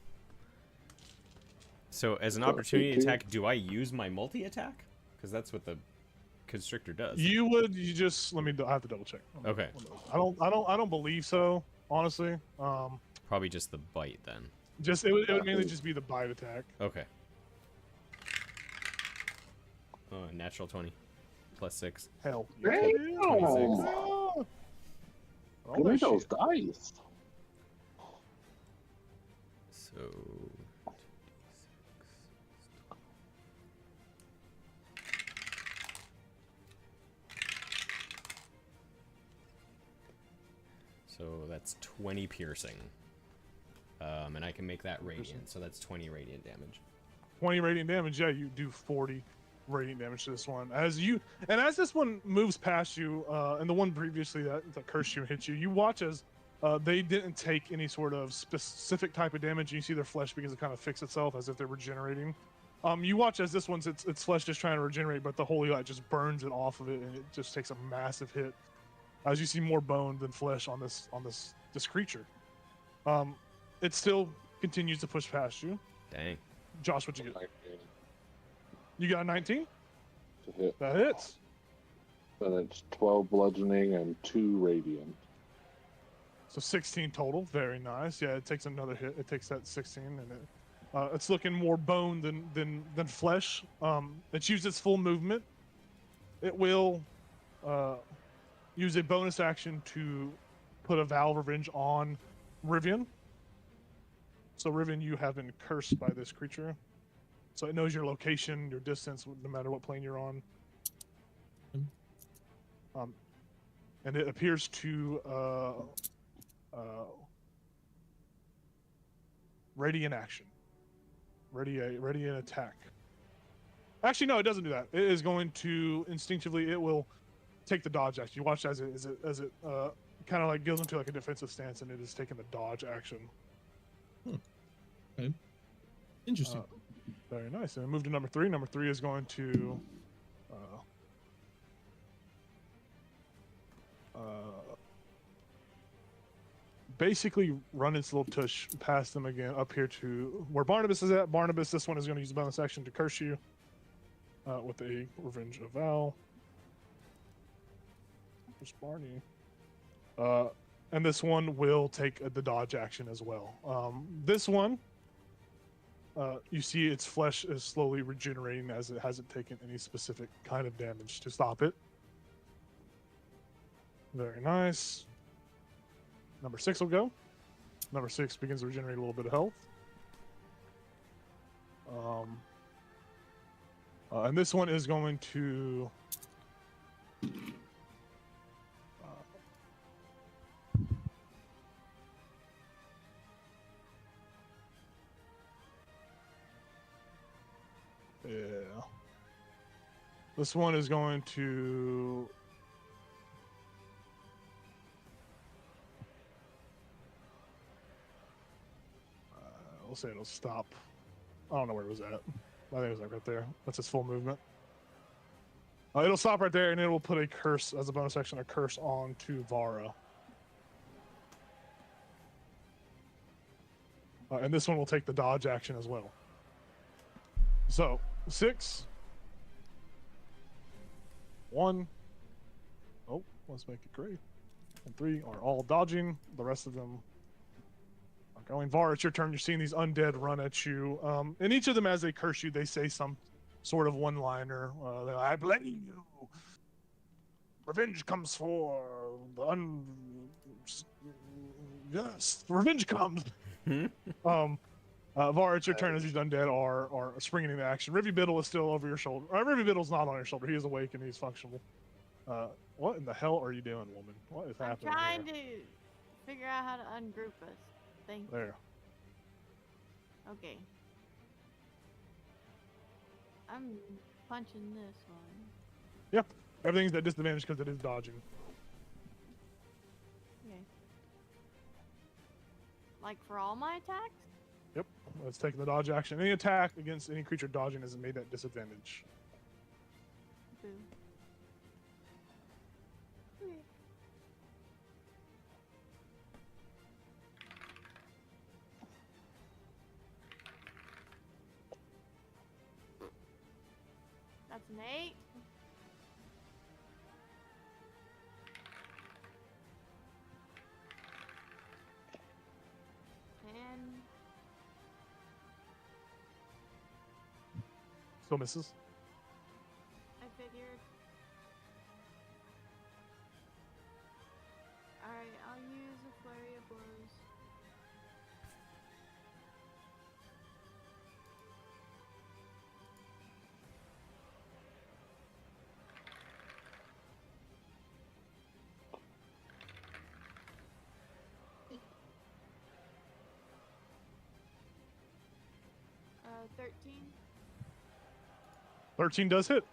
So as an So, opportunity 18. attack, do I use my multi-attack? Because that's what the constrictor does. You would, you just, I have to double check. Okay. I don't believe so, honestly. Probably just the bite then. Just, it would mainly just be the bite attack. Okay. Natural 20. Plus 6. Hell. Damn! All Give me that those shit. dice. So... So that's 20 piercing. And I can make that radiant, so that's 20 radiant damage. 20 radiant damage, yeah, you do 40 radiant damage to this one. As this one moves past you, and the one previously that cursed you and hit you, you watch as they didn't take any sort of specific type of damage. You see their flesh begins to kind of fix itself as if they're regenerating. You watch as this one's its flesh just trying to regenerate, but the holy light just burns it off of it, and it just takes a massive hit. As you see more bone than flesh on this creature. It still continues to push past you. Dang. Josh, what'd you get? 19 You got a 19? to hit. That hits. Then it's 12 bludgeoning and 2 radiant. So 16 total. Very nice. Yeah, it takes another hit. It takes that 16, and it's looking more bone than flesh. It's used its full movement. It will use a bonus action to put a Vow of Revenge on Rivian. So Rivian, you have been cursed by this creature. So it knows your location, your distance, no matter what plane you're on. And it appears to ready in action. Ready in attack. Actually, no, it doesn't do that. It is going to instinctively, it will take the dodge action. You watch as it kind of like goes into like a defensive stance, and it is taking the dodge action. Okay. Interesting. Very nice. And we move to number 3. Number 3 is going to basically run its little tush past them again up here to where Barnabas is at. Barnabas, this one is going to use a bonus action to curse you with a Revenge of Val. Where's Barney? And this one will take the dodge action as well. This one, you see its flesh is slowly regenerating as it hasn't taken any specific kind of damage to stop it. Very nice. Number 6 will go. Number 6 begins to regenerate a little bit of health. And this one is going to... yeah. This one is going to... we'll say it'll stop. I don't know where it was at. I think it was like right there. That's its full movement. It'll stop right there, and it will put a curse as a bonus action, a curse on to Vara. And this one will take the dodge action as well. So 6, 1. Oh, let's make it great. And 3 are all dodging. The rest of them are going. Var, it's your turn. You're seeing these undead run at you. And each of them, as they curse you, they say some sort of one-liner. They're like, I blame you. Revenge comes for the yes, revenge comes. Var, it's your turn as these undead are springing into action. Rivy Biddle is still over your shoulder. Rivy Biddle's not on your shoulder. He is awake and he's functional. What in the hell are you doing, woman? What is I'm happening trying here? to figure out how to ungroup us. Thank you. There. Okay. I'm punching this one. Yep. Everything's at disadvantage because it is dodging. Okay. Like for all my attacks? Yep. Let's take the dodge action. Any attack against any creature dodging is made at disadvantage. Boo. Okay. That's an 8. And Still misses. I figured. Alright, I'll use a flurry of blows. Uh, 13. 13 does hit.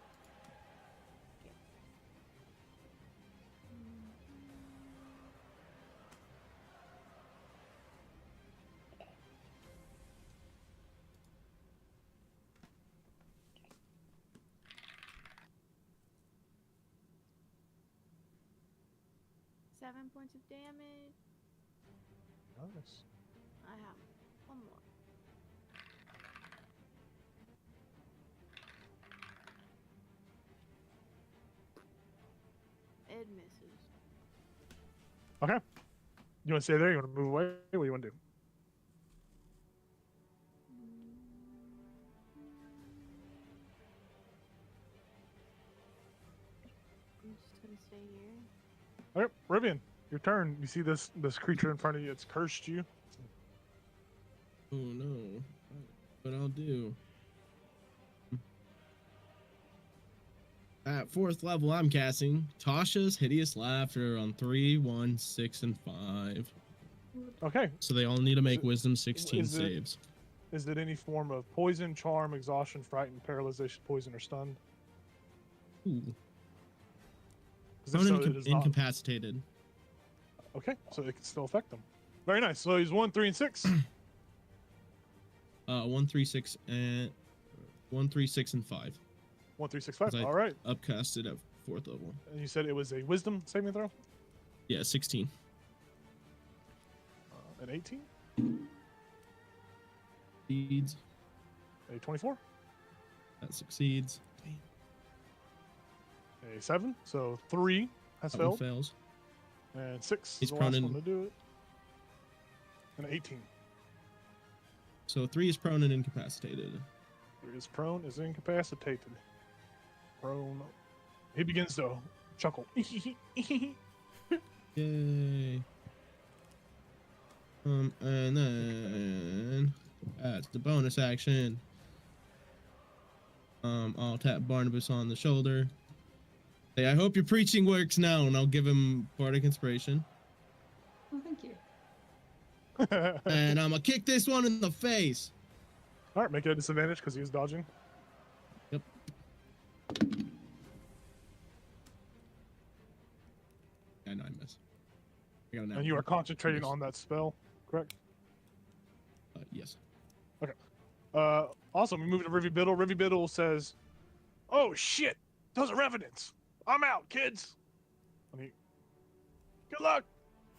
Seven points of damage. Nice. I have one more. It misses. Okay. You want to stay there? You want to move away? What do you want to do? I'm just gonna stay here. All right, Rivian, your turn. You see this creature in front of you. It's cursed you. Oh no. But I'll do. At 4th level, I'm casting Tasha's Hideous Laughter on 3, 1, 6, and 5. Okay. So they all need to make Wisdom 16 is it- saves. Is it any form of poison, charm, exhaustion, frighten, paralyzation, poison, or stun? Ooh. 'Cause if Prone so, and it is not- incapacitated. Okay, so it can still affect them. Very nice. So he's 1, 3, and 6. 1, 3, 6, and 1, 3, 6, and 5. 1, 3, 6, 5. I- All right. Upcasted at 4th level. And you said it was a wisdom saving throw? Yeah, 16. An 18? Succeeds. A 24? That succeeds. A 7. So 3 has That one failed. fails. And 6 He's is the last prone one to and- do it. An 18. So 3 is prone and incapacitated. 3 is prone, is incapacitated. Prone. He begins to chuckle. Yay. And then that's the bonus action. I'll tap Barnabas on the shoulder. Hey, I hope your preaching works now, and I'll give him Bardic Inspiration. Oh, thank you. And I'm gonna kick this one in the face. All right, make it a disadvantage because he was dodging. Yep. And I miss. I got an And you are outcome. concentrating on that spell, correct? Yes. Awesome. We move to Rivy Biddle. Rivy Biddle says, "Oh shit, those are revenants. I'm out, kids." And he, "Good luck.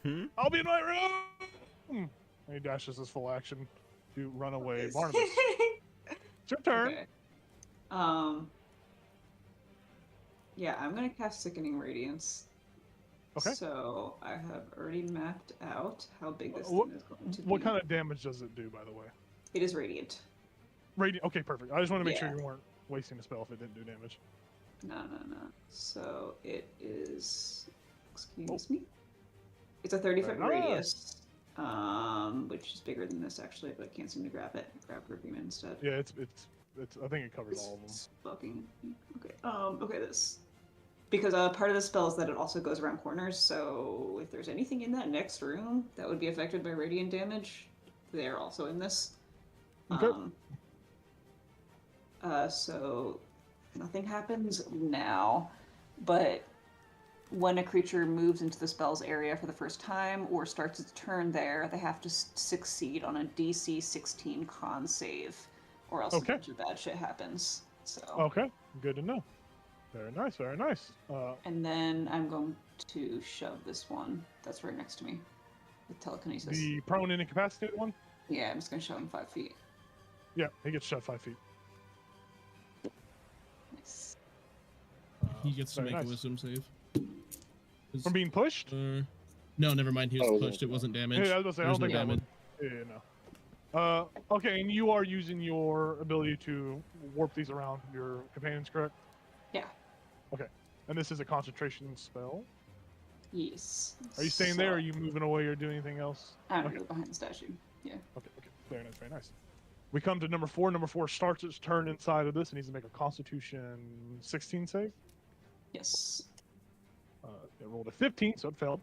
Hmm? I'll be in my room." And he dashes his full action to run away. Barnabas, it's your turn. Okay. Yeah, I'm gonna cast Sickening Radiance. Okay. So I have already mapped out how big this What- thing is going to be. What kind of damage does it do, by the way? It is radiant. Radiant. Okay, perfect. I just want to make sure Yeah. you weren't wasting a spell if it didn't do damage. No. So it is. Excuse me. It's a 30-foot Very nice. radius, which is bigger than this actually, but I can't seem to grab it. Grab Ruby instead. Yeah, it's. I think it covers all of them. It's fucking okay. Okay, this because part of the spell is that it also goes around corners. So if there's anything in that next room that would be affected by radiant damage, they're also in this. Okay. So nothing happens now, but when a creature moves into the spell's area for the first time or starts its turn there, they have to succeed on a DC 16 con save, or else a bunch of bad shit happens. So. Okay, good to know. Very nice, very nice. And then I'm going to shove this one that's right next to me with telekinesis. The prone and incapacitated one? Yeah, I'm just going to shove him 5 feet. Yeah, he gets shoved 5 feet. Nice. He gets to very make nice. a wisdom save. From being pushed? No, never mind. He was pushed. It wasn't damage. Yeah, I was gonna say, I don't There's think that would. Yeah, no. Okay, and you are using your ability to warp these around your companions, correct? Yeah. Okay. And this is a concentration spell. Yes. Are you staying there, or are you moving away, or doing anything else? I'm really behind the statue. Yeah. Okay, very nice, very nice. We come to number 4. Number 4 starts its turn inside of this and needs to make a Constitution 16 save. Yes. It rolled a 15, so it failed.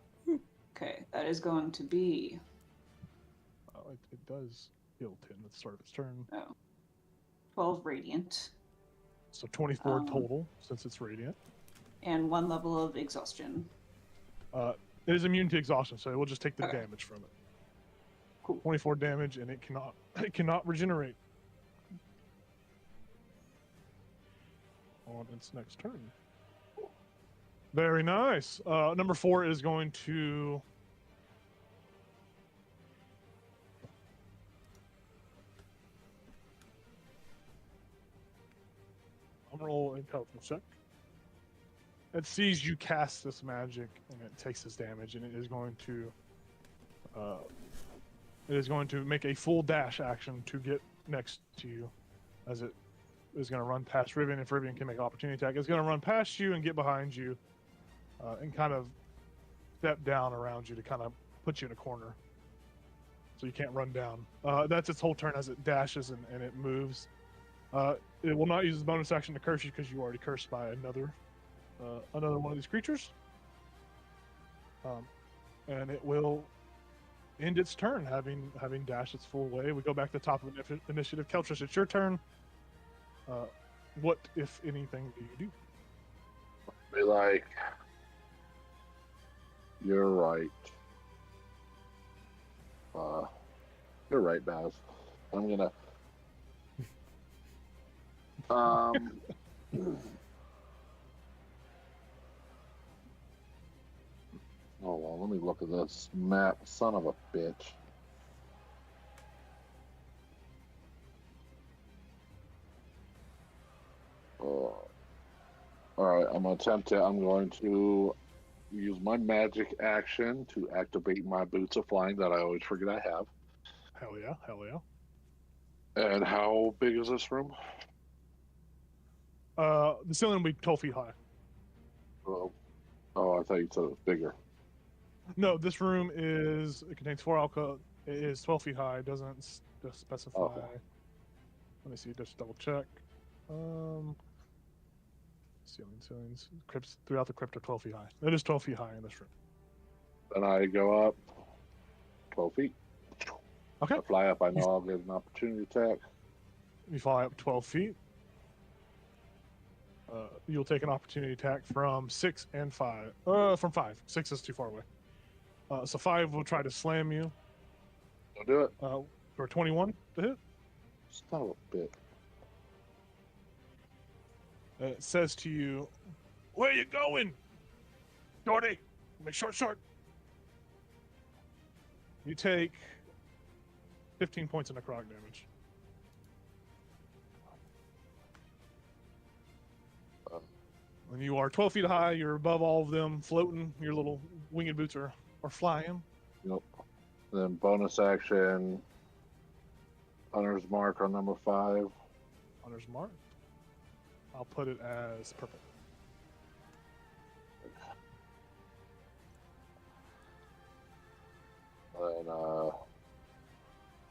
Okay, that is going to be... It does heal 10 at the start of its turn. Oh. 12 radiant. So 24 total, since it's radiant. And 1 level of exhaustion. It is immune to exhaustion, so it will just take the damage from it. Cool. 24 damage, and it cannot regenerate on its next turn. Very nice. Number 4 is going to roll a intelligence check. It sees you cast this magic, and it takes this damage, and it is going to make a full dash action to get next to you, as it is going to run past Rivian. If Rivian can make an opportunity attack, it's going to run past you and get behind you, and kind of step down around you to kind of put you in a corner, so you can't run down. That's its whole turn as it dashes and it moves. It will not use its bonus action to curse you because you already cursed by another one of these creatures. And it will end its turn, having dashed its full way. We go back to the top of initiative. Keltrish, it's your turn. What, if anything, do you do? Be like, you're right. You're right, Baz. I'm gonna. Oh, well, let me look at this map. Son of a bitch. Alright, I'm going to use my magic action to activate my boots of flying that I always forget I have. Hell yeah, hell yeah. And how big is this room? The ceiling will be 12 feet high. Oh, I thought you said it was bigger. No, this room it contains 4 alcoves. It is 12 feet high. It doesn't specify. Okay. Let me see, just double check. Ceilings. Crypts throughout the crypt are 12 feet high. It is 12 feet high in this room. Then I go up 12 feet. Okay. I fly up, I know I'll get an opportunity attack. You fly up 12 feet. You'll take an opportunity attack from 6 and 5. From 5. 6 is too far away. So 5 will try to slam you. I'll do it. For 21 to hit. Son of a bit. It says to you, "Where you going, Shorty? Make short. You take 15 points of necrotic damage. When you are 12 feet high, you're above all of them, floating. Your little winged boots are flying. Yep. Then bonus action, Hunter's Mark on number 5. Hunter's Mark. I'll put it as purple. And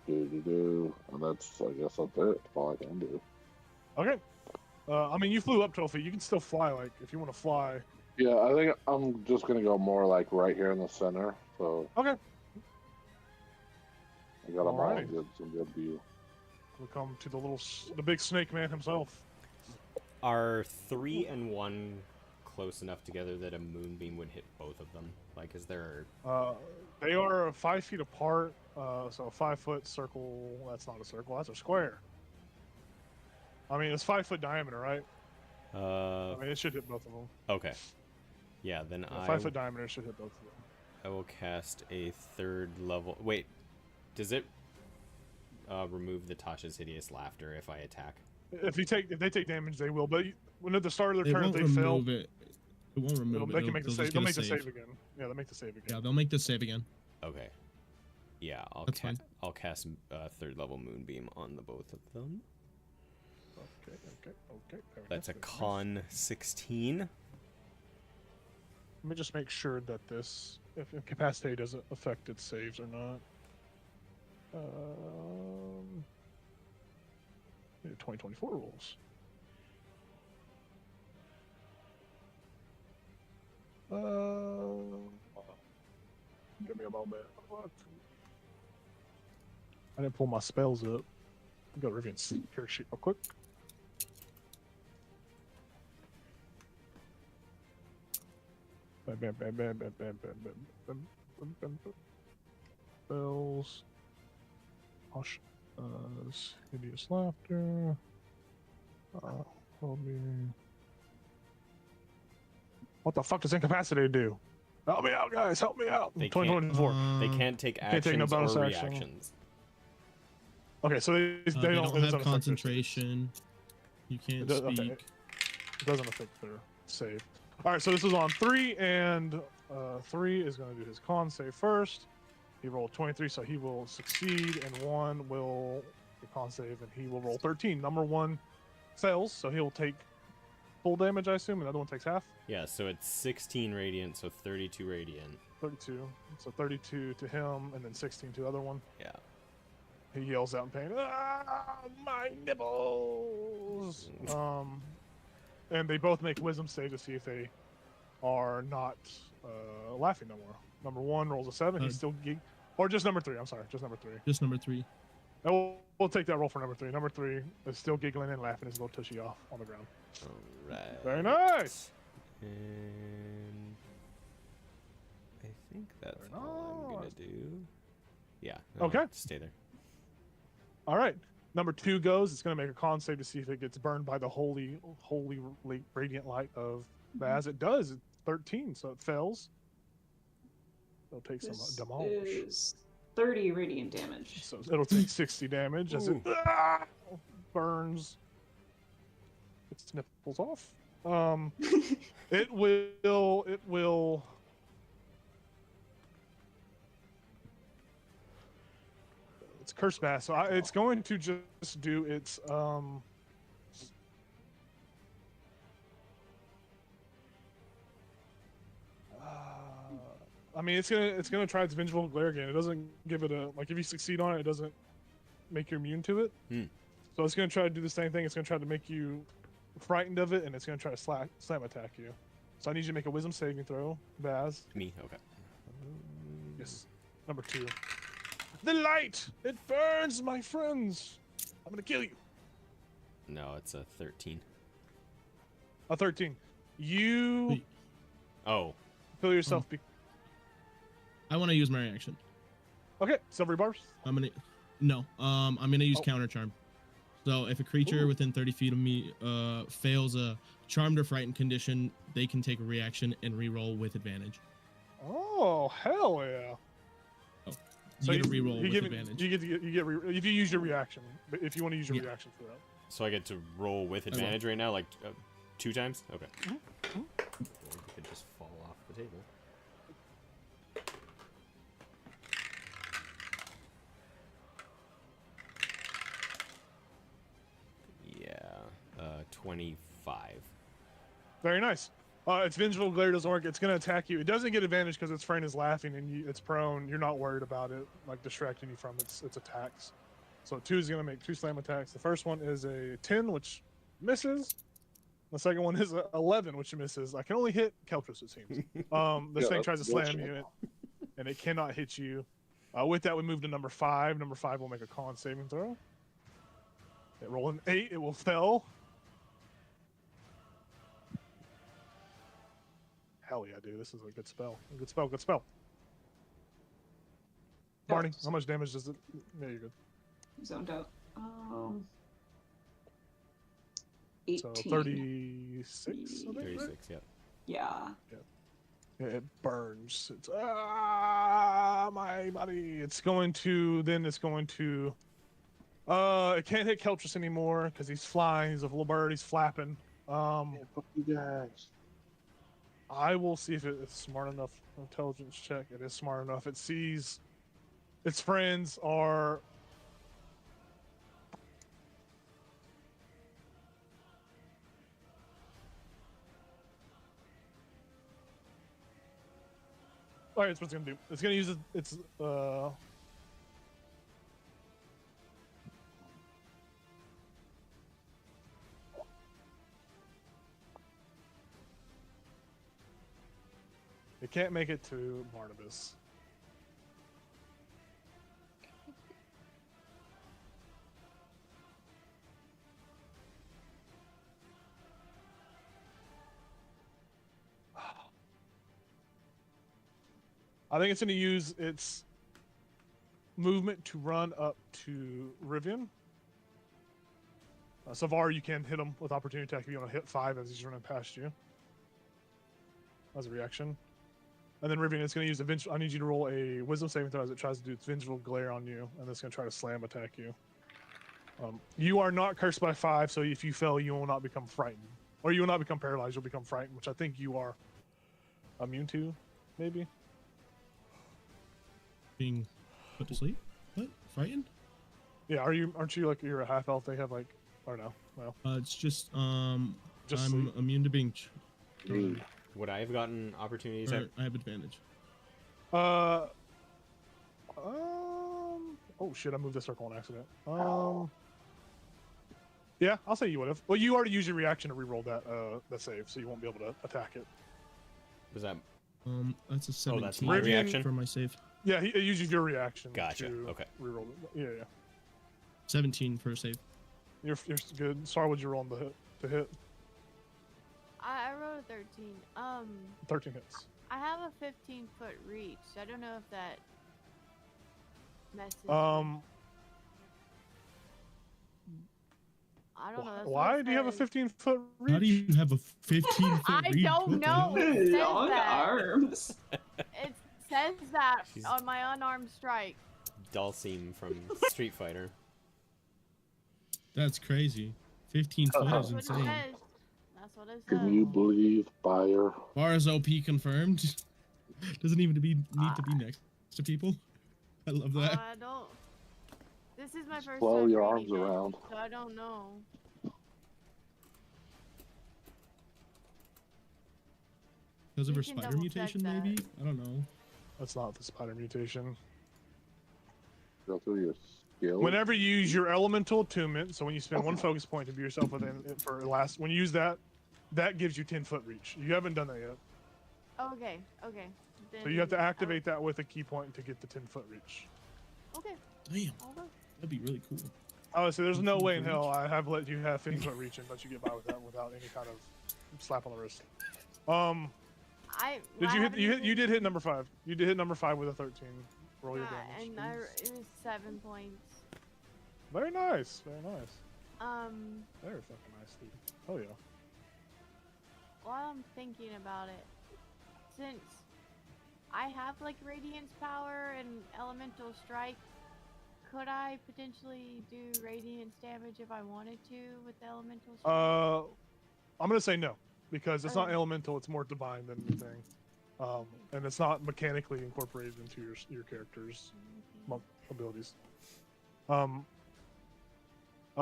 and I guess that's it. That's all I can do. Okay. I mean, you flew up 12 feet. You can still fly, like, if you want to fly. Yeah, I think I'm just gonna go more like right here in the center. So Okay. I got them all Alright. some good view. We'll come to the big snake man himself. Are 3 and 1 close enough together that a moonbeam would hit both of them? Like, is there? They are 5 feet apart, so a 5-foot circle. That's not a circle. That's a square. I mean, it's 5-foot diameter, right? I mean, it should hit both of them. Okay. Yeah, then A 5-foot diameter should hit both of them. I will cast a 3rd level. Wait, does it remove the Tasha's hideous laughter if I attack? If they take damage, they will. But when at the start of their They turn, won't if they fail, remove it. It won't remove they it. can make the They'll save. just They'll get a make the save again. Yeah, they'll make the save again. Yeah, they'll make the save again. Okay. Yeah, That's fine. I'll cast 3rd level moonbeam on the both of them. Okay. That's a con 16. Let me just make sure that this, if incapacity doesn't affect its saves or not. 2024 rules. Give me a moment. I didn't pull my spells up. Go to Rivian's character sheet real quick. Spells. Hideous laughter. What the fuck does incapacity do? Help me out, guys! Help me out! They 2024. They can't take Can't take actions no bonus or action. reactions. Okay, so they They don't, don't it doesn't have affect concentration. You can't It does- speak. okay. It doesn't affect their save. All right, so this is on 3, and 3 is going to do his con save first. He rolled 23, so he will succeed, and 1 will the con save, and he will roll 13. Number 1 fails, so he'll take full damage, I assume, and the other one takes half. Yeah, so it's 16 radiant, so 32 radiant. 32. So 32 to him, and then 16 to the other one. Yeah. He yells out in pain, "Ah, my nipples!" And they both make wisdom save to see if they are not laughing no more. Number 1 rolls a 7. He's still or just number 3. I'm sorry, just number 3. Just number 3. And we'll take that roll for number 3. Number 3 is still giggling and laughing his little tushy off on the ground. All right. Very nice. And I think that's Very all I'm gonna nice. do. Yeah. Okay. Stay there. All right. Number 2 goes. It's going to make a con save to see if it gets burned by the holy radiant light of Baz. It does. It's 13, so it fails. It'll take some This demolish. is 30 radiant damage. So it'll take 60 damage as it burns its nipples off. It will. It's cursed bass, so it's going to just do its I mean, it's gonna try its vengeful glare again. It doesn't give it a if you succeed on it, it doesn't make you immune to it. So it's gonna try to do the same thing. It's gonna try to make you frightened of it, and it's gonna try to slam attack you. So I need you to make a wisdom saving throw, Baz. Me. Okay. Yes. Number 2. The light! It burns, my friends! I'm gonna kill you. No, it's a 13. A 13. You Wait. Oh. feel yourself I want to use my reaction. Okay, silvery bars. I'm gonna use counter charm. So if a creature Ooh. within 30 feet of me fails a charmed or frightened condition, they can take a reaction and re-roll with advantage. Oh, hell yeah. You get a re-roll with advantage. You get if you use your reaction. But if you want to use your Yeah. reaction for that. So I get to roll with advantage right now, like 2 times? Okay. Mhm. It could just fall off the table. Yeah. 25. Very nice. Its vengeful glare doesn't work. It's going to attack you. It doesn't get advantage because its friend is laughing and it's prone. You're not worried about it, distracting you from its attacks. So 2 is going to make 2 slam attacks. The first one is a 10, which misses. The second one is a 11, which misses. I can only hit Keltros, it seems. This thing tries to slam you, and it cannot hit you. With that, we move to number 5. Number 5 will make a con saving throw. It roll an 8. It will fail. Hell yeah, dude. This is a good spell. A good spell. Good spell. Barney, how much damage does it? Yeah, you're good. Zoned out. 18. So 36, I think, 36, right? yep. Yeah. Yeah, it burns. It's my body. It's going to it can't hit Keltris anymore because he's flying. He's a little bird. He's flapping. Yeah, fuck you guys. I will see if it's smart enough. Intelligence check. It is smart enough. It sees its friends are. All right, that's what it's gonna do. It's gonna use its It can't make it to Barnabas. I think it's going to use its movement to run up to Rivian. Savar, you can hit him with opportunity attack if you want to hit 5 as he's running past you. As a reaction. And then Rivian is going to use a vengeful. I need you to roll a wisdom saving throw as it tries to do its vengeful glare on you, and it's going to try to slam attack you. You are not cursed by 5, so if you fail, you will not become frightened. Or you will not become paralyzed, you'll become frightened, which I think you are immune to, maybe. Being put to sleep? What? Frightened? Yeah, aren't you like, you're a half elf? They have like, or no? Well, It's just Just I'm sleep. immune to being. Dude. Would I have gotten opportunities? I have advantage. oh shit, I moved the circle on accident. Yeah, I'll say you would have. Well, you already used your reaction to reroll that save, so you won't be able to attack it. Was that? That's a 17 Oh, that's my reaction? for my save. Yeah, he uses your reaction. Gotcha, To okay. Reroll it. Yeah. 17 for a save. You're good. Sorry, what'd you roll on to hit? I rolled a 13. 13 hits. I have a 15-foot reach. I don't know if that messes. I don't know. that's what Why it do you have a says. 15-foot reach? How do you have a 15-foot I reach? don't What the know. hell? It says Long that. arms. It says that She's- on my unarmed strike. Dulcine from Street Fighter. That's crazy. 15 foot is That's what it insane. says. That's what it says. Can you believe buyer? Bars OP confirmed. Doesn't even need to be next to people. I love that. I don't. This is my first Blow time your reading arms it, around. so I don't know. Because of You her can spider double check mutation, that. maybe? I don't know. That's not the spider mutation. Go through your skill. Whenever you use your elemental attunement, so when you spend 1 focus point to be yourself within it for last, when you use that, that gives you 10-foot reach. You haven't done that yet, Okay. so you have to Then activate that with a key point to get the 10-foot reach. Okay. Damn, I'll go. that'd be really cool. Honestly, there's no 10-foot way in reach? hell I have let you have 15-foot reach and let you get by with that without any kind of slap on the wrist. Did you hit? You did hit number 5. You did hit number 5 with a 13. Roll your damage. And it was 7 points. Very nice. Very nice. Very fucking nice, dude. Oh yeah. While I'm thinking about it, since I have like Radiance Power and Elemental Strike, could I potentially do Radiance damage if I wanted to with the Elemental Strike? I'm gonna say no because it's not Okay. elemental. It's more divine than anything, and it's not mechanically incorporated into your character's abilities.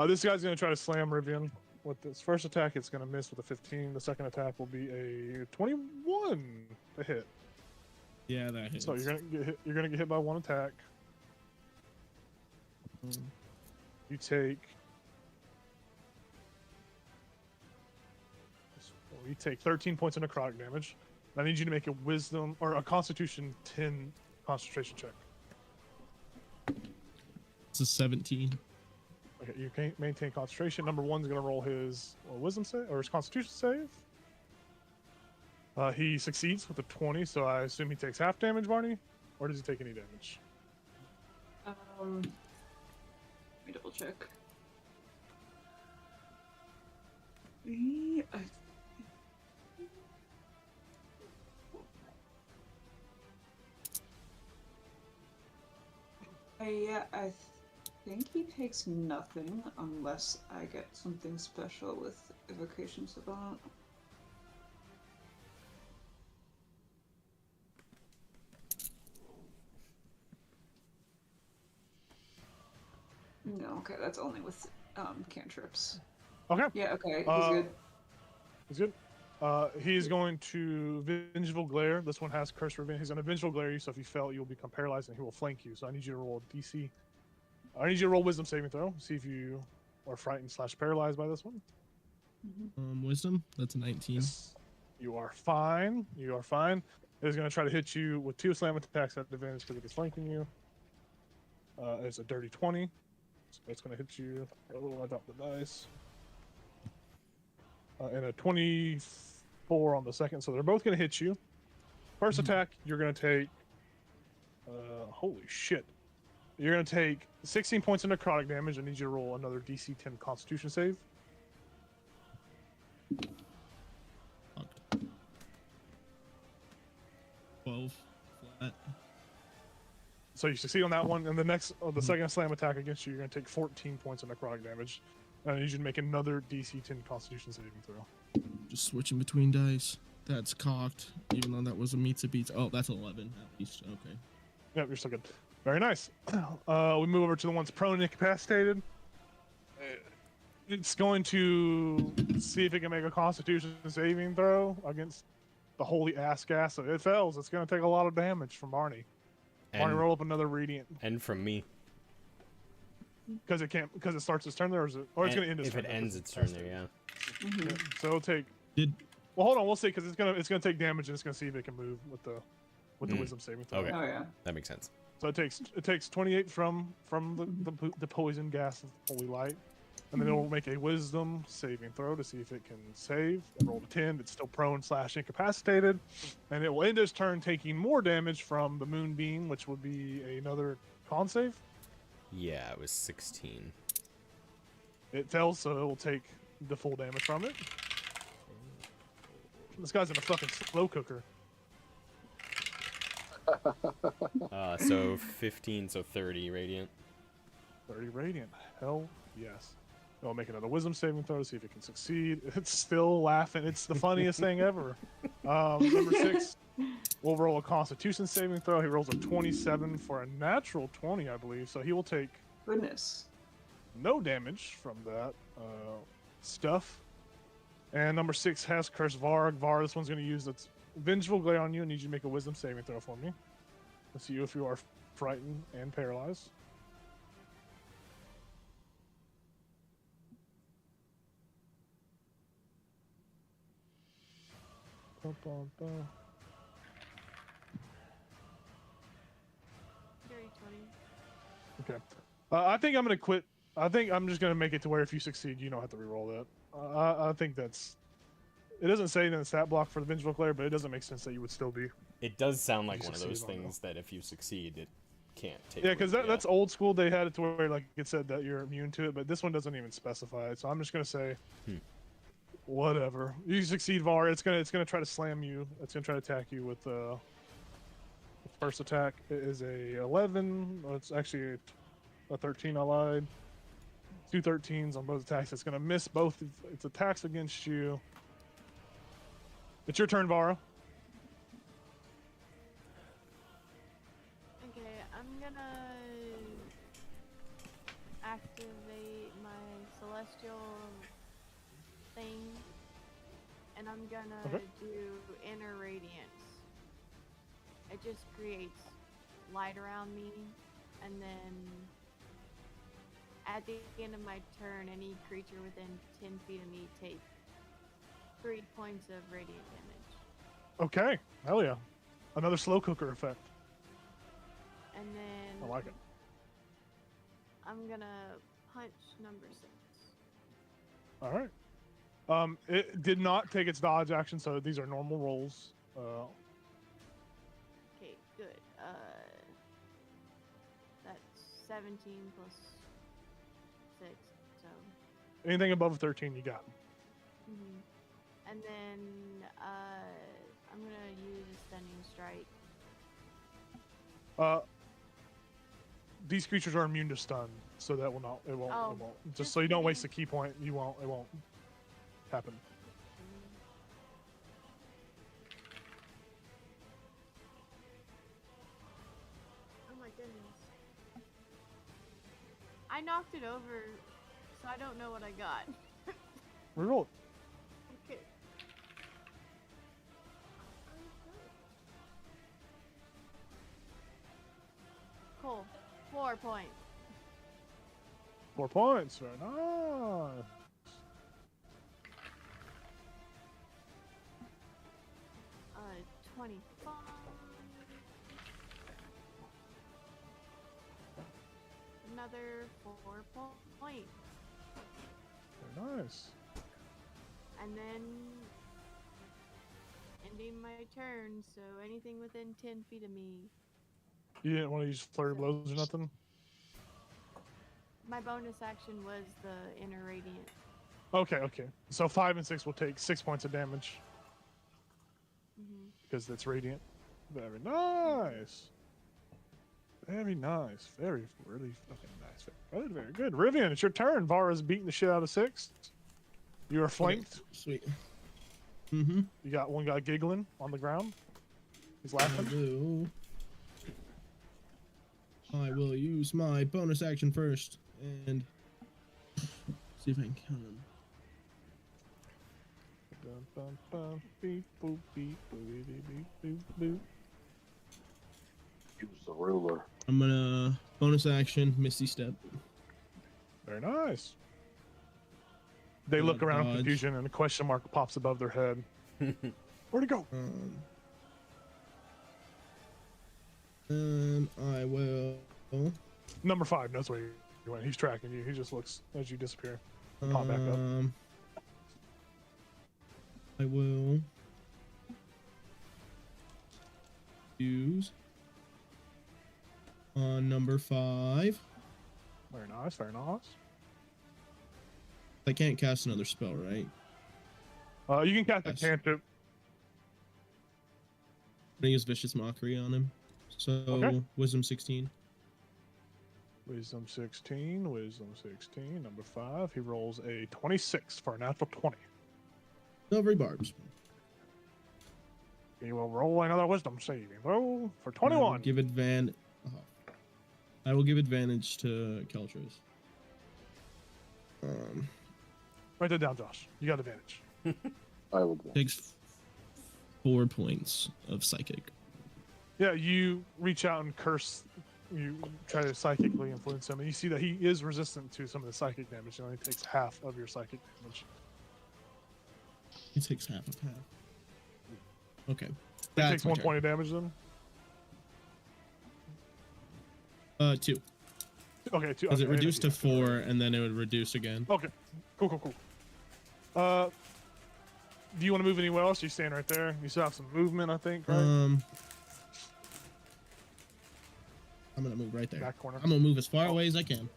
This guy's gonna try to slam Rivian. With this first attack, it's gonna miss with a 15. The second attack will be a 21 to hit. Yeah, that hits. So you're gonna get hit. You're gonna get hit by 1 attack. You take. You take 13 points of necrotic damage. I need you to make a Wisdom or a Constitution 10 concentration check. It's a 17. Okay, you can maintain concentration. Number 1's gonna roll his Wisdom save or his Constitution save. He succeeds with a 20, so I assume he takes half damage, Barney? Or does he take any damage? Let me double check. I think he takes nothing unless I get something special with Evocation Savant. No, okay, that's only with cantrips. Okay. Yeah, okay, he's good. He's good. He's going to Vengeful Glare. This one has Curse Revenge. He's going to Vengeful Glare you, so if you fail, you'll become paralyzed and he will flank you. So I need you to roll a DC. I need you to roll Wisdom saving throw. See if you are frightened / paralyzed by this one. Wisdom? That's a 19. Yes. You are fine. You are fine. It is going to try to hit you with 2 slam attacks at advantage because it is flanking you. It's a dirty 20. So it's going to hit you. Oh, I dropped the dice. And a 24 on the second. So they're both going to hit you. First attack, you're going to take... holy shit. You're going to take 16 points of necrotic damage. I need you to roll another DC 10 Constitution save. 12 flat. So you succeed on that one, and the second slam attack against you, you're going to take 14 points of necrotic damage. And I need you to make another DC 10 Constitution saving throw. Just switching between dice. That's cocked, even though that was a meets a beats. Oh, that's 11 at least. Okay. Yep, you're still good. Very nice. We move over to the ones prone and incapacitated. It's going to see if it can make a Constitution saving throw against the holy ass gas. So it fails. It's going to take a lot of damage from Barney. Barney, roll up another Radiant. And from me. Because it starts its turn there, or it's going to end its turn. If it ends its turn there, yeah. Yeah, so it'll take. Did Well, hold on. We'll see because it's gonna take damage and it's gonna see if it can move with the Wisdom saving throw. Okay. Oh yeah. That makes sense. So it takes 28 from the poison gas of holy light, and then it'll make a Wisdom saving throw to see if it can save. It rolled a 10. It's still prone / incapacitated, and it will end its turn taking more damage from the moonbeam, which would be another con save. Yeah, it was 16. It fails, so it will take the full damage from it. This guy's in a fucking slow cooker. So 15, so 30 radiant. 30 radiant. Hell yes. I'll make another Wisdom saving throw to see if it can succeed. It's still laughing. It's the funniest thing ever. Number 6, we'll roll a Constitution saving throw. He rolls a 27 for a natural 20, I believe. So he will take Goodness. no damage from that stuff. And number 6 has Curse Varg. Var, this one's going to use its Vengeful Glare on you. I need you to make a Wisdom saving throw for me. Let's see if you are frightened and paralyzed. Dirty 20. Okay. I think I'm going to quit. I think I'm just going to make it to where if you succeed, you don't have to reroll that. I think that's... It doesn't say it in the stat block for the Vengeful Glare, but it doesn't make sense that you would still be. It does sound like You one of succeed those on things that if you succeed, it can't take. Yeah, because away. that's old school. They had it to where like it said that you're immune to it, but this one doesn't even specify it. So I'm just going to say, whatever. You succeed, Var. It's gonna try to slam you. It's gonna try to attack you with the first attack. It is a 11. Well, it's actually a 13. I lied. 2 13s on both attacks. It's gonna miss both of its attacks against you. It's your turn, Vara. Okay, I'm gonna activate my celestial thing, and I'm gonna do inner radiance. It just creates light around me, and then at the end of my turn, any creature within 10 feet of me take 3 points of radiant damage. Okay. Hell yeah. Another slow cooker effect. And then I like it. I'm gonna punch number 6. All right. It did not take its dodge action, so these are normal rolls. Okay, good. That's 17 plus 6, so. Anything above 13, you got. And then I'm gonna use a stunning strike. These creatures are immune to stun, so that will not. It won't. Oh, it won't. Just just so you don't waste a kidding. key point. You won't. It won't happen. Oh my goodness. I knocked it over, so I don't know what I got. Reroll it. Okay. Cool. 4 points. 4 points. Very nice. 25. Another 4 points. Very nice. And then ending my turn, so anything within 10 feet of me. You didn't want to use flurry blows or nothing. My bonus action was the inner radiant. Okay. Okay. So 5 and 6 will take 6 points of damage because it's radiant. Very nice. Very nice. Very really fucking nice. Very good. Very good. Rivian, it's your turn. Vara's beating the shit out of 6. You are flanked. Okay, sweet. You got one guy giggling on the ground. He's laughing. I will use my bonus action first and see if I can count him. Dun, dun, dun, beep, boop, beep, boop, beep, beep, boop. Use the ruler. I'm gonna bonus action Misty Step. Very nice. They look around in dodge. confusion and a question mark pops above their head. Where'd it go? And I will. Number 5 knows where you went. He's tracking you. He just looks as you disappear. Pop back up. I will use on number 5. Very nice. Very nice. I can't cast another spell, right? You can cast a Yes. cantrip. I'm gonna use Vicious Mockery on him. So Okay. Wisdom 16. Wisdom 16. Wisdom 16. Number 5. He rolls a 26 for a natural 20. Silvery Barbs. He will roll another wisdom saving throw for I will 21. give advantage. I will give advantage to Keltras. Write that down, Josh. You got advantage. I will do. Takes 4 points of psychic. Yeah, you reach out and curse. You try to psychically influence him, and you see that he is resistant to some of the psychic damage. It only takes half of your psychic damage. He takes half of half. Okay. He That's takes my 1 turn. point of damage then. 2. Okay, 2. Because Okay, it reduced to yeah. 4, and then it would reduce again. Okay, cool. Do you want to move anywhere else? You staying right there? You still have some movement, I think, right? I'm gonna move right there. Back corner. I'm gonna move as far away as I can.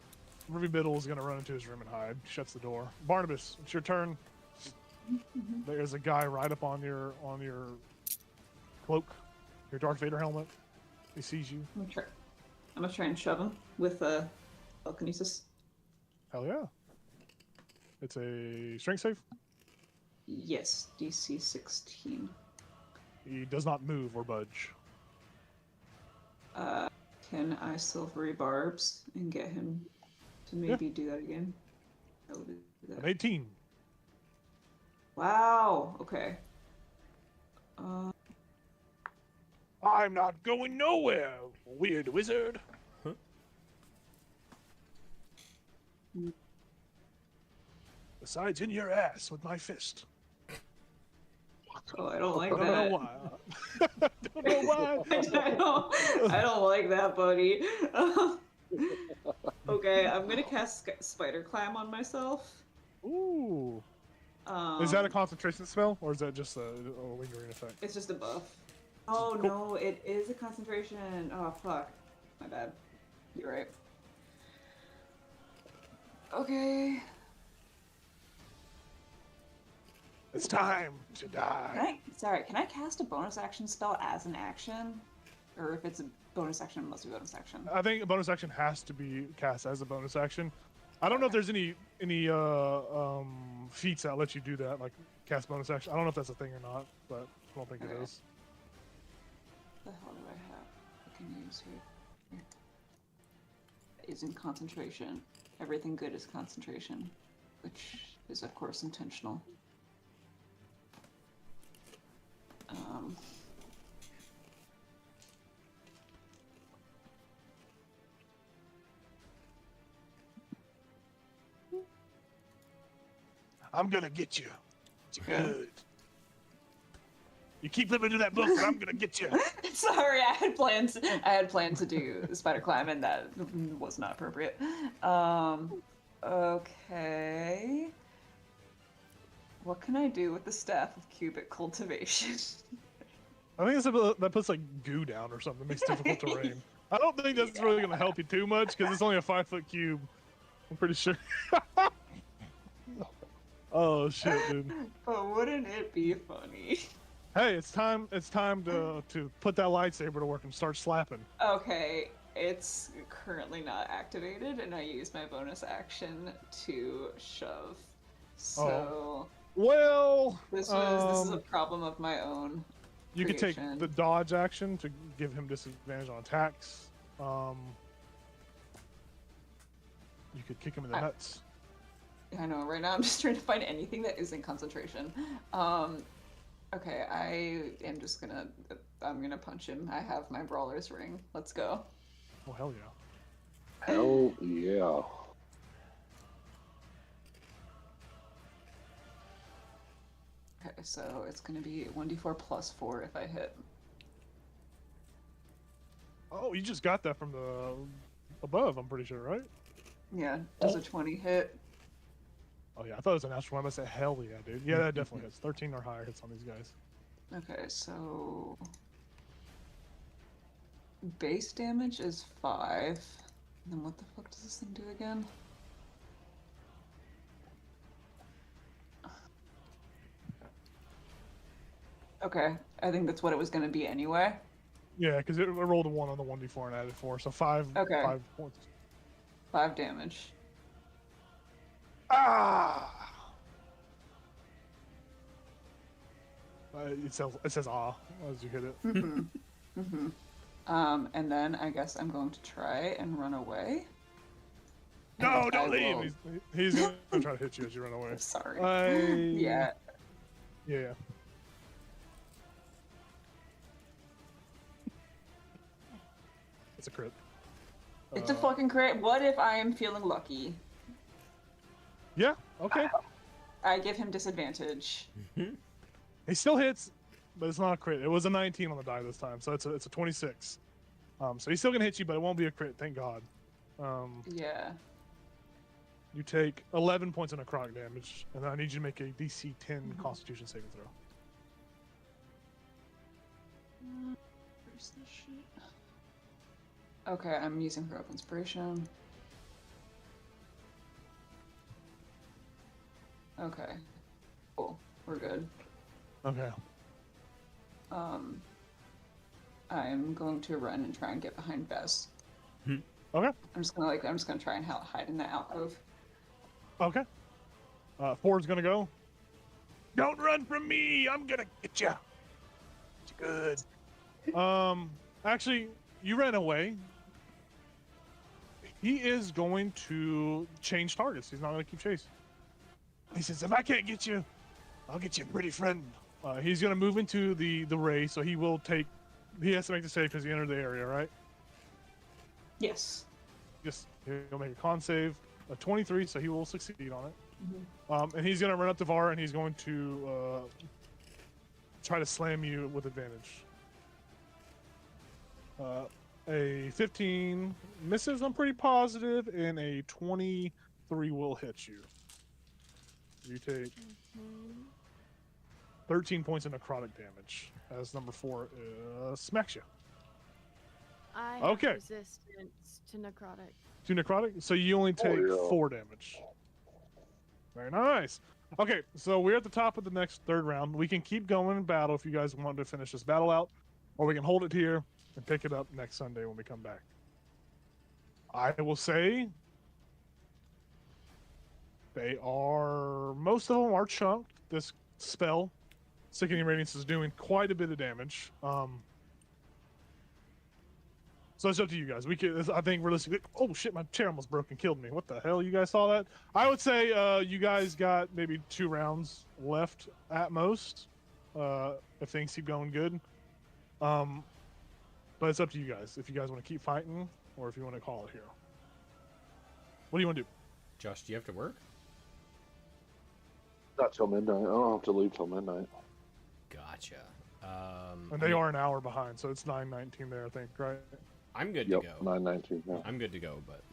Ruby Biddle is gonna run into his room and hide. Shuts the door. Barnabas, it's your turn. There's a guy right up on your cloak, your Darth Vader helmet. He sees you. I'm gonna try and shove him with telekinesis. Hell yeah! It's a strength save. Yes, DC 16. He does not move or budge. Can I silvery barbs and get him to maybe do that again? I will do An that. 18. Wow. Okay. I'm not going nowhere, weird wizard. Huh? Besides, in your ass with my fist. Oh, I don't like I don't that. know why. Don't know why. I don't like that, buddy. Okay, I'm gonna cast Spider Clam on myself. Ooh. Is that a concentration spell, or is that just a lingering effect? It's just a buff. Oh Cool. no, it is a concentration. Oh fuck. My bad. You're right. Okay. It's time to die. Can I cast a bonus action spell as an action? Or if it's a bonus action, it must be bonus action. I think a bonus action has to be cast as a bonus action. I don't know if there's any feats that let you do that, like cast bonus action. I don't know if that's a thing or not, but I don't think it is. What the hell do I have I can use here? Is in concentration. Everything good is concentration, which is of course intentional. I'm gonna get you. Good. You keep flipping to that book, but I'm gonna get you. Sorry, I had plans to do the spider climb, and that was not appropriate. Okay. What can I do with the staff of cubic cultivation? I think that puts like goo down or something. Makes difficult terrain. I don't think that's really gonna help you too much because it's only a 5-foot cube. I'm pretty sure. Oh shit, dude. But wouldn't it be funny? Hey, it's time to put that lightsaber to work and start slapping. Okay, it's currently not activated, and I use my bonus action to shove. So well, this is a problem of my own. You could take the dodge action to give him disadvantage on attacks. You could kick him in the nuts. I know, right now I'm just trying to find anything that isn't concentration. Okay, I'm gonna punch him. I have my brawler's ring. Let's go. Oh, hell yeah. Hell yeah. Okay, so it's gonna be 1d4 plus 4 if I hit. Oh, you just got that from the above, I'm pretty sure, right? Yeah, does a 20 hit? Oh yeah, I thought it was an natural one. I said, hell yeah, dude. Yeah, that definitely hits. 13 or higher hits on these guys. Okay, so base damage is 5. And then what the fuck does this thing do again? Okay, I think that's what it was going to be anyway. Yeah, because it rolled a 1 on the 1d4 and added 4, so 5 points. 5 damage. Ah! It says ah as you hit it. And then I guess I'm going to try and run away. No, don't leave! He's going to try to hit you as you run away. Sorry. Yeah. Yeah. It's a crit. It's a fucking crit. What if I am feeling lucky? Yeah, okay. I give him disadvantage. He still hits, but it's not a crit. It was a 19 on the die this time, so it's a 26. So he's still gonna hit you, but it won't be a crit, thank God. Yeah. You take 11 points of necrotic damage, and I need you to make a DC 10 Constitution saving throw. Where's this shit? Okay, I'm using Heroic Inspiration. Okay. Cool. We're good. Okay. I'm going to run and try and get behind Bess. Okay. I'm just gonna try and hide in that alcove. Okay. Ford's gonna go. Don't run from me! I'm gonna get you. Good. Actually, you ran away. He is going to change targets. He's not gonna keep chasing. He says, if I can't get you, I'll get you a pretty friend. He's going to move into the ray, so he will take... He has to make the save because he entered the area, right? Yes. Just he'll make a con save, a 23, so he will succeed on it. And he's going to run up to Var, and he's going to try to slam you with advantage. A 15 misses, I'm pretty positive, and a 23 will hit you. You take Mhm. 13 points of necrotic damage as number 4 smacks you. I have Okay. resistance to necrotic. 2 necrotic, so you only take yeah. 4 damage. Very nice. Okay, so we're at the top of the next third round. We can keep going in battle if you guys want to finish this battle out, or we can hold it here and pick it up next Sunday when we come back. I will say most of them are chunked. This spell, Sickening Radiance, is doing quite a bit of damage. So it's up to you guys. I think realistically, oh shit, my chair almost broke and killed me. What the hell? You guys saw that? I would say you guys got maybe 2 rounds left at most, if things keep going good. But it's up to you guys if you guys want to keep fighting or if you want to call it here. What do you want to do? Josh, do you have to work? Not till midnight. I don't have to leave till midnight. Gotcha. And they are an hour behind, so it's 9:19 there, I think, right? I'm good Yep, to go. 9:19. Yeah. I'm good to go, but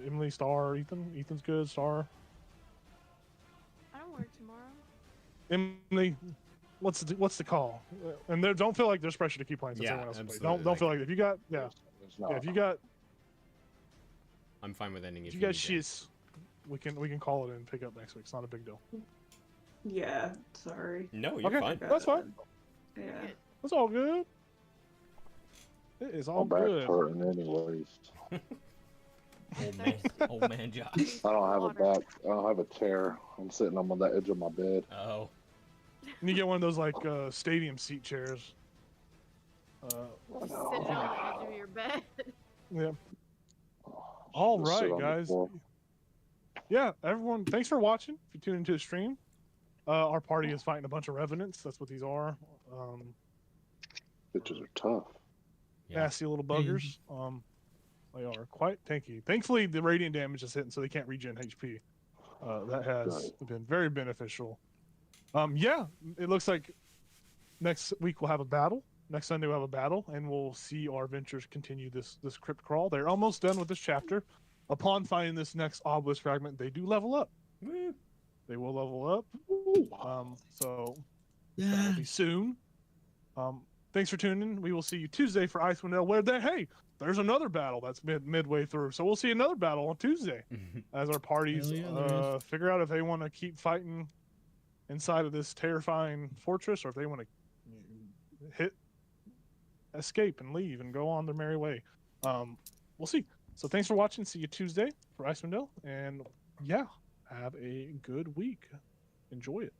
Emily, Star, Ethan. Ethan's good. Star. I don't work tomorrow. Emily, what's the call? And don't feel like there's pressure to keep playing since Yeah, everyone else plays. absolutely. Don't feel like if you got It's not. if you got I'm fine with ending if if you you got need to. shits, we can call it and pick up next week. It's not a big deal. Yeah, sorry. No, you're Okay, fine. that's fine. Yeah. That's all good. It is all My back's good. hurting anyways. Old man Josh. I don't have a Water. back. I don't have a chair. I'm sitting on the edge of my bed. Oh, And you get one of those like stadium seat chairs. Just sitting on the edge of your bed. Yeah. All Just sit right, on the guys. floor. Yeah, everyone, thanks for watching. If you tune into the stream, our party is fighting a bunch of revenants. That's what these are. Bitches are tough. yeah. Nasty little buggers. They are quite tanky. Thankfully, the radiant damage is hitting, so they can't regen HP. That has been very beneficial. Yeah, it looks like next week we'll have a battle. Next Sunday we'll have a battle, and we'll see our adventures continue this crypt crawl. They're almost done with this chapter. Upon finding this next obelisk fragment, they do level up. Woo. They will level up. So Yeah. that'll be soon. Thanks for tuning in. We will see you Tuesday for Icewind Dale, where there's another battle that's midway through. So we'll see another battle on Tuesday as our parties Hell yeah, there is. figure out if they want to keep fighting inside of this terrifying fortress or if they want to escape and leave and go on their merry way. We'll see. So thanks for watching. See you Tuesday for Icewind Dale. And yeah, have a good week. Enjoy it.